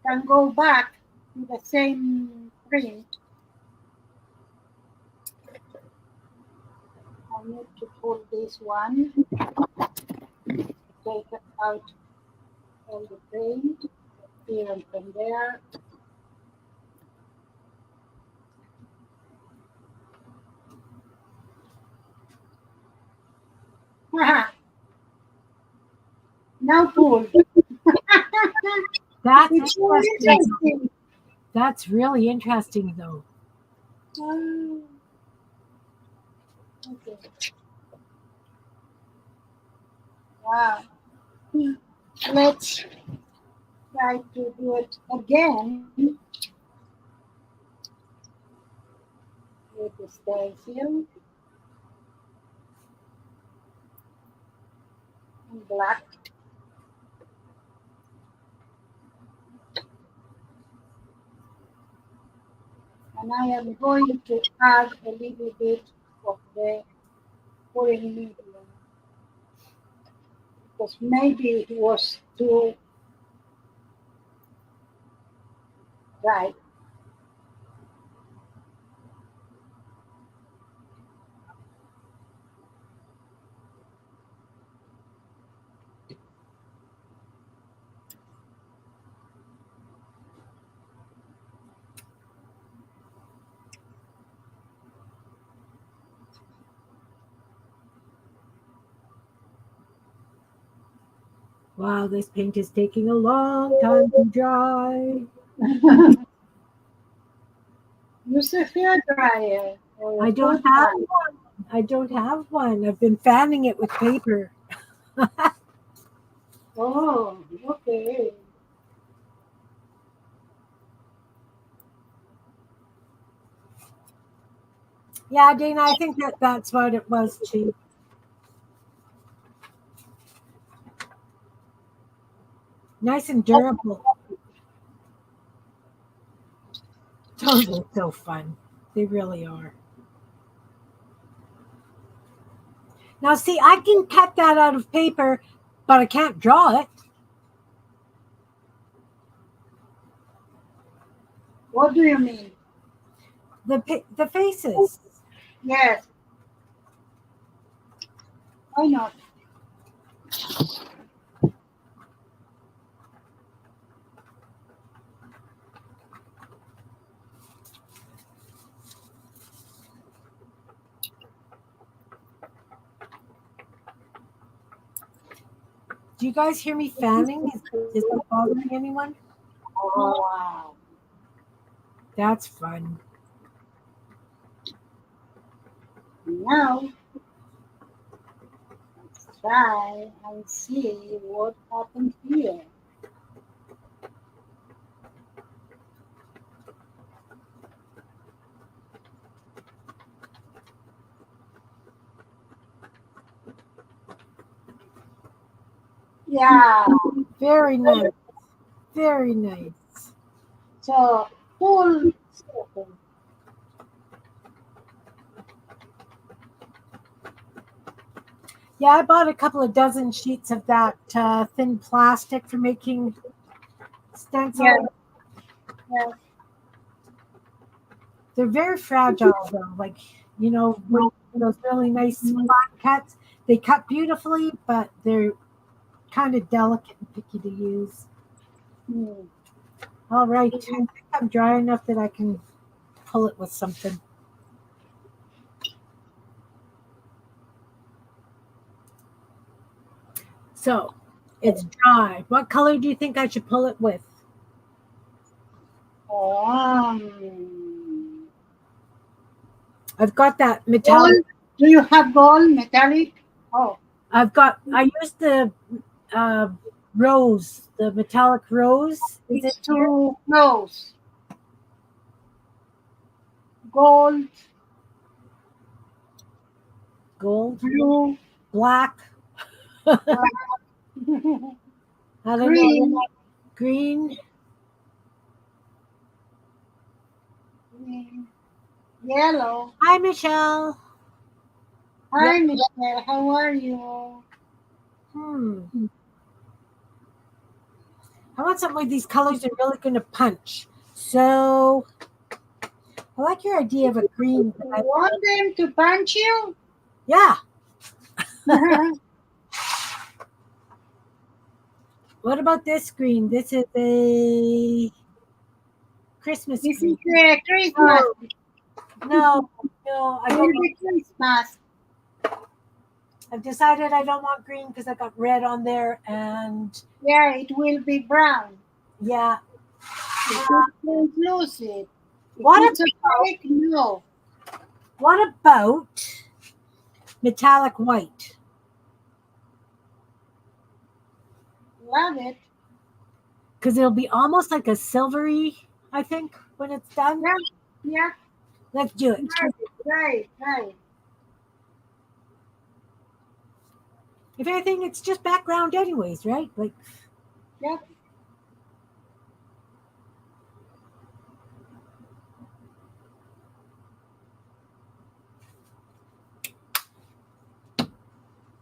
can go back to the same print. I need to pull this one, take out all the paint here and from there. Now pull. That's It's so interesting. interesting. That's really interesting, though. Oh, okay. Wow. Let's try to do it again with the stencil in black. And I am going to add a little bit of the pouring medium because maybe it was too dry. Wow, this paint is taking a long time to dry. Use a hair dryer or a I foot don't have dryer. one. I don't have one. I've been fanning it with paper. Oh, okay. Yeah, Dana, I think that's what it was too. Nice and durable. Those are so fun. They really are. Now, see, I can cut that out of paper, but I can't draw it. What do you mean? The faces. Yes, why not? Do you guys hear me fanning? Is that bothering anyone? Oh, wow. That's fun. Now, let's try and see what happens here. Yeah, Very nice. Very nice. so full circle. Yeah, I bought a couple of dozen sheets of that thin plastic for making Yeah, stencils. yeah. They're very fragile, though. Like, when those really nice flat cuts, they cut beautifully, but they're kind of delicate and picky to use. Hmm. All right, I think I'm dry enough that I can pull it with something. So it's dry. What color do you think I should pull it with? Um, I've got that gold. metallic. Do you have gold metallic? Oh, I used the uh, rose, the metallic rose. Is it it's here? too close. Gold, Gold, blue, black. I black, don't know. green. green. Green. Yellow. Hi, Michelle. Hi, Michelle. How are you? Hmm. I want something where these colors are really going to punch. So I like your idea of a green. You want them to punch you? Yeah. What about this green? This is a Christmas This green. is Christmas. No, I don't. Merry Christmas. I've decided I don't want green because I got red on there, and Yeah, it will be brown. yeah. If it's translucent. If What it's about opaque, no. metallic white? Love it. Because it'll be almost like a silvery, I think, when it's done. Yeah, yeah. Let's do it. Right. If anything, it's just background, anyways, right? Like, Yeah.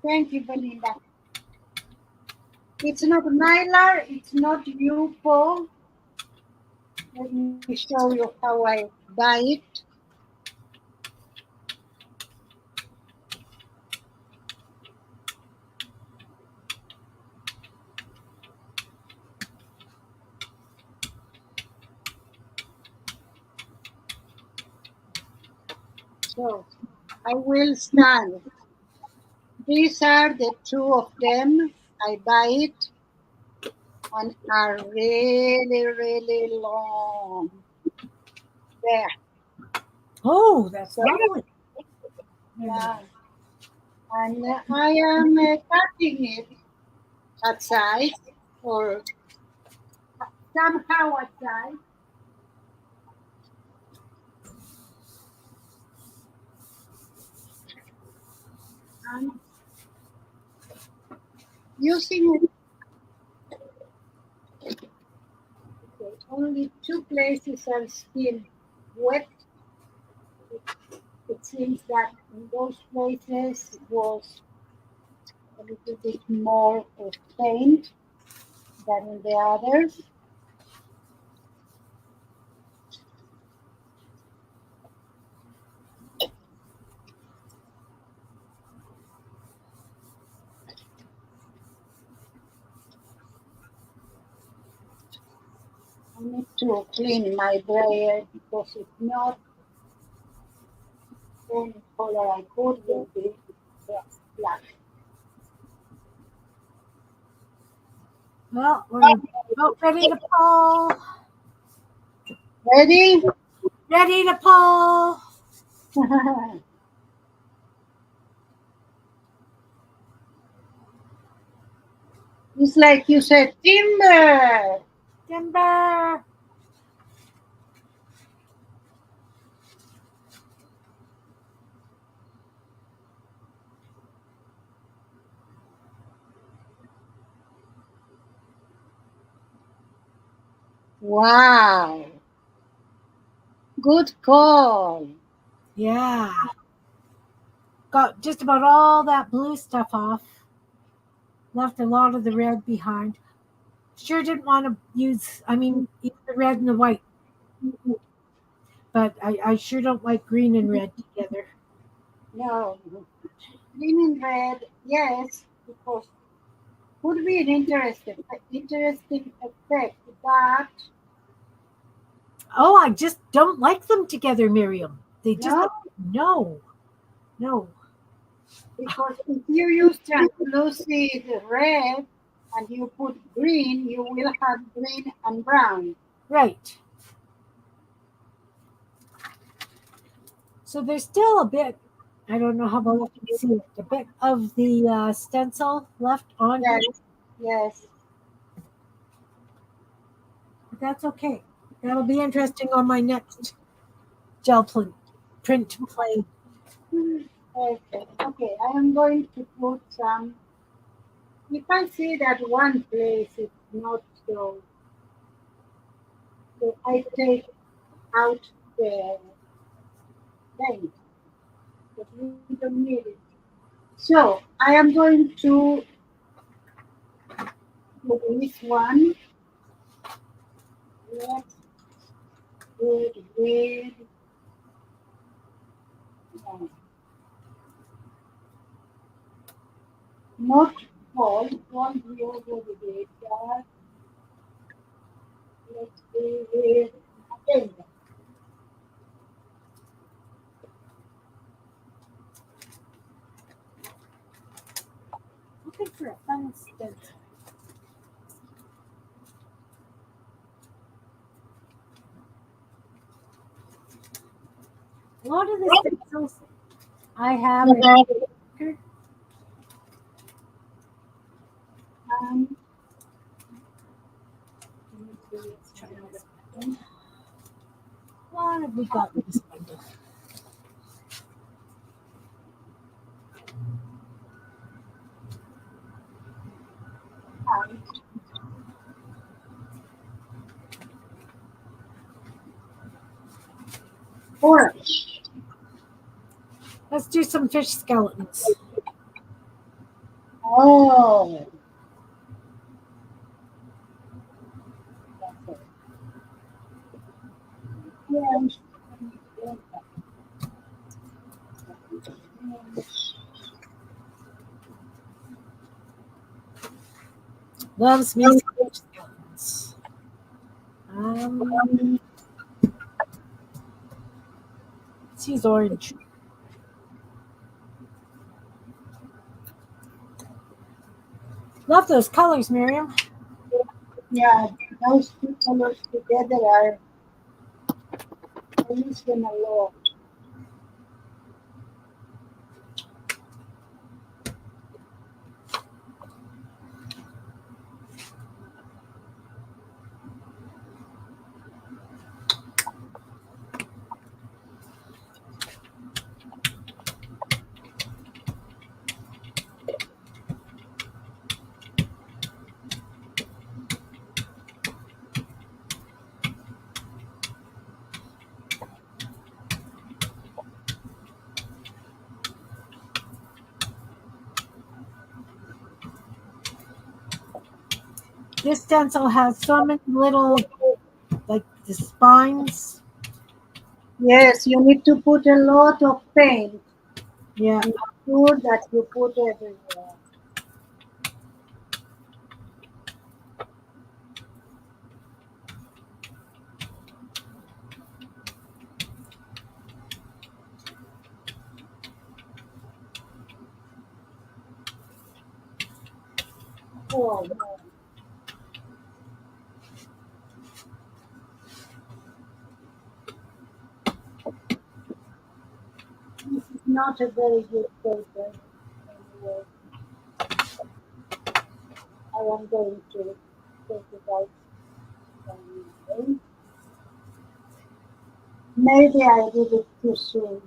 Thank you, Belinda. It's not mylar, it's not you, Paul. Let me show you how I buy it. So I will stand. These are the two of them. I buy it and are really, really long. There. oh, that's So, lovely. yeah. And I am cutting it at size or somehow at size. And using it, okay, only two places are still wet. It seems that in those places it was a little bit more of paint than in the others. I need to clean my brayer because if not, any color I put will be black. Well, we're about ready to pull. Ready? Ready to pull. It's like you said, timber. Timber. Wow. Good call. Yeah. Got just about all that blue stuff off. Left a lot of the red behind. Sure didn't want to use, use the red and the white, but I sure don't like green and red together. No. Green and red, yes, because would be an interesting effect, but Oh, I just don't like them together, Miriam. They just, no, no, no. because if you use translucent red and you put green, you will have green and brown. Right. So there's still a bit, I don't know how well you can see it, a bit of the stencil left on here, Yes, yes. but that's okay. That'll be interesting on my next gel print play. Okay, okay. I am going to put some. You can see that one place it's not so. So I take out the paint, but we don't need it. So I am going to do this one. Let's do it with uh, not gold. Gold we already did that. Let's do with magenta. Looking for a fun stencil. A lot of the stencils I have are thicker. Um, let's try another pattern. What have we got in this bundle? And orange. Let's do some fish skeletons. Oh, that's it. Yes. Loves me some fish skeletons. Um, let's use orange. Love those colors, Miriam. Yeah, those two colors together are, I use them a lot. This stencil has so many little, like the spines. Yes, you need to put a lot of paint. Yeah. Make sure that you put everywhere. Oh no, this is not a very good paper. Anyway, I am going to take it out anyway. Maybe I did it too soon.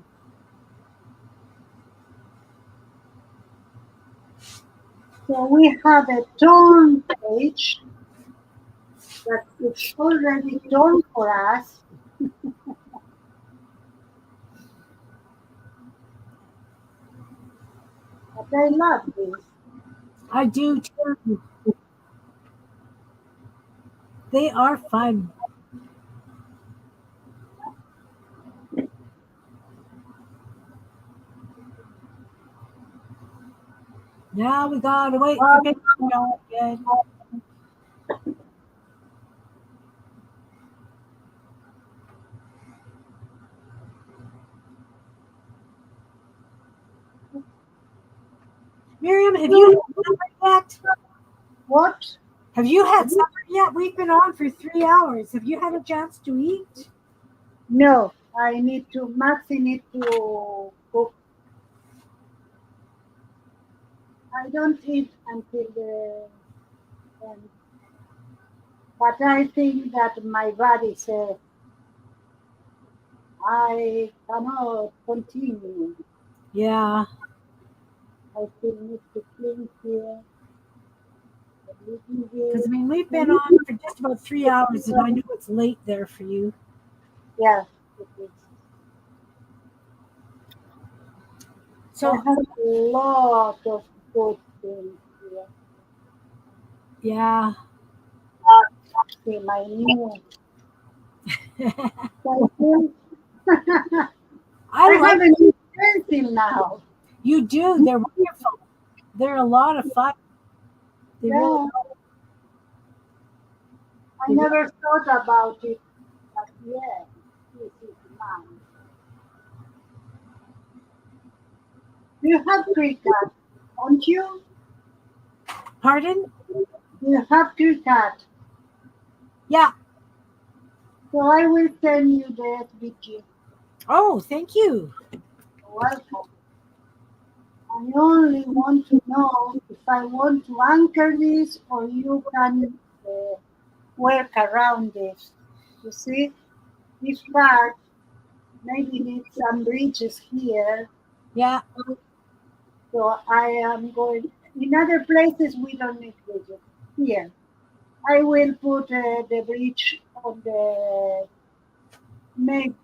So we have a torn page that is already torn for us, but I love this. I do too. They are fun. Now we gotta wait for paper to dry again. Miriam, have you had supper yet? What? Have you had supper yet? We've been on for 3 hours. Have you had a chance to eat? No, I need to, Maxi need to cook. I don't eat until the end, but I think that my body says I cannot continue. Yeah. I still need to clean here. The Because, I mean, we've been on for just about 3 hours, and I know it's late there for you. Yeah, it is. So, I have a lot of good things here. yeah. See my new stencil. I I like have a new stencil now. you do. They're wonderful. They're a lot of fun. They really Yeah, are. I They really- never thought about it, but yeah, this is mine. You have cricket, don't you? Pardon? You have cricket. Yeah. So I will send you the SVG. Oh, thank you. Welcome. I only want to know if I want to anchor this or you can work around this. You see, this part maybe needs some bridges here. Yeah. So I am going, in other places we don't need bridges. Here, I will put the bridge on the, maybe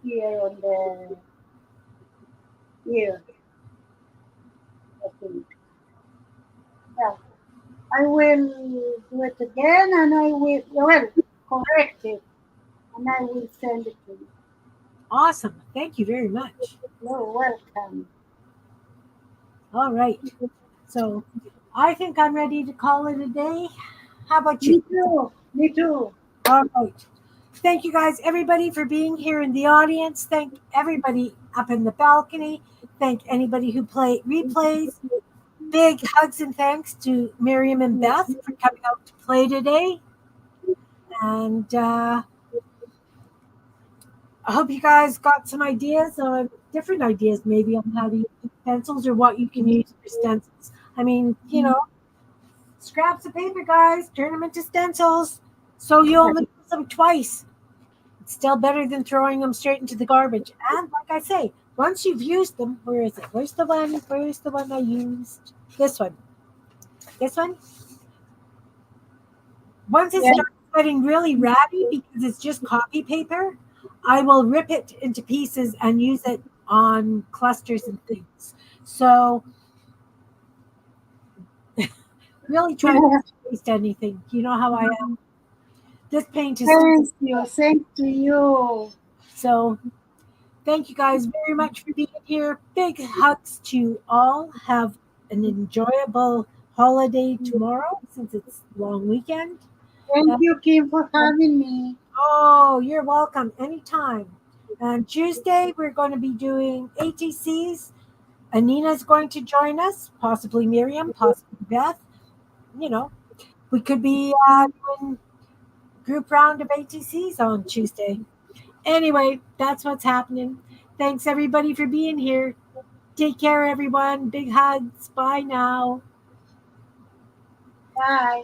here on the, here, I think. Yeah. I will do it again and I will, well, correct it and I will send it to you. Awesome. Thank you very much. You're welcome. All right. So I think I'm ready to call it a day. How about you? Me too. Me too. All right. Thank you guys, everybody, for being here in the audience. Thank everybody up in the balcony. Thank anybody who play replays. Big hugs and thanks to Miriam and Beth for coming out to play today. And I hope you guys got some ideas, different ideas maybe on how to use pencils or what you can use for stencils. I mean, scraps of paper, guys, turn them into stencils. So you only use them twice. It's still better than throwing them straight into the garbage. And like I say, once you've used them, where is it? Where's the one? Where's the one I used? This one. This one. Once it Yeah. starts getting really ratty because it's just copy paper, I will rip it into pieces and use it on clusters and things. So really try not to waste anything. You know how I am. This paint is Thank you. Thank to you. so. Thank you guys very much for being here. Big hugs to all. Have an enjoyable holiday tomorrow since it's long weekend. Thank you, Kim, for having me. Oh, you're welcome anytime. And Tuesday, we're going to be doing ATCs. Anina's going to join us, possibly Miriam, possibly Beth. You know, we could be doing group round of ATCs on Tuesday. Anyway, that's what's happening. Thanks everybody for being here. Take care, everyone. Big hugs. Bye now. Bye.